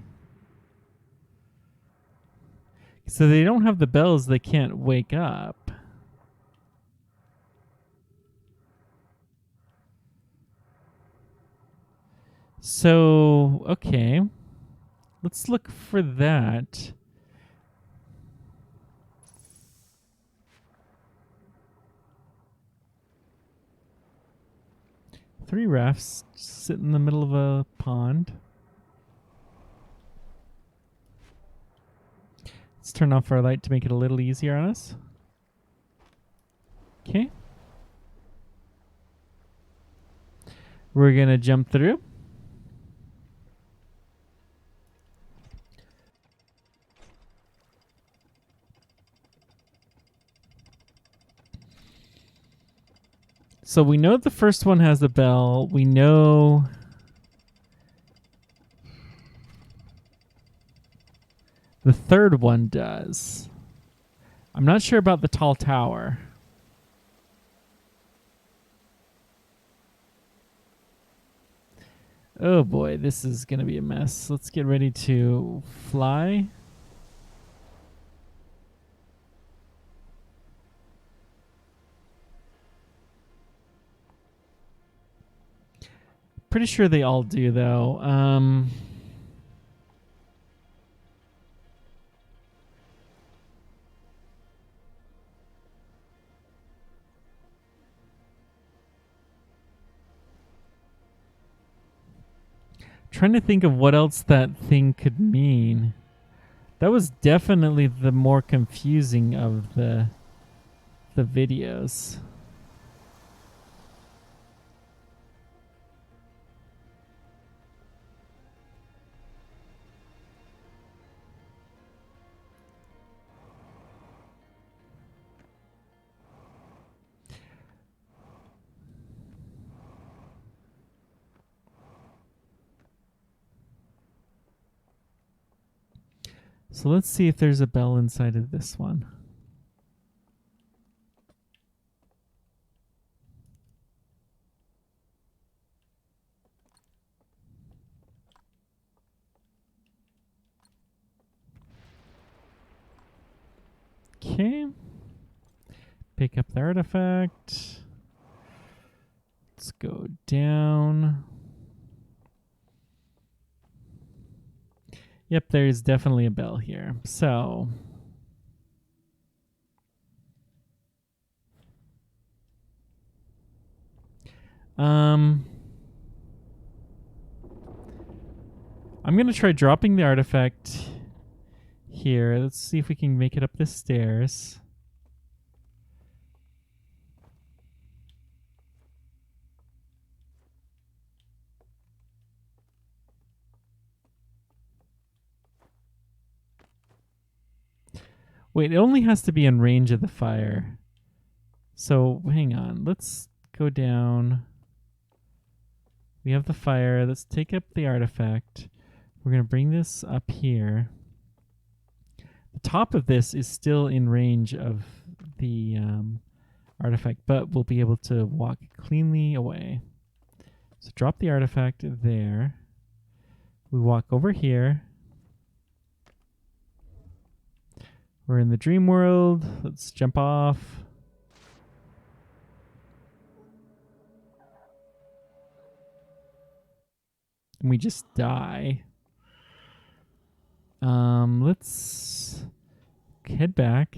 So they don't have the bells, they can't wake up. So, okay. Let's look for that. Three rafts sit in the middle of a pond. Let's turn off our light to make it a little easier on us. Okay. We're going to jump through. So we know the first one has a bell. We know the third one does. I'm not sure about the tall tower. Oh boy, this is going to be a mess. Let's get ready to fly. Pretty sure they all do, though. Trying to think of what else that thing could mean. That was definitely the more confusing of the videos. So let's see if there's a bell inside of this one. Okay. Pick up the artifact. Let's go down. Yep, there's definitely a bell here. So I'm going to try dropping the artifact here. Let's see if we can make it up the stairs. Wait, it only has to be in range of the fire. So hang on. Let's go down. We have the fire. Let's take up the artifact. We're going to bring this up here. The top of this is still in range of the artifact, but we'll be able to walk cleanly away. So drop the artifact there. We walk over here. We're in the dream world. Let's jump off. And we just die. Let's head back.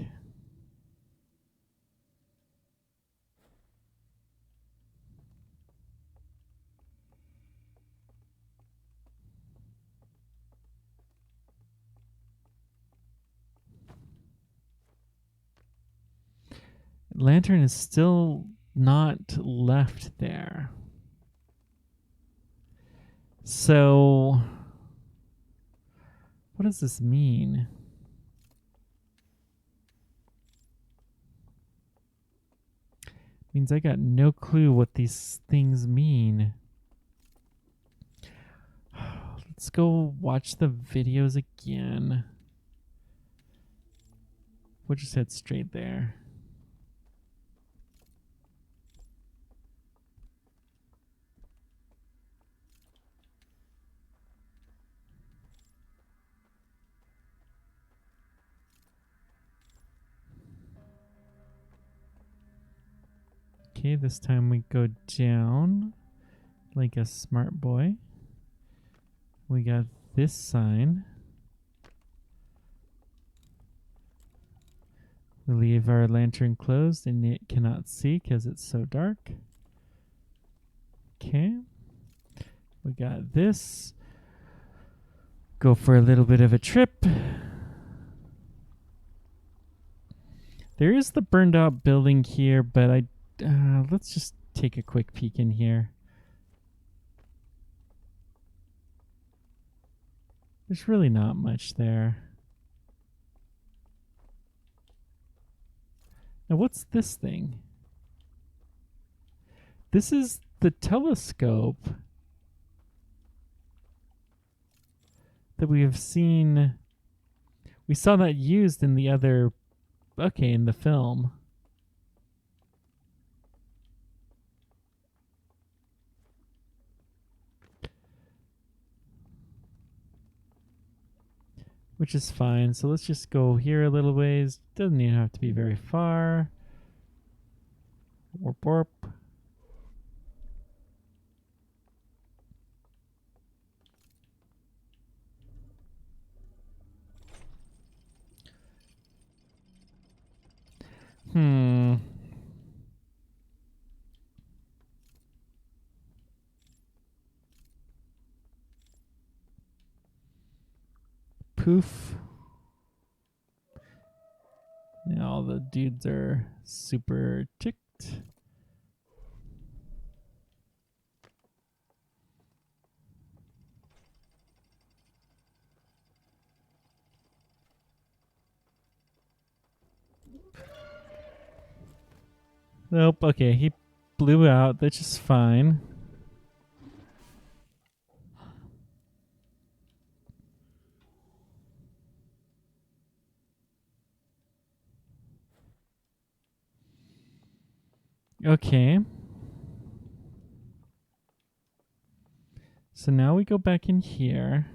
Lantern is still not left there. So what does this mean? Means I got no clue what these things mean. Let's go watch the videos again. We'll just head straight there. Okay, this time we go down like a smart boy. We got this sign. We leave our lantern closed and it cannot see because it's so dark. Okay. We got this. Go for a little bit of a trip. There is the burned out building here, but let's just take a quick peek in here. There's really not much there. Now, what's this thing? This is the telescope that we have seen. We saw that used in the other, in the film. which is fine. So let's just go here a little ways. Doesn't even have to be very far. Warp, warp. Poof. And all the dudes are super ticked. Nope, okay, he blew out. That's just fine. Okay. So now we go back in here.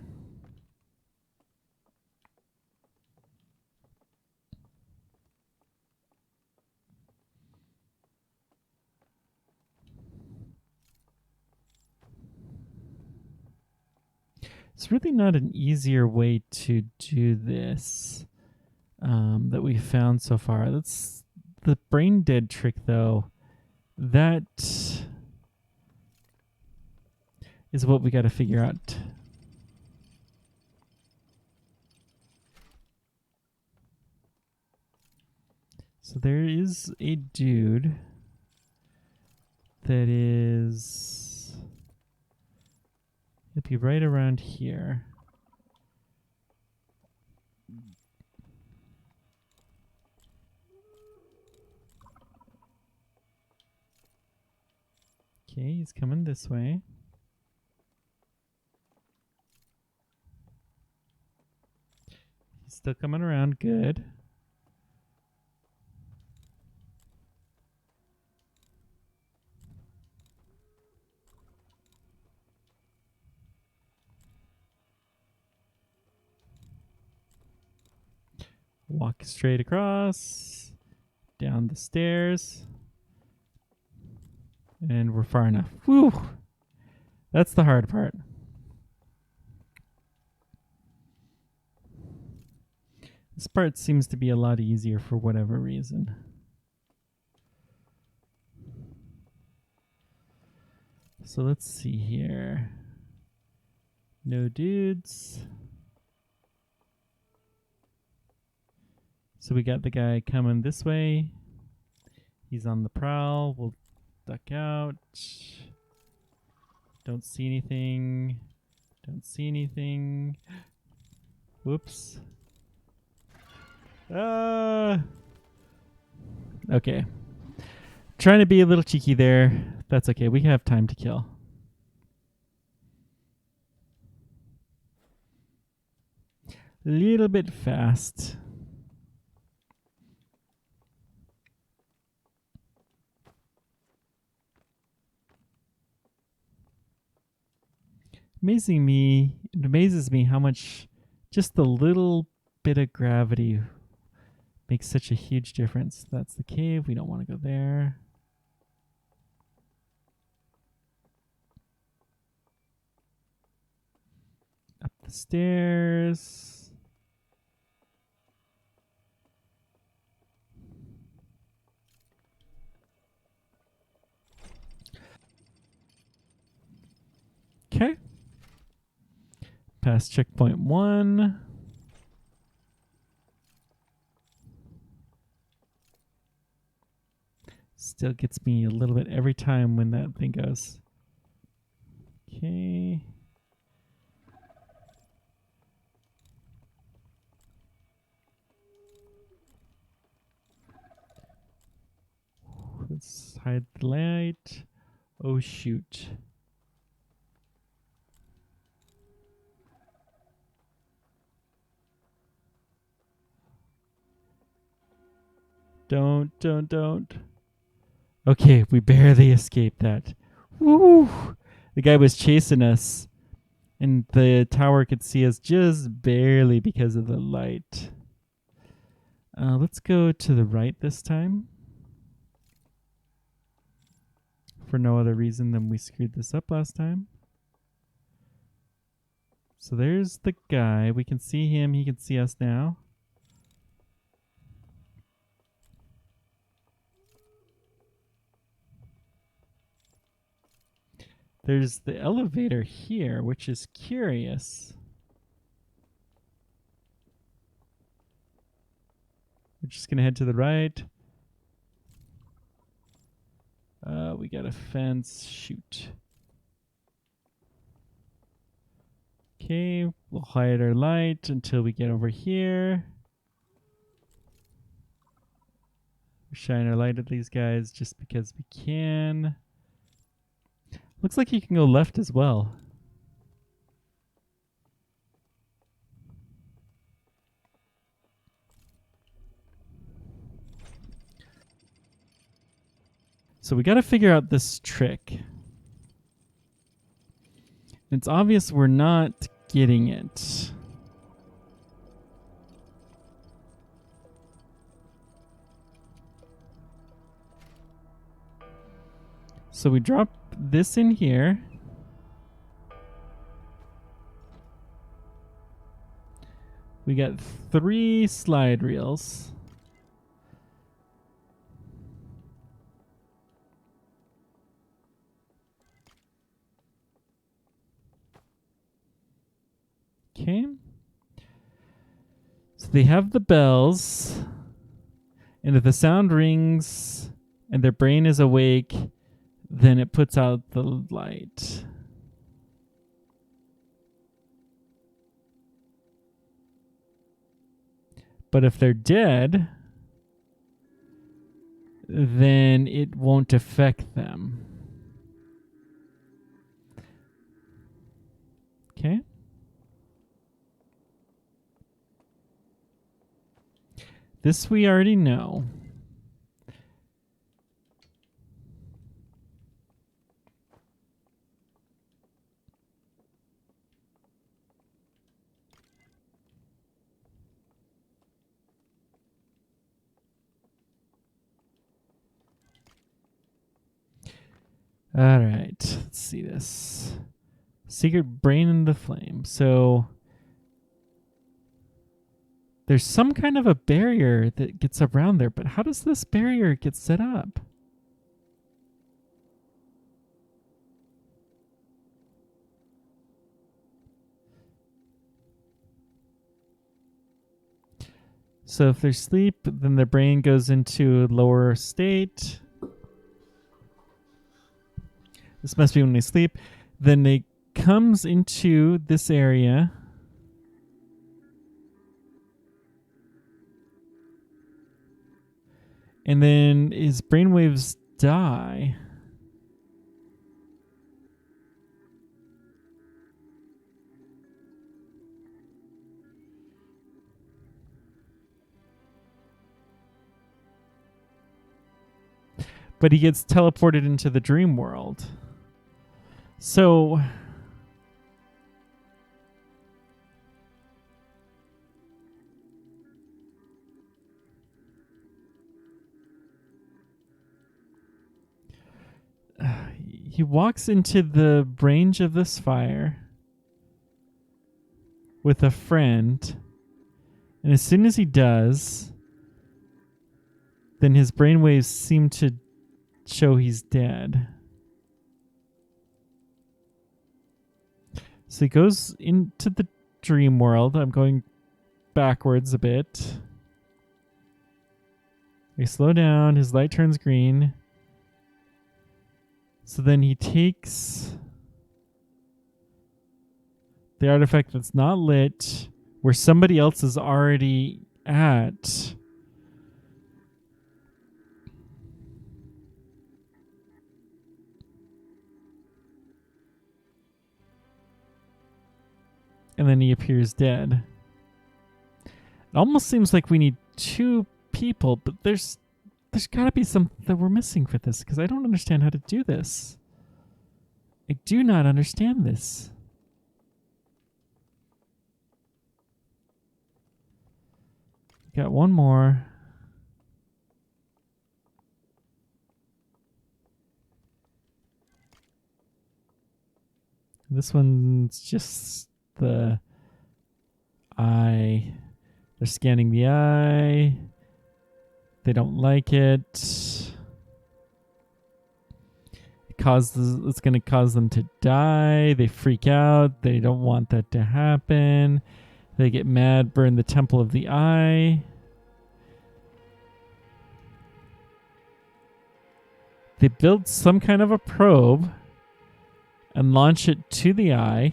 It's really not an easier way to do this that we found so far. That's the brain dead trick, though. That is what we got to figure out. So there is a dude that is... He'll be right around here. Okay, he's coming this way. He's still coming around. Good. Walk straight across, down the stairs, and we're far enough. Whew! That's the hard part. This part seems to be a lot easier for whatever reason. So let's see here. No dudes. So we got the guy coming this way. He's on the prowl. We'll duck out. Don't see anything. Don't see anything. Whoops. Okay. Trying to be a little cheeky there. That's okay. We have time to kill. Little bit fast. It amazes me how much just the little bit of gravity makes such a huge difference. That's the cave. We don't want to go there. Up the stairs. Okay. Past checkpoint 1. Still gets me a little bit every time when that thing goes. Okay. Let's hide the light. Oh, shoot. Don't. Okay, we barely escaped that. Woo! The guy was chasing us, And the tower could see us just barely because of the light. Let's go to the right this time. For no other reason than we screwed this up last time. So there's the guy. We can see him. He can see us now. There's the elevator here, which is curious. We're just going to head to the right. We got a fence. Shoot. Okay, we'll hide our light until we get over here. Shine our light at these guys just because we can. Looks like you can go left as well. So we got to figure out this trick. It's obvious we're not getting it. So we drop this in here. We got 3 slide reels. Okay. So they have the bells. And if the sound rings and their brain is awake, then it puts out the light. But if they're dead, then it won't affect them. Okay. This we already know. All right, let's see this. Secret brain in the flame. So there's some kind of a barrier that gets around there, but how does this barrier get set up? So if they're asleep, then their brain goes into a lower state. This must be when they sleep. Then it comes into this area. And then his brainwaves die. But he gets teleported into the dream world. So he walks into the range of this fire with a friend, and as soon as he does, then his brainwaves seem to show he's dead. So he goes into the dream world. I'm going backwards a bit. We slow down. His light turns green. So then he takes the artifact that's not lit, where somebody else is already at. And then he appears dead. It almost seems like we need 2 people, but there's got to be something that we're missing for this, because I don't understand how to do this. I do not understand this. Got one more. This one's just the eye. They're scanning the eye. They don't like it. It's going to cause them to die. They freak out. They don't want that to happen. They get mad, burn the temple of the eye. They build some kind of a probe and launch it to the eye.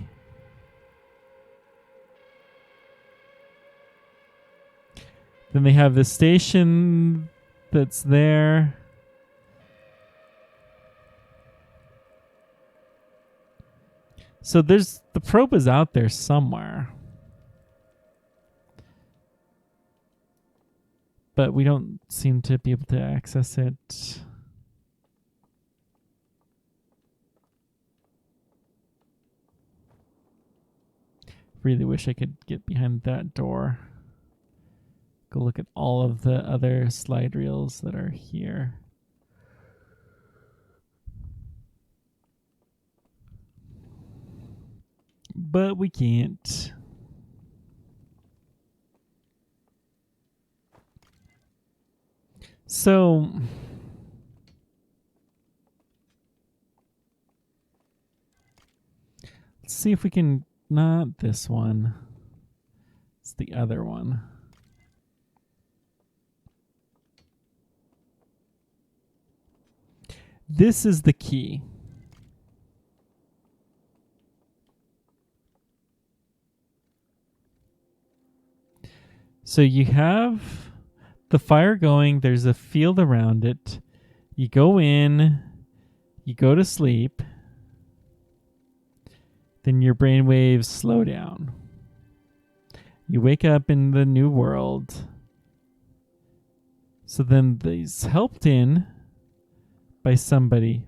Then they have the station that's there. So the probe is out there somewhere. But we don't seem to be able to access it. Really wish I could get behind that door. Go look at all of the other slide reels that are here. But we can't. So let's see if we can, not this one. It's the other one. This is the key. So you have the fire going, there's a field around it. You go in, you go to sleep, then your brain waves slow down. You wake up in the new world. So then these helped in by somebody.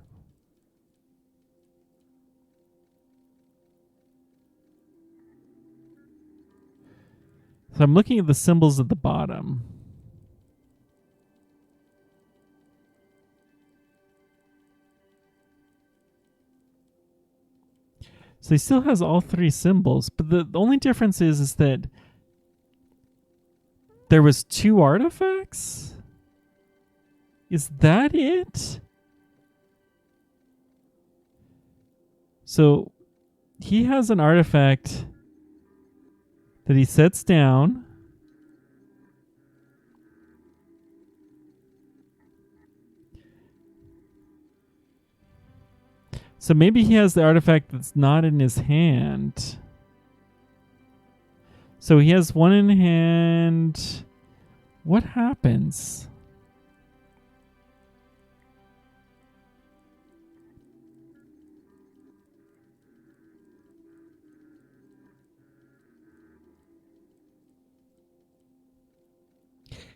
So I'm looking at the symbols at the bottom. So he still has all three symbols, but the only difference is that there was 2 artifacts? Is that it? So he has an artifact that he sets down. So maybe he has the artifact that's not in his hand. So he has one in hand. What happens?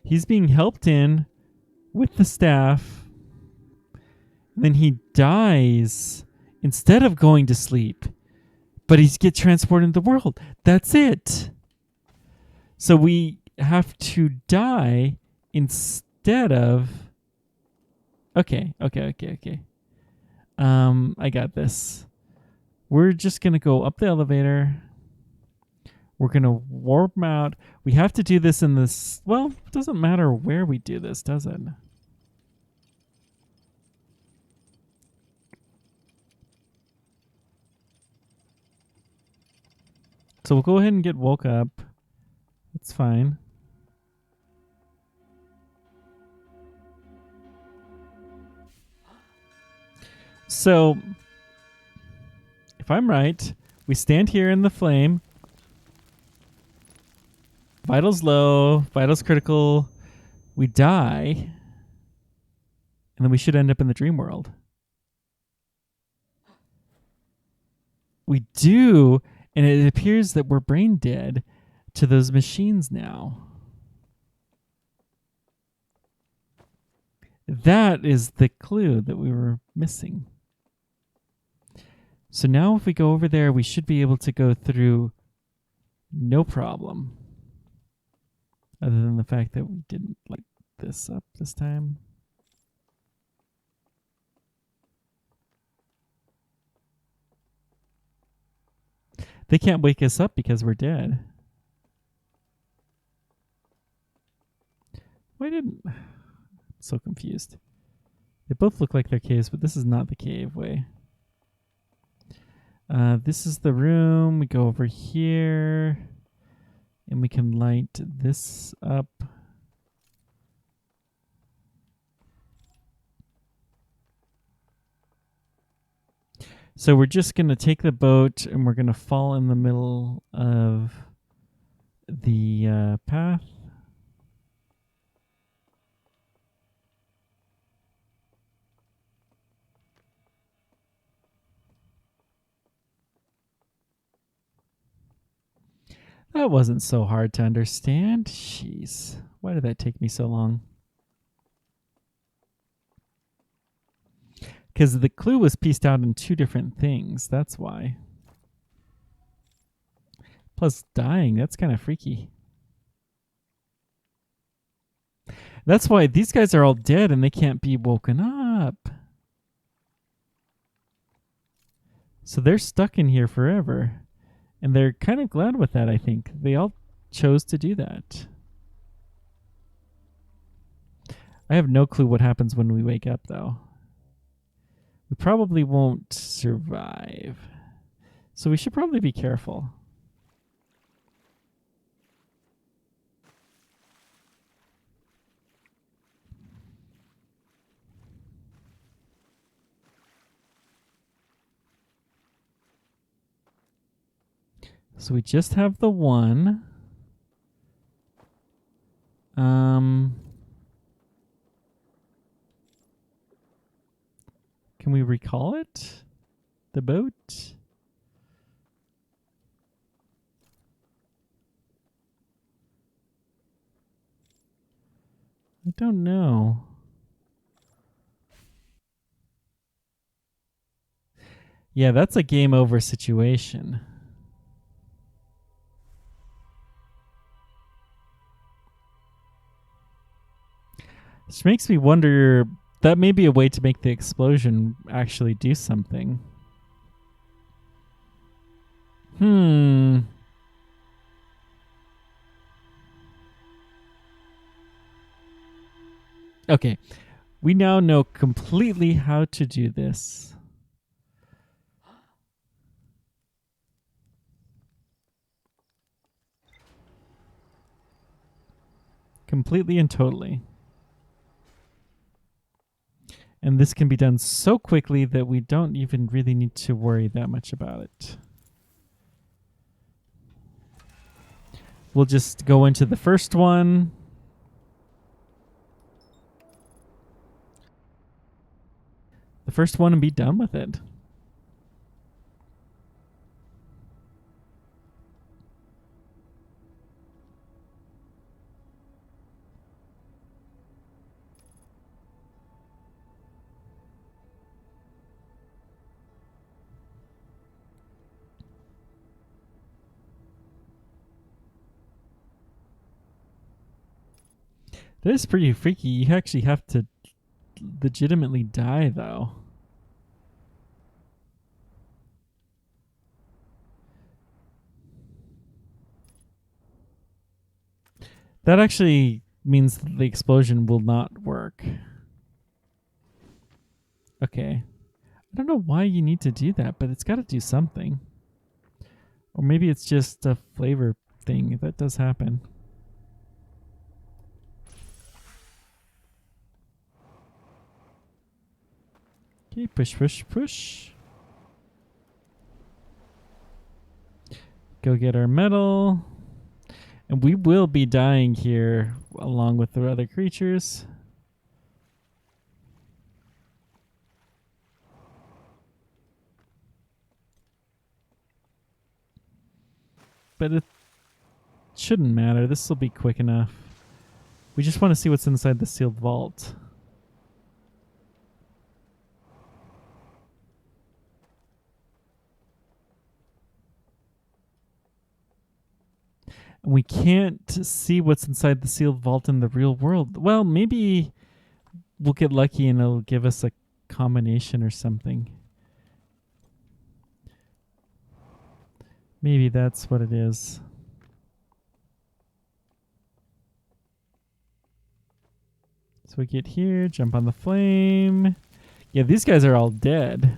He's being helped in with the staff. Then he dies instead of going to sleep. But he gets transported into the world. That's it. So we have to die instead of... Okay. I got this. We're just going to go up the elevator. We're going to warp him out. We have to do this in this... Well, it doesn't matter where we do this, does it? So we'll go ahead and get woke up. That's fine. So, if I'm right, we stand here in the flame. Vitals low, vitals critical. We die. And then we should end up in the dream world. We do, and it appears that we're brain dead to those machines now. That is the clue that we were missing. So now if we go over there, we should be able to go through no problem. Other than the fact that we didn't light this up this time. They can't wake us up because we're dead. Why didn't... I'm so confused. They both look like they're caves, but this is not the cave way. This is the room. We go over here. And we can light this up. So we're just going to take the boat and we're going to fall in the middle of the path. That wasn't so hard to understand. Jeez. Why did that take me so long? Because the clue was pieced out in two different things. That's why. Plus dying. That's kind of freaky. That's why these guys are all dead and they can't be woken up. So they're stuck in here forever. And they're kind of glad with that, I think. They all chose to do that. I have no clue what happens when we wake up, though. We probably won't survive. So we should probably be careful. So we just have the one. Can we recall it? The boat? I don't know. Yeah, that's a game over situation. Which makes me wonder, that may be a way to make the explosion actually do something. Okay. We now know completely how to do this. Completely and totally. And this can be done so quickly that we don't even really need to worry that much about it. We'll just go into the first one. The first one and be done with it. That is pretty freaky. You actually have to legitimately die, though. That actually means the explosion will not work. Okay. I don't know why you need to do that, but it's got to do something. Or maybe it's just a flavor thing. That does happen. Okay, push, push, push. Go get our medal. And we will be dying here along with the other creatures. But it shouldn't matter. This will be quick enough. We just want to see what's inside the sealed vault. And we can't see what's inside the sealed vault in the real world. Well, maybe we'll get lucky and it'll give us a combination or something. Maybe that's what it is. So we get here, jump on the flame. Yeah, these guys are all dead.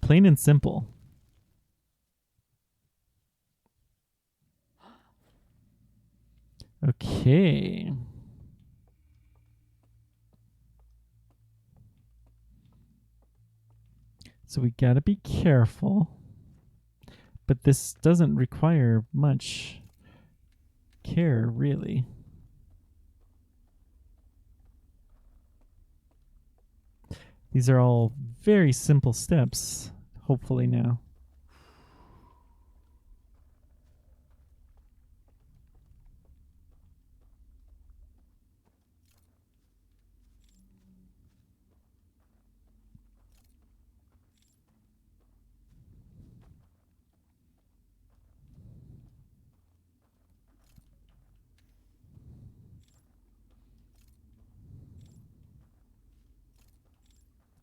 Plain and simple. Okay. So we gotta be careful. But this doesn't require much care, really. These are all very simple steps, hopefully now.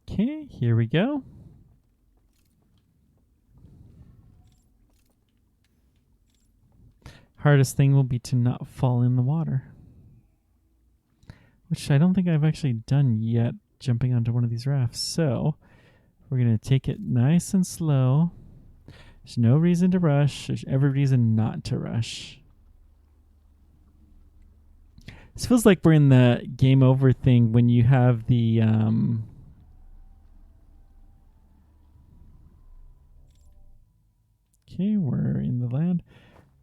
Okay, here we go. Hardest thing will be to not fall in the water. Which I don't think I've actually done yet, jumping onto one of these rafts. So we're going to take it nice and slow. There's no reason to rush. There's every reason not to rush. This feels like we're in the game over thing when you have the... Okay, we're in the land.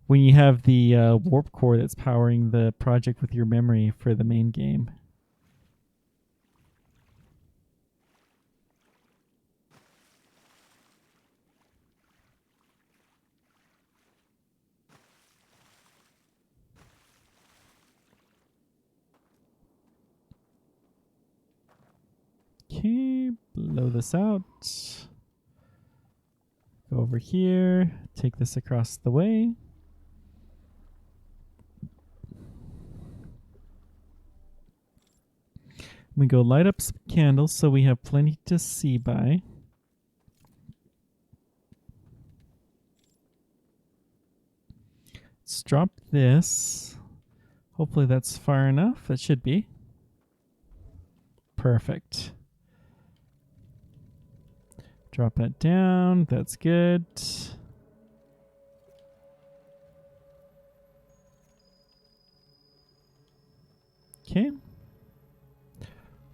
When you have the warp core that's powering the project with your memory for the main game. Okay, blow this out. Go over here, take this across the way. We go light up some candles so we have plenty to see by. Let's drop this. Hopefully that's far enough. It should be. Perfect. Drop that down. That's good. Okay.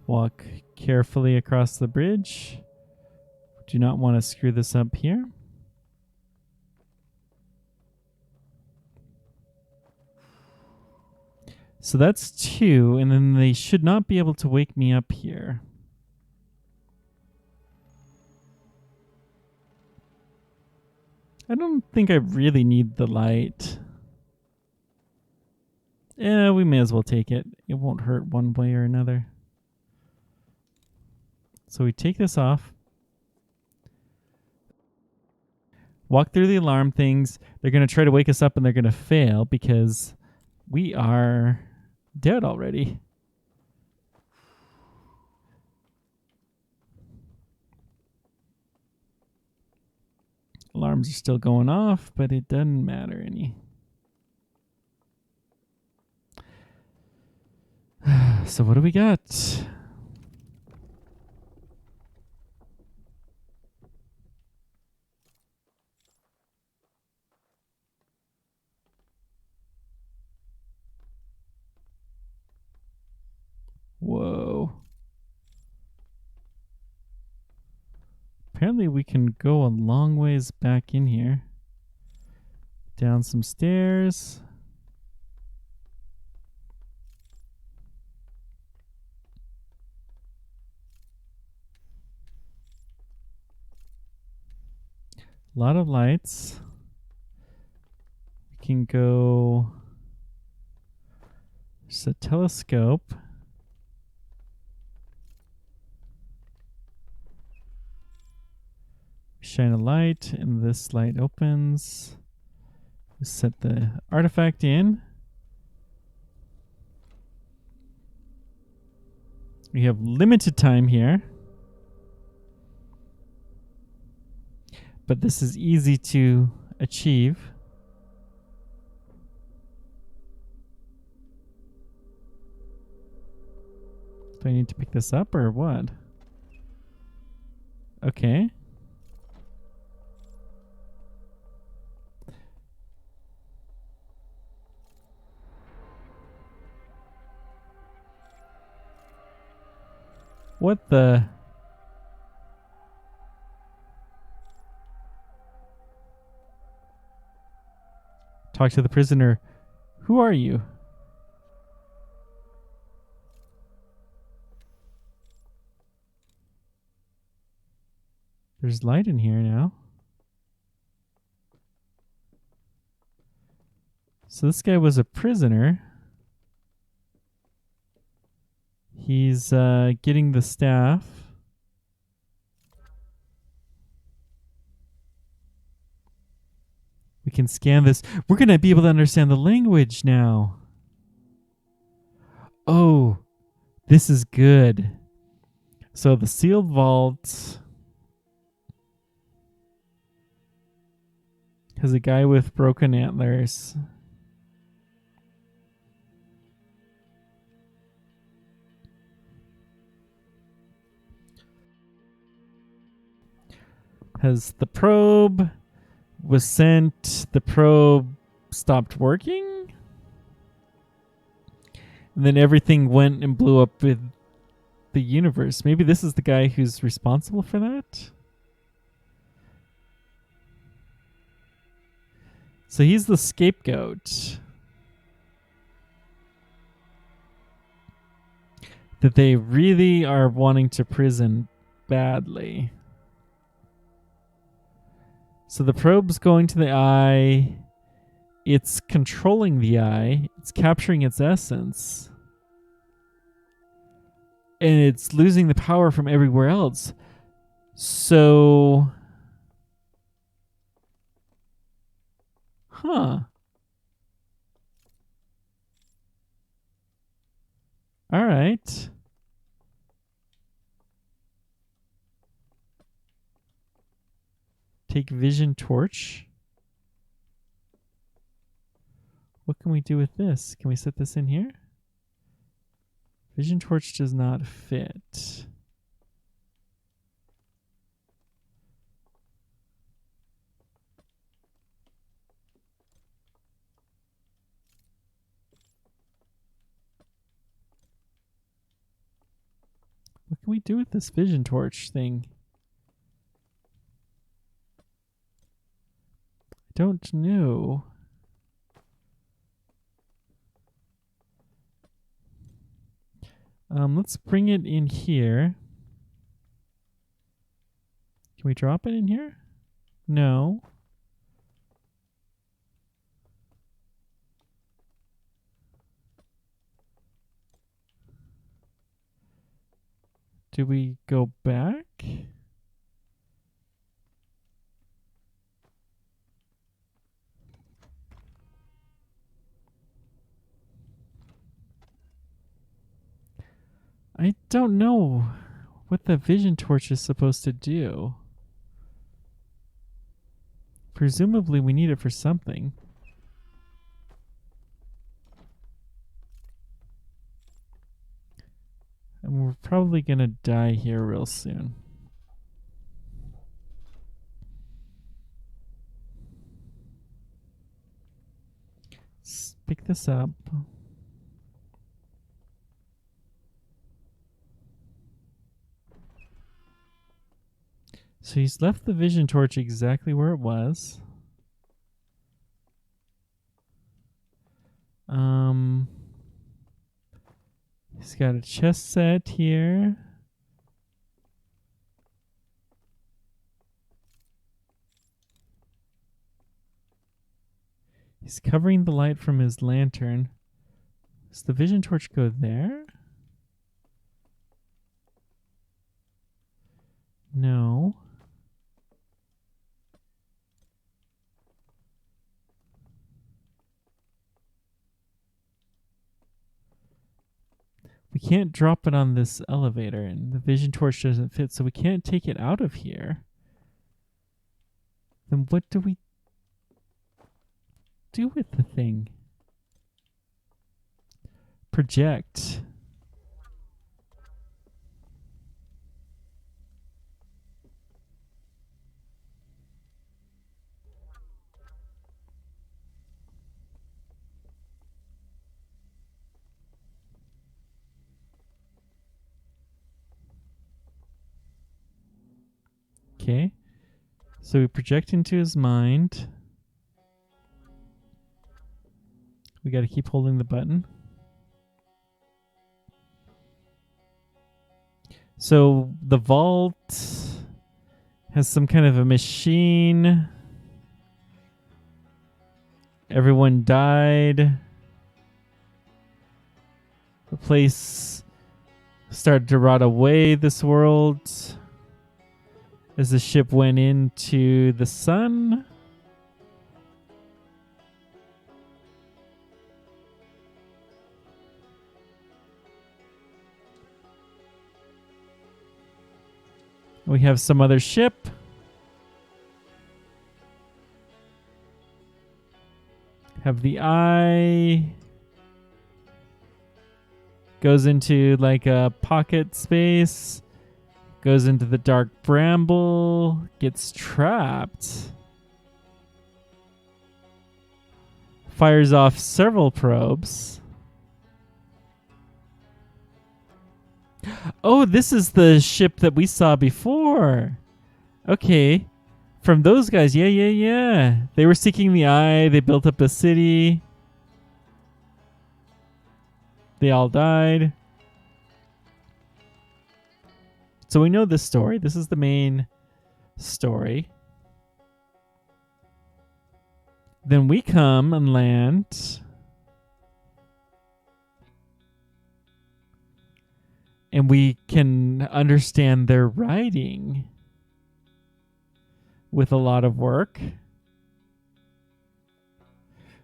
Walk carefully across the bridge. Do not want to screw this up here. So that's 2, and then they should not be able to wake me up here. I don't think I really need the light. Yeah, we may as well take it. It won't hurt one way or another. So we take this off. Walk through the alarm things. They're going to try to wake us up and they're going to fail because we are dead already. Alarms are still going off, but it doesn't matter any. So what do we got? Whoa. Apparently we can go a long ways back in here. Down some stairs. A lot of lights. We can go... There's a telescope. Shine a light, and this light opens. Set the artifact in. We have limited time here, but this is easy to achieve. Do I need to pick this up or what? Okay. What the? Talk to the prisoner. Who are you? There's light in here now. So this guy was a prisoner. He's getting the staff. We can scan this. We're going to be able to understand the language now. Oh, this is good. So the sealed vault has a guy with broken antlers. Has the probe was sent. The probe stopped working. And then everything went and blew up with the universe. Maybe this is the guy who's responsible for that? So he's the scapegoat that they really are wanting to prison badly. So the probe's going to the eye. It's controlling the eye. It's capturing its essence. And it's losing the power from everywhere else. So... Huh. All right. Take vision torch. What can we do with this? Can we set this in here? Vision torch does not fit. What can we do with this vision torch thing? I don't know. Let's bring it in here. Can we drop it in here? No. Do we go back? I don't know what the vision torch is supposed to do. Presumably we need it for something. And we're probably going to die here real soon. Let's pick this up. So he's left the vision torch exactly where it was. He's got a chest set here. He's covering the light from his lantern. Does the vision torch go there? No. can't drop it on this elevator, and the vision torch doesn't fit, so we can't take it out of here. Then what do we do with the thing? Project. Okay. So we project into his mind. We got to keep holding the button. So the vault has some kind of a machine. Everyone died. The place started to rot away, this world, as the ship went into the sun. We have some other ship. Have the eye. Goes into like a pocket space. Goes into the dark bramble. Gets trapped. Fires off several probes. Oh, this is the ship that we saw before. Okay. From those guys. Yeah. They were seeking the eye. They built up a city. They all died. So we know this story. This is the main story. Then we come and land. And we can understand their writing with a lot of work.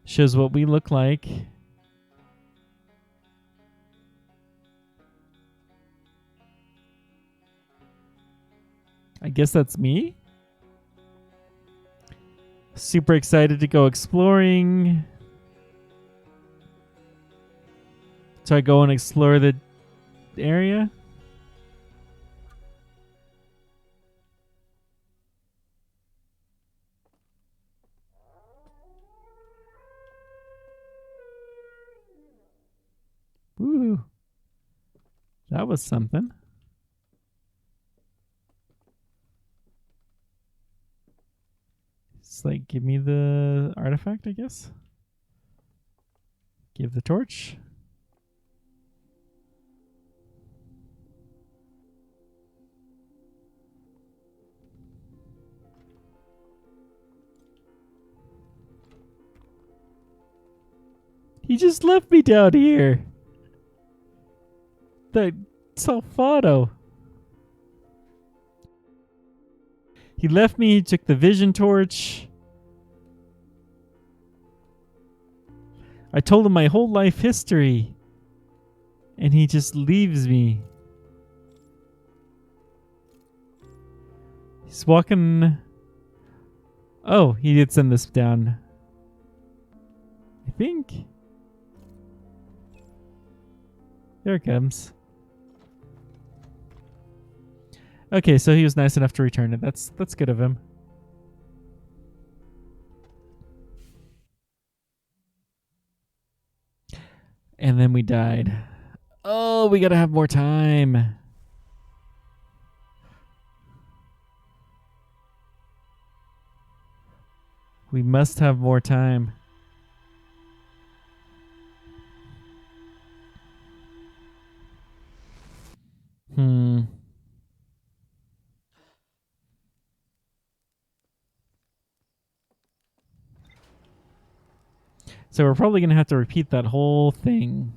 Shows what we look like. I guess that's me. Super excited to go exploring. So I go and explore the area. Woo. That was something. It's like, give me the artifact, I guess. Give the torch. He just left me down here. The Salfado. He left me, he took the vision torch. I told him my whole life history. And he just leaves me. He's walking. Oh, he did send this down. I think. There it comes. Okay, so he was nice enough to return it. That's good of him. And then we died. Oh, we gotta have more time. We must have more time. So we're probably going to have to repeat that whole thing.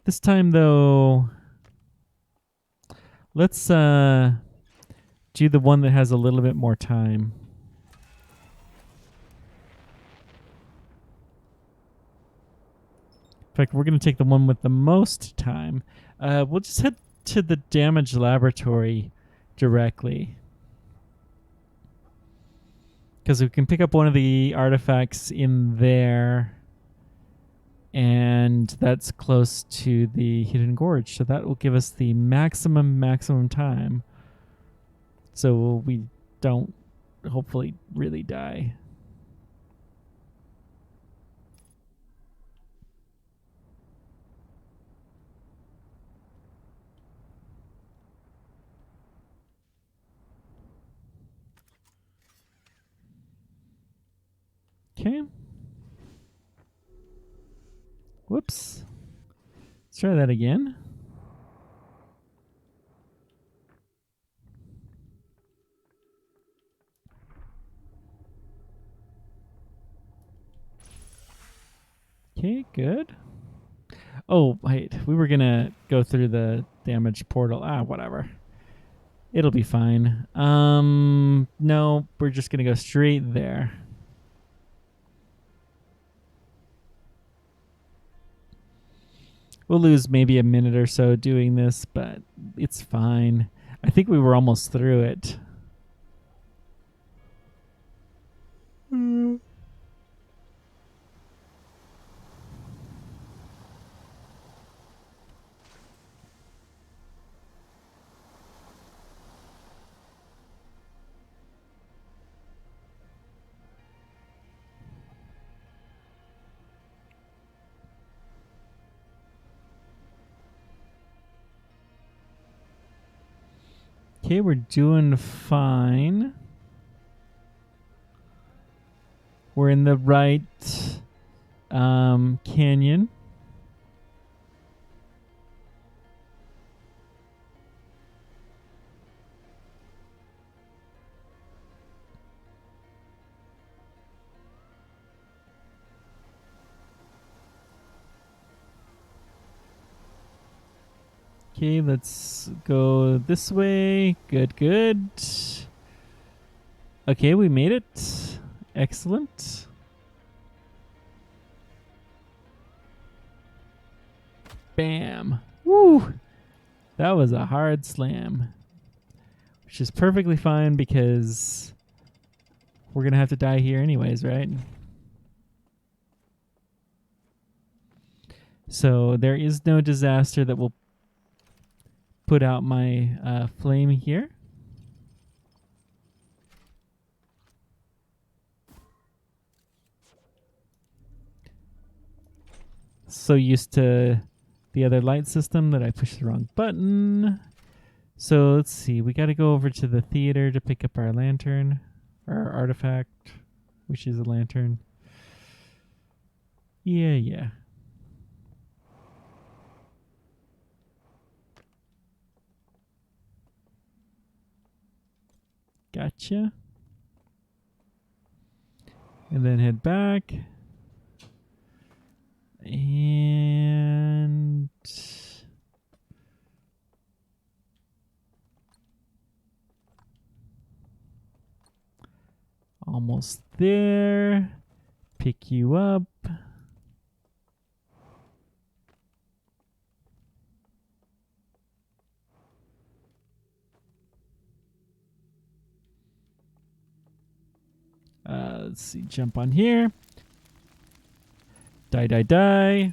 This time, though, let's do the one that has a little bit more time. In fact, we're going to take the one with the most time. We'll just head to the damage laboratory directly, because we can pick up one of the artifacts in there, and that's close to the hidden gorge, so that will give us the maximum time, so we don't hopefully really die. Okay. Whoops. Let's try that again. Okay, good. Oh, wait. We were going to go through the damaged portal. Whatever. It'll be fine. No, we're just going to go straight there. We'll lose maybe a minute or so doing this, but it's fine. I think we were almost through it. Okay, we're doing fine. We're in the right canyon. Okay, let's go this way. Good. Okay, we made it. Excellent. Bam. Woo! That was a hard slam. Which is perfectly fine because we're going to have to die here anyways, right? So there is no disaster that will put out my flame here. So used to the other light system that I pushed the wrong button. So let's see. We got to go over to the theater to pick up our lantern, our artifact, which is a lantern. Yeah. Gotcha. And then head back. And almost there. Pick you up. Let's see. Jump on here. Die.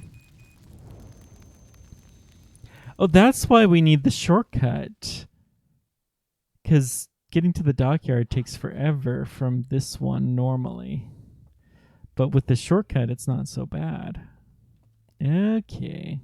Oh, that's why we need the shortcut. Because getting to the dockyard takes forever from this one normally. But with the shortcut, it's not so bad. Okay.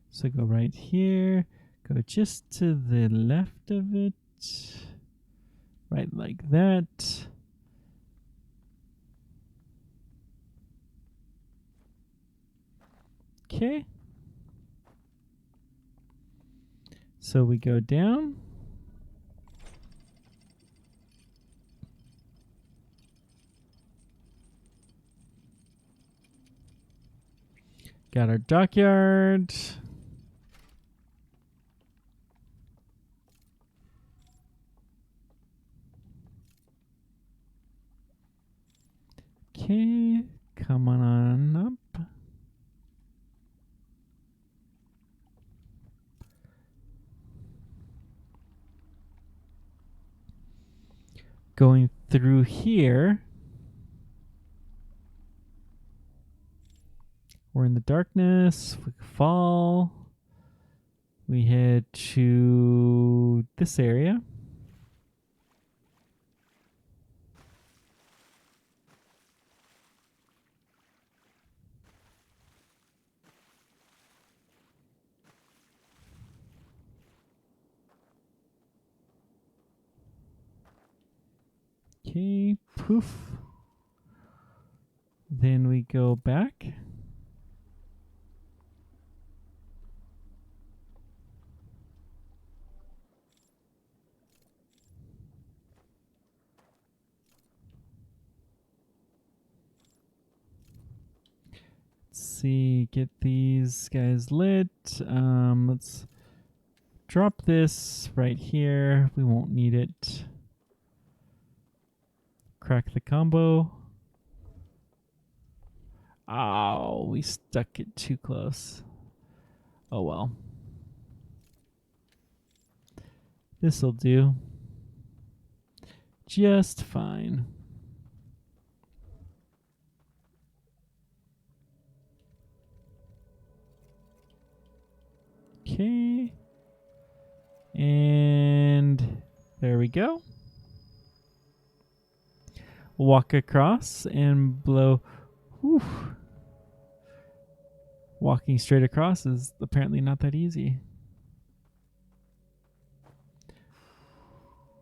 So go right here. Go just to the left of it. Right like that. Okay. So we go down. Got our dockyard. Okay, come on up. Going through here. We're in the darkness. We fall. We head to this area. Okay, poof. Then we go back. Let's see, get these guys lit. Let's drop this right here. We won't need it. Crack the combo. Oh, we stuck it too close. Oh well. This'll do. Just fine. Okay. And there we go. Walk across and blow. Whew. Walking straight across is apparently not that easy.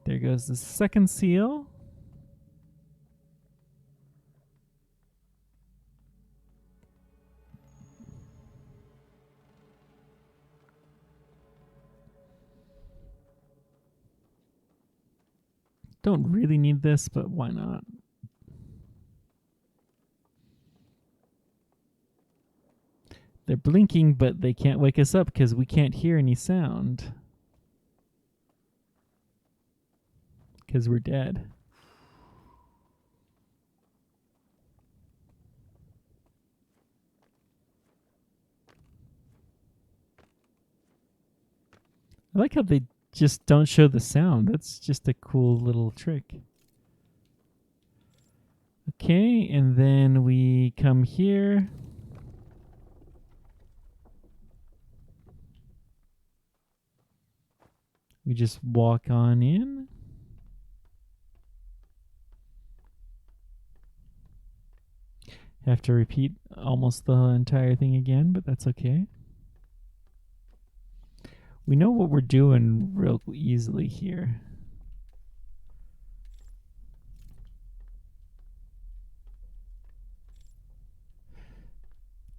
There goes the second seal. Don't really need this, but why not? They're blinking, but they can't wake us up because we can't hear any sound. Because we're dead. I like how they just don't show the sound. That's just a cool little trick. Okay, and then we come here. We just walk on in. Have to repeat almost the entire thing again, but that's okay. We know what we're doing real easily here.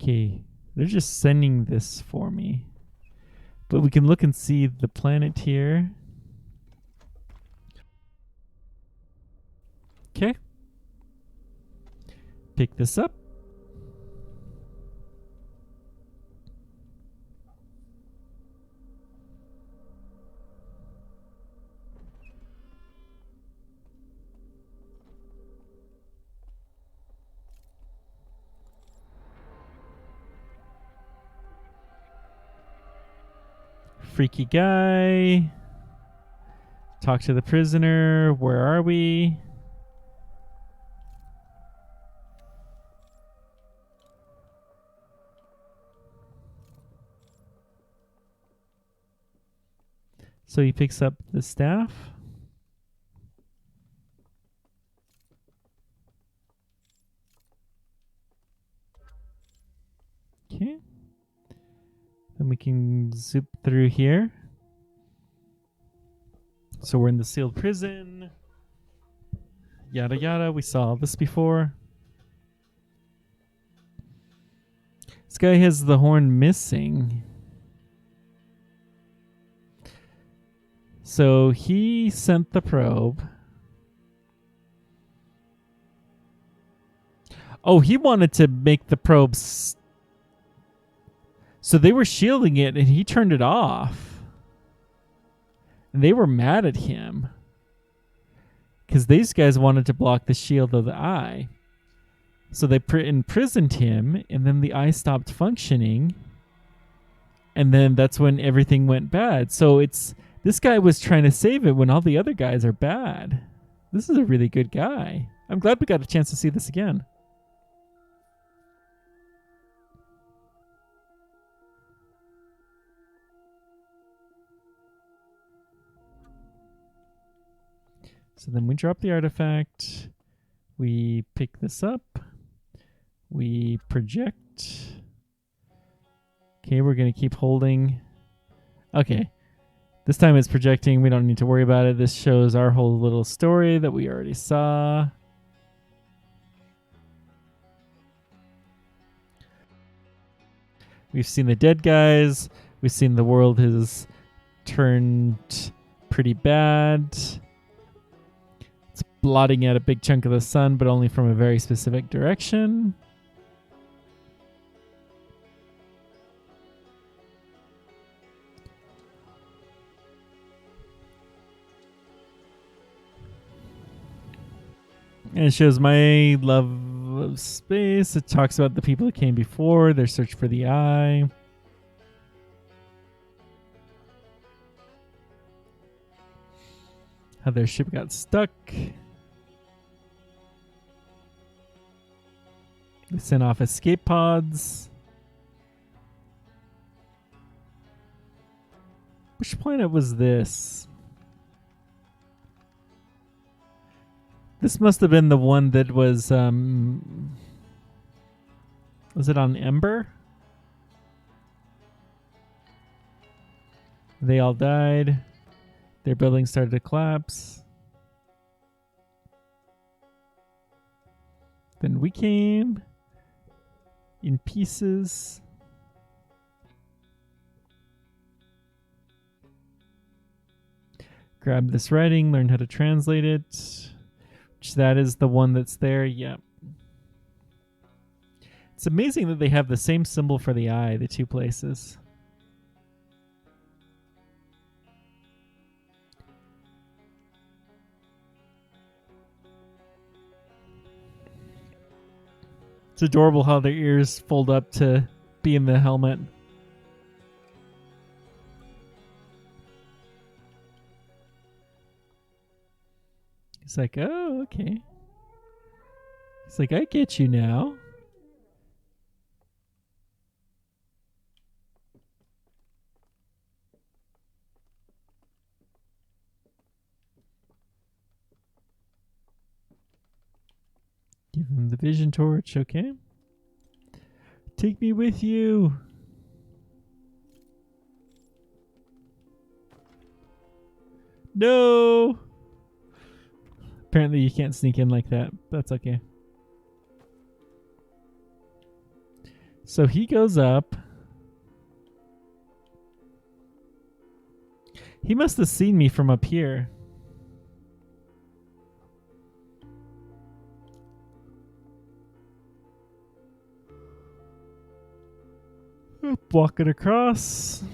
Okay, they're just sending this for me. But we can look and see the planet here. Okay. Pick this up. Freaky guy. Talk to the prisoner. Where are we? So he picks up the staff. Okay. Then we can zip through here. So we're in the sealed prison. Yada yada. We saw this before. This guy has the horn missing. So he sent the probe. Oh, he wanted to make the probes. So they were shielding it, and he turned it off. And they were mad at him because these guys wanted to block the shield of the eye. So they imprisoned him, and then the eye stopped functioning. And then that's when everything went bad. So this guy was trying to save it when all the other guys are bad. This is a really good guy. I'm glad we got a chance to see this again. So then we drop the artifact. We pick this up. We project. Okay, we're going to keep holding. Okay. This time it's projecting. We don't need to worry about it. This shows our whole little story that we already saw. We've seen the dead guys. We've seen the world has turned pretty bad. It's blotting out a big chunk of the sun, but only from a very specific direction. And it shows my love of space. It talks about the people that came before, their search for the eye. How their ship got stuck. They sent off escape pods. Which planet was this? This must have been the one that was it on Ember? They all died. Their building started to collapse. Then we came in pieces. Grab this writing, learn how to translate it. Which that is the one that's there. Yep. It's amazing that they have the same symbol for the eye, the two places. It's adorable how their ears fold up to be in the helmet. He's like, oh, okay. He's like, I get you now. Give him the vision torch, okay? Take me with you. No. Apparently you can't sneak in like that. That's okay. So he goes up. He must have seen me from up here. Walking across.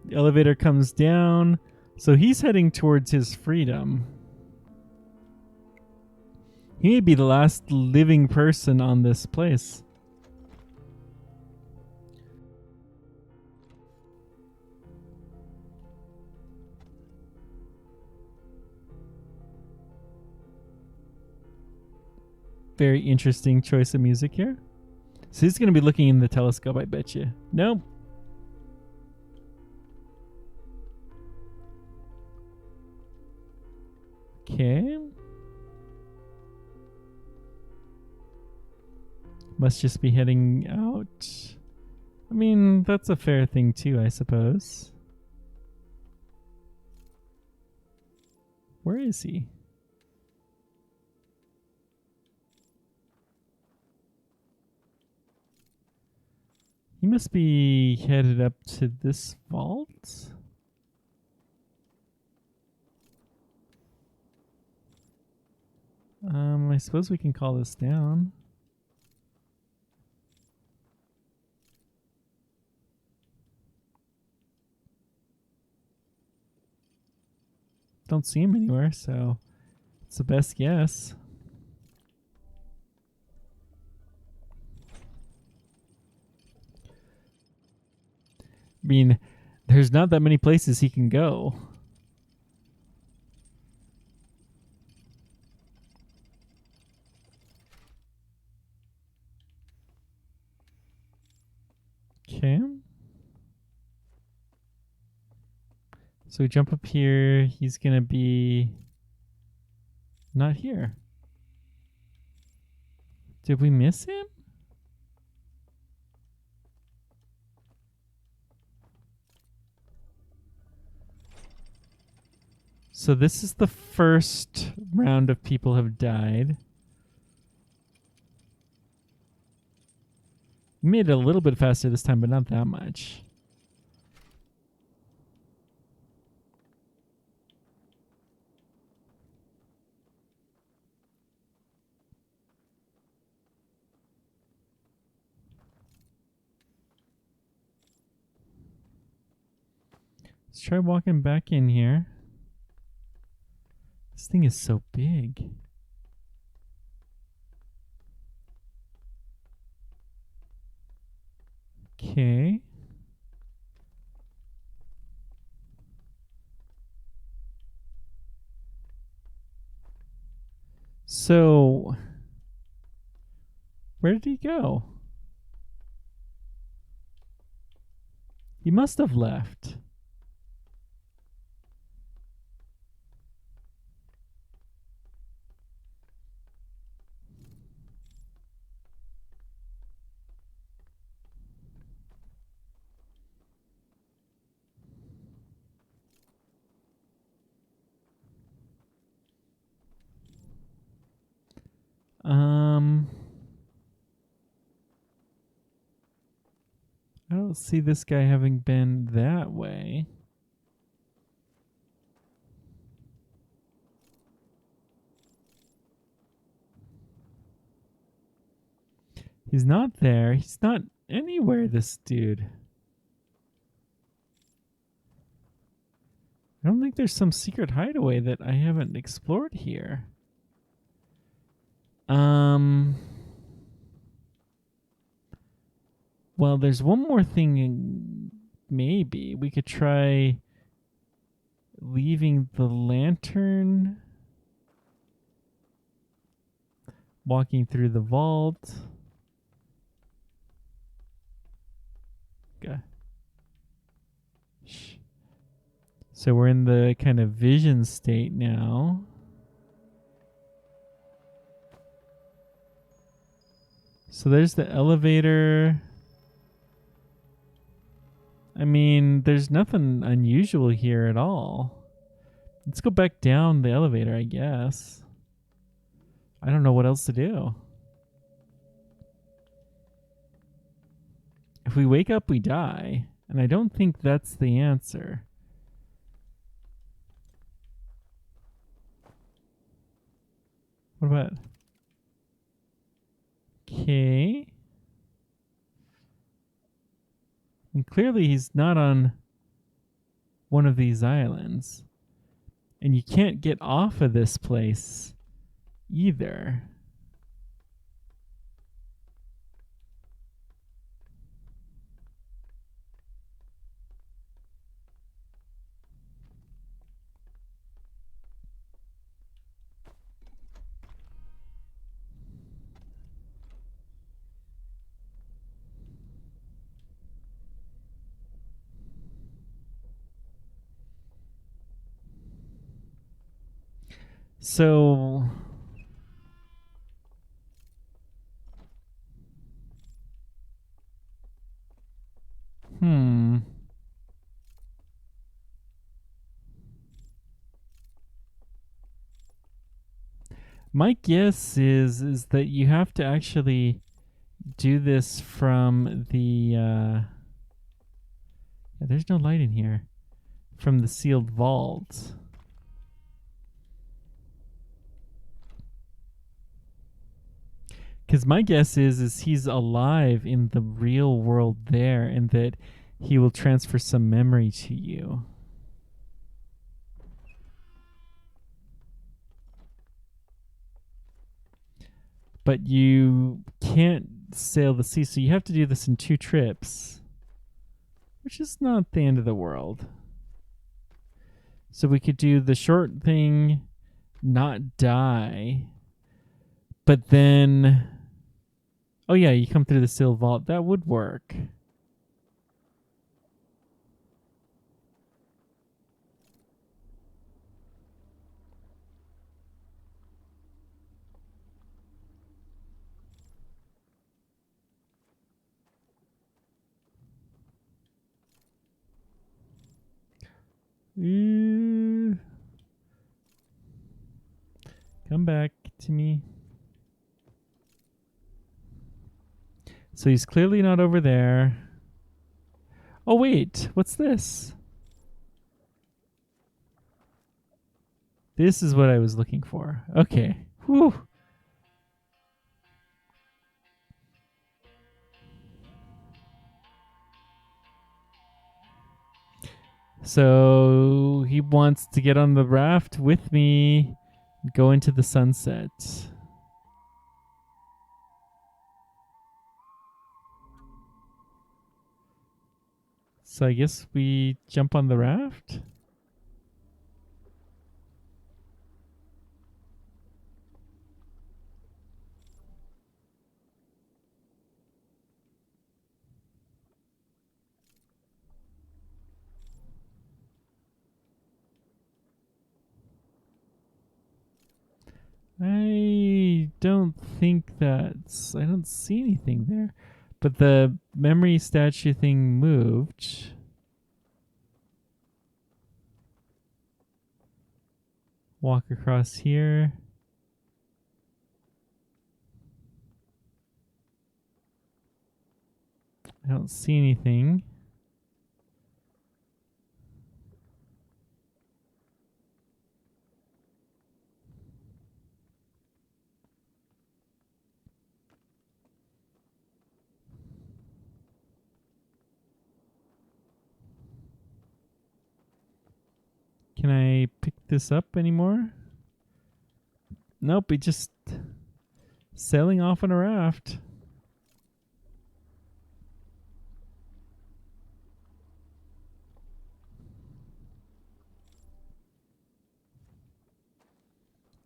The elevator comes down. So he's heading towards his freedom. He may be the last living person on this place. Very interesting choice of music here. So he's going to be looking in the telescope, I bet you. Nope. Okay. Must just be heading out. I mean, that's a fair thing too, I suppose. Where is he? He must be headed up to this vault. I suppose we can call this down. don't see him anywhere, so it's the best guess. I mean, there's not that many places he can go. Okay. So we jump up here. He's going to be not here. Did we miss him? So this is the first round of people have died. We made it a little bit faster this time, but not that much. Let's try walking back in here. This thing is so big. Okay. So, where did he go? He must have left. I don't see this guy having been that way. He's not there. He's not anywhere, this dude. I don't think there's some secret hideaway that I haven't explored here. Well, there's one more thing. Maybe we could try leaving the lantern, walking through the vault. Okay. Shh. So we're in the kind of vision state now. So there's the elevator. I mean, there's nothing unusual here at all. Let's go back down the elevator, I guess. I don't know what else to do. If we wake up, we die. And I don't think that's the answer. What about... Okay. And clearly he's not on one of these islands. And you can't get off of this place either. So my guess is that you have to actually do this from the yeah, there's no light in here. From the sealed vault. Because my guess is he's alive in the real world there, and that he will transfer some memory to you. but you can't sail the sea, so you have to do this in 2 trips, which is not the end of the world. So we could do the short thing, not die, but then, oh yeah, you come through the seal vault. That would work. Come back to me. So he's clearly not over there. Oh, wait. What's this? This is what I was looking for. Okay. Whew. So he wants to get on the raft with me, go into the sunset. So I guess we jump on the raft? I don't I don't see anything there. But the memory statue thing moved. Walk across here. I don't see anything. Can I pick this up anymore? Nope, it just sailing off on a raft.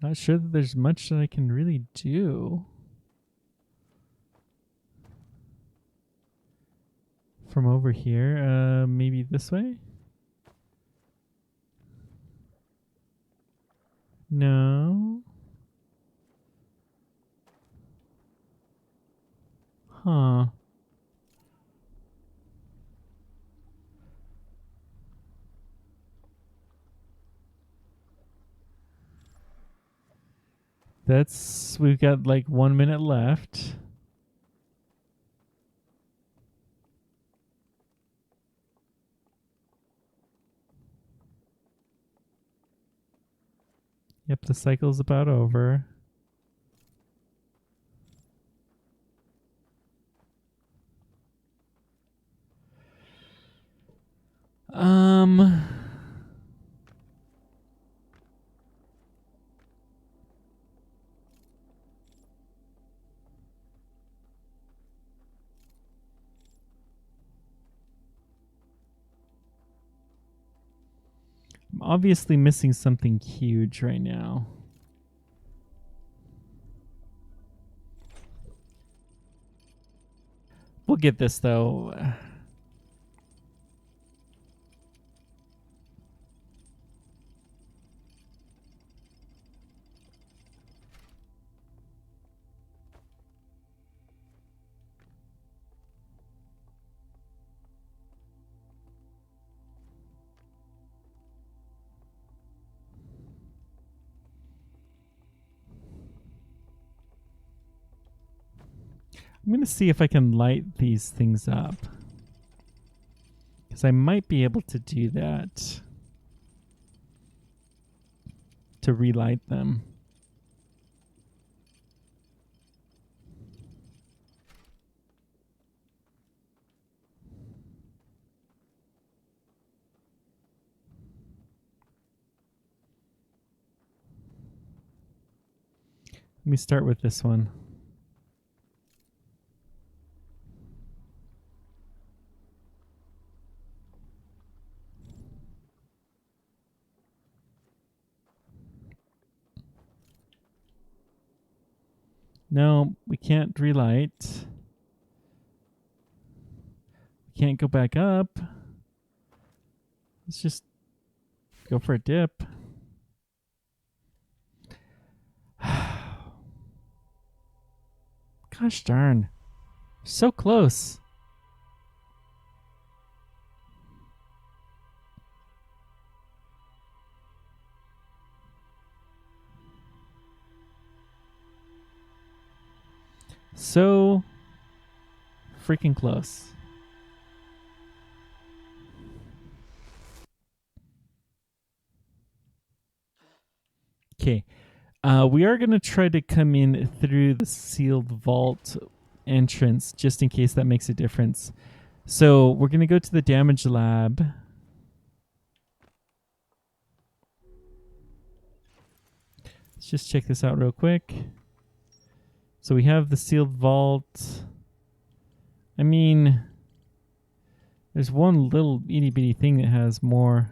Not sure that there's much that I can really do. From over here, maybe this way? No. Huh. We've got like 1 minute left. Yep, the cycle's about over. Um, I'm obviously missing something huge right now. We'll get this though. I'm going to see if I can light these things up. Because I might be able to do that. To relight them. Let me start with this one. No, we can't relight. We can't go back up. Let's just go for a dip. Gosh darn. So close. So freaking close. Okay. We are going to try to come in through the sealed vault entrance just in case that makes a difference. So we're going to go to the damage lab. Let's just check this out real quick. So we have the sealed vault. I mean, there's one little itty bitty thing that has more.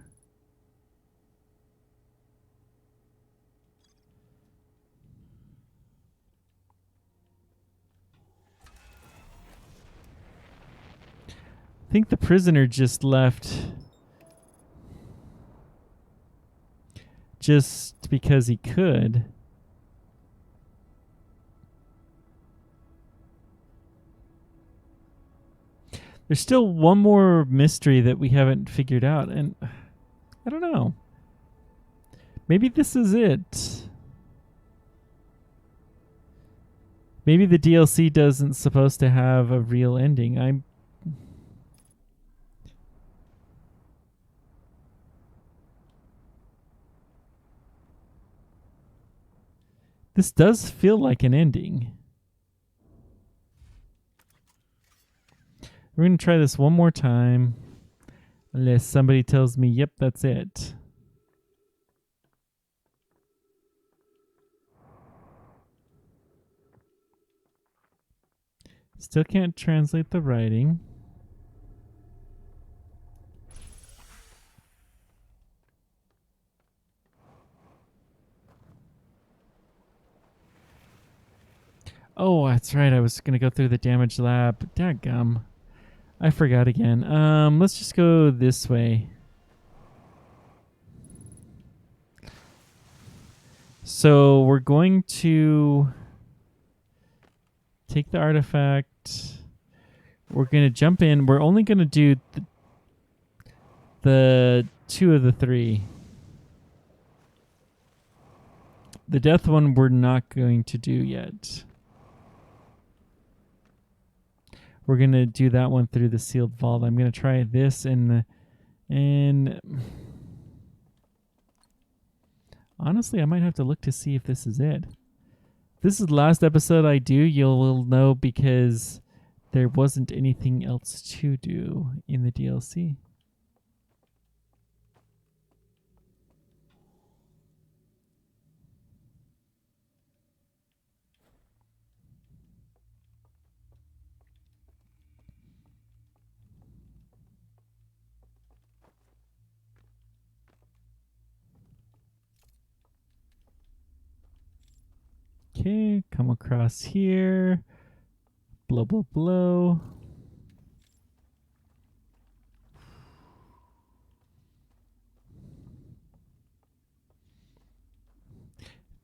I think the prisoner just left just because he could. There's still one more mystery that we haven't figured out, and I don't know. Maybe this is it. Maybe the DLC doesn't supposed to have a real ending. This does feel like an ending. We're going to try this one more time. Unless somebody tells me, yep, that's it. Still can't translate the writing. Oh, that's right. I was going to go through the damage lab. Dadgum. I forgot again. Let's just go this way. So we're going to take the artifact. We're going to jump in. We're only going to do the 2 of the 3. The death one we're not going to do yet. We're going to do that one through the sealed vault. I'm going to try this and honestly, I might have to look to see if this is it. If this is the last episode I do, you'll know because there wasn't anything else to do in the DLC. Okay, come across here. Blow, blow, blow.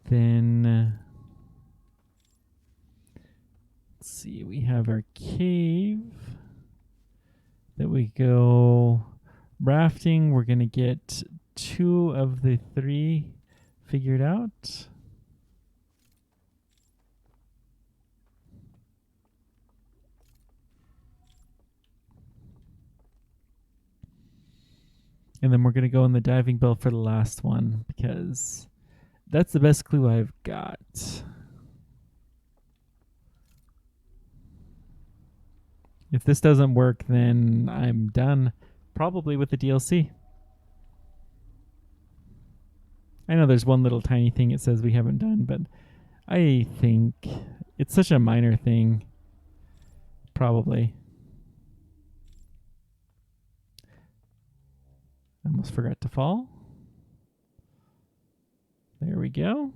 Then, let's see, we have our cave that we go rafting. We're going to get 2 of the 3 figured out. And then we're going to go in the diving bell for the last one because that's the best clue I've got. If this doesn't work, then I'm done. Probably with the DLC. I know there's one little tiny thing it says we haven't done, but I think it's such a minor thing. Probably. I almost forgot to fall. There we go.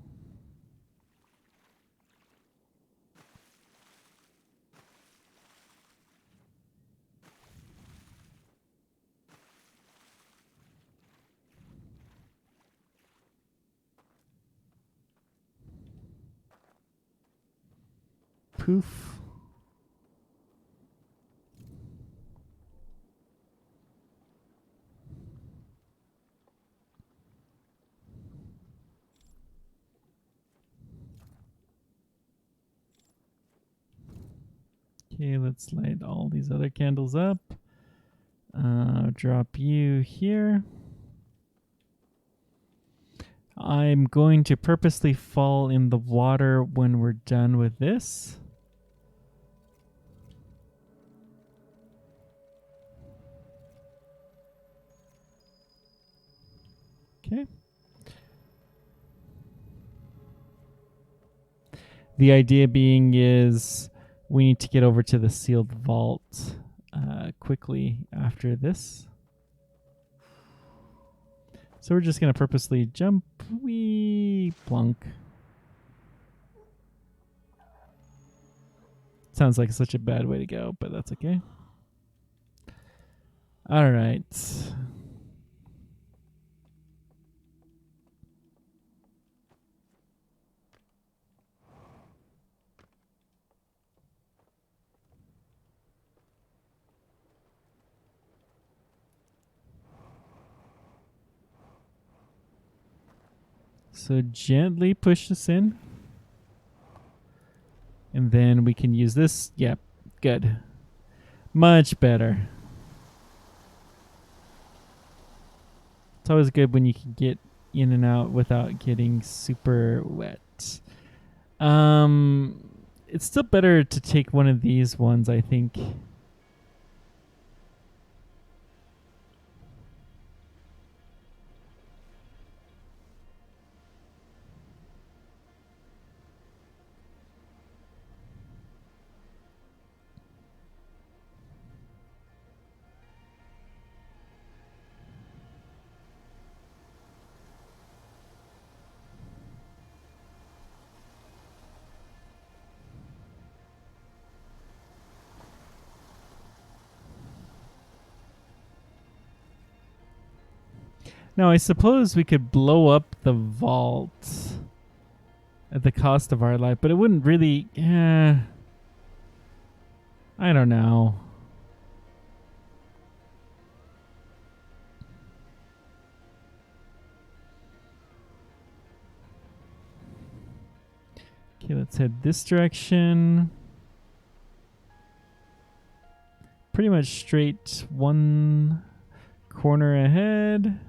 poof. Okay, let's light all these other candles up. Drop you here. I'm going to purposely fall in the water when we're done with this. Okay. The idea being is we need to get over to the sealed vault quickly after this. So we're just going to purposely jump. Wee plunk. Sounds like such a bad way to go, but that's okay. All right. So gently push this in. And then we can use this. Yep, good. Much better. It's always good when you can get in and out without getting super wet. It's still better to take one of these ones, I think. Now, I suppose we could blow up the vault at the cost of our life, but it wouldn't really... I don't know. Okay, let's head this direction. Pretty much straight one corner ahead.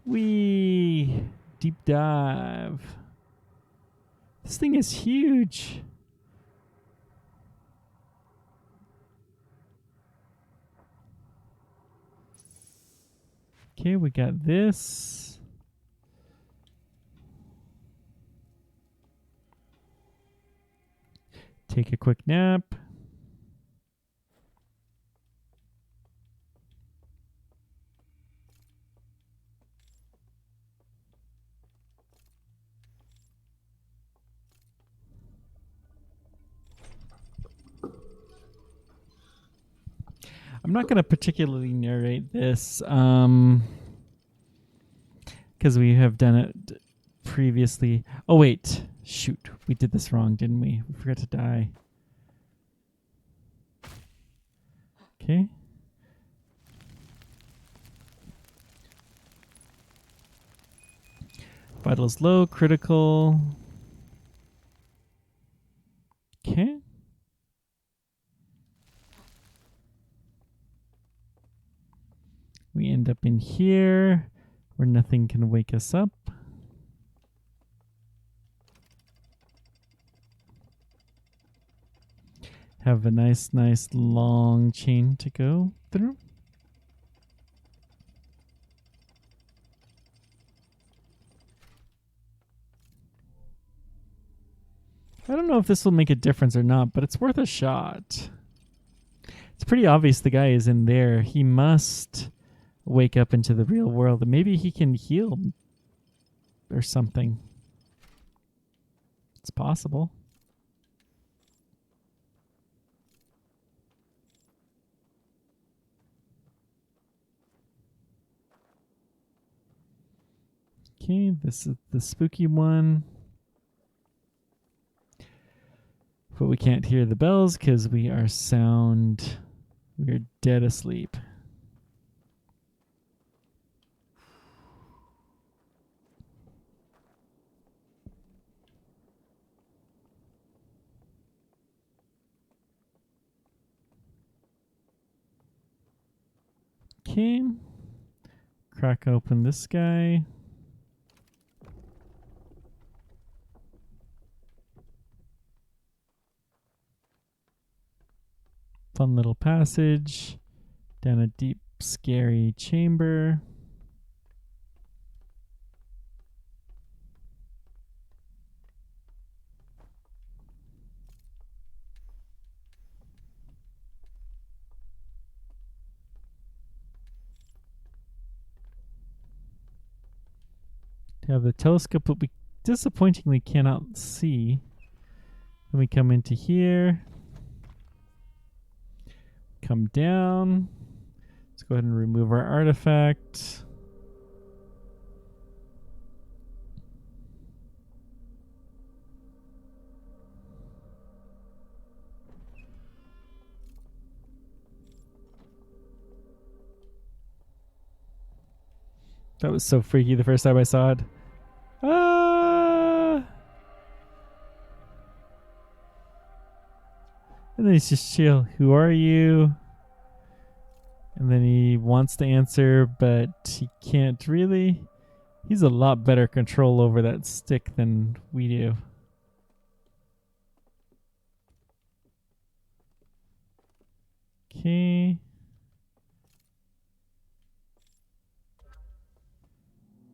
Wee! Deep dive. This thing is huge. Okay, we got this. Take a quick nap. I'm not going to particularly narrate this because we have done it previously. Oh, wait. Shoot. We did this wrong, didn't we? We forgot to die. Okay. Vitals low, critical. Okay. We end up in here where nothing can wake us up. Have a nice long chain to go through. I don't know if this will make a difference or not, but it's worth a shot. It's pretty obvious the guy is in there. He must wake up into the real world. And maybe he can heal or something. It's possible. Okay, this is the spooky one. But we can't hear the bells because we are sound. We are dead asleep. Okay. Crack open this guy. Fun little passage down a deep, scary chamber. To have the telescope, but we disappointingly cannot see. Then we come into here. Come down. Let's go ahead and remove our artifact. That was so freaky the first time I saw it. Ah! And then he's just chill. Who are you? And then he wants to answer, but he can't really. He's a lot better control over that stick than we do. Okay.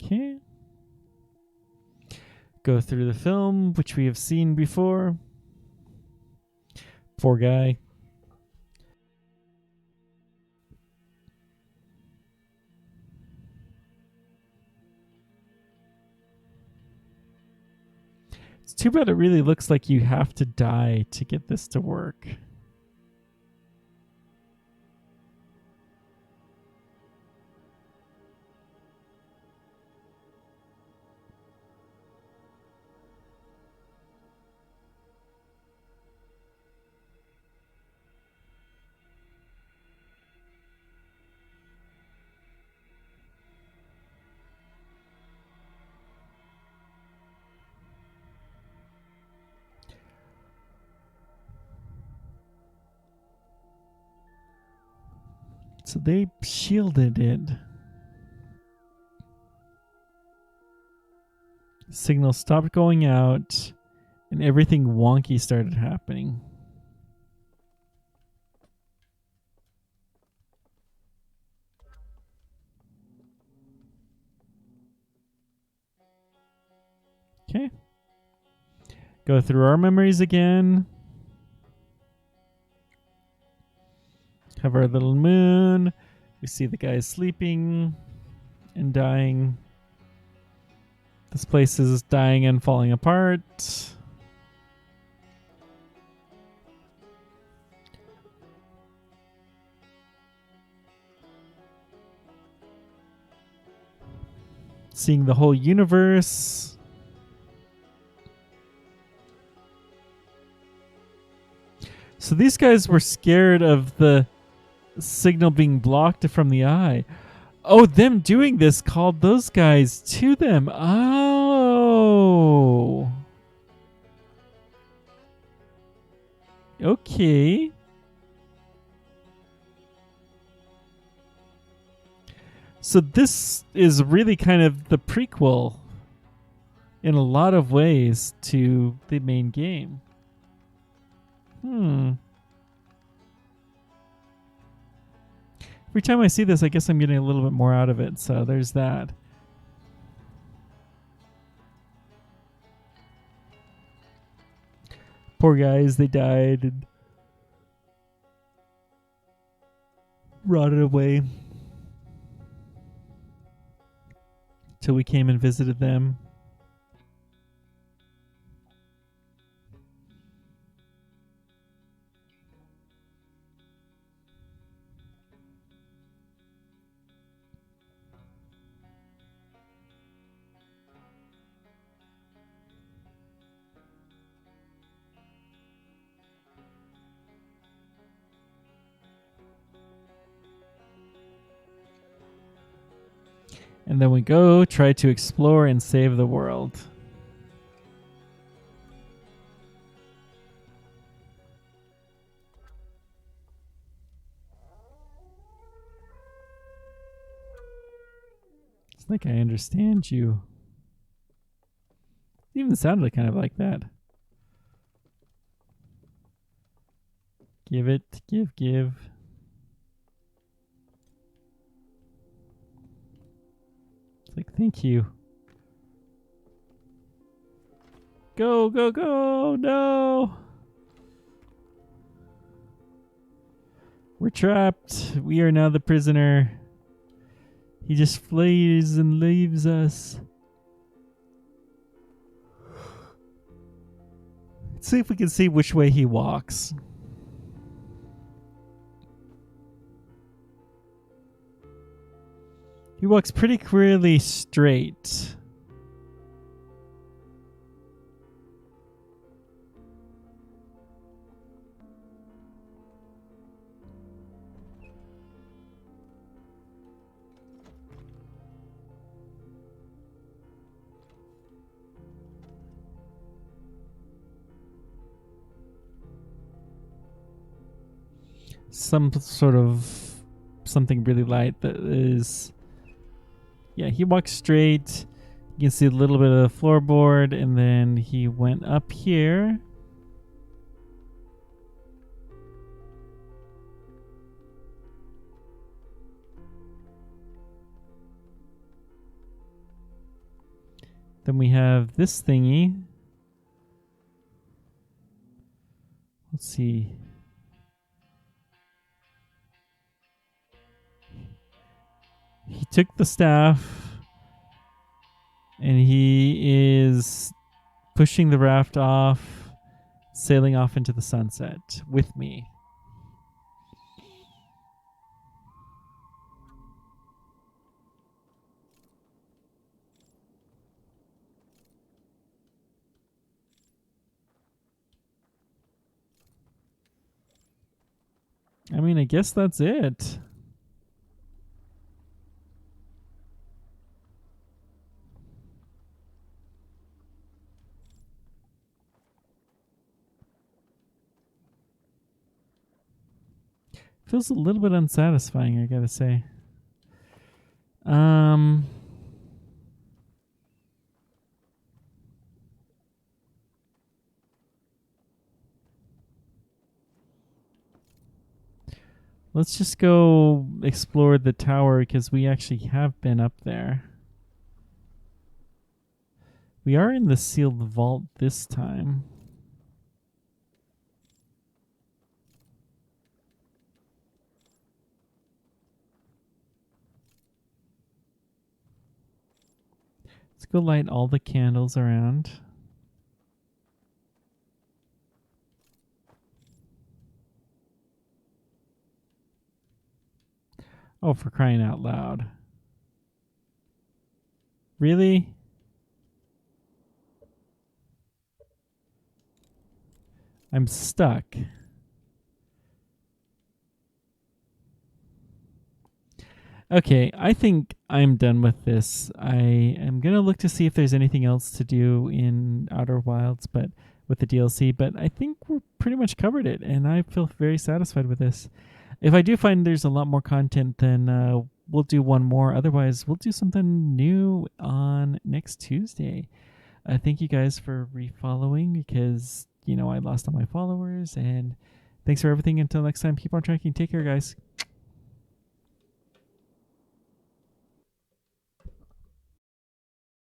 Okay. Go through the film, which we have seen before. Poor guy. It's too bad it really looks like you have to die to get this to work. So they shielded it. Signal stopped going out, and everything wonky started happening. Okay. Go through our memories again. Have our little moon. We see the guy sleeping and dying. This place is dying and falling apart. Seeing the whole universe. So these guys were scared of the signal being blocked from the eye. Oh, them doing this called those guys to them. Oh. Okay. So this is really kind of the prequel in a lot of ways to the main game. Every time I see this, I guess I'm getting a little bit more out of it. So there's that. Poor guys, they died and rotted away till we came and visited them. And then we go try to explore and save the world. It's like I understand you. It even sounded kind of like that. Give it, give. It's like, thank you. Go, go, go! No! We're trapped. We are now the prisoner. He just flees and leaves us. Let's see if we can see which way he walks. He walks pretty clearly straight. Some sort of something really light that is... Yeah, he walks straight. You can see a little bit of the floorboard, and then he went up here. Then we have this thingy. Let's see. He took the staff and he is pushing the raft off, sailing off into the sunset with me. I mean, I guess that's it. Feels a little bit unsatisfying, I gotta say. Let's just go explore the tower because we actually have been up there. We are in the sealed vault this time. Let's go light all the candles around. Oh, for crying out loud. Really? I'm stuck. Okay, I think I'm done with this. I am going to look to see if there's anything else to do in Outer Wilds, but with the DLC, but I think we're pretty much covered it, and I feel very satisfied with this. If I do find there's a lot more content, then we'll do one more. Otherwise, we'll do something new on next Tuesday. Thank you guys for refollowing because, I lost all my followers, and thanks for everything. Until next time, keep on tracking. Take care, guys.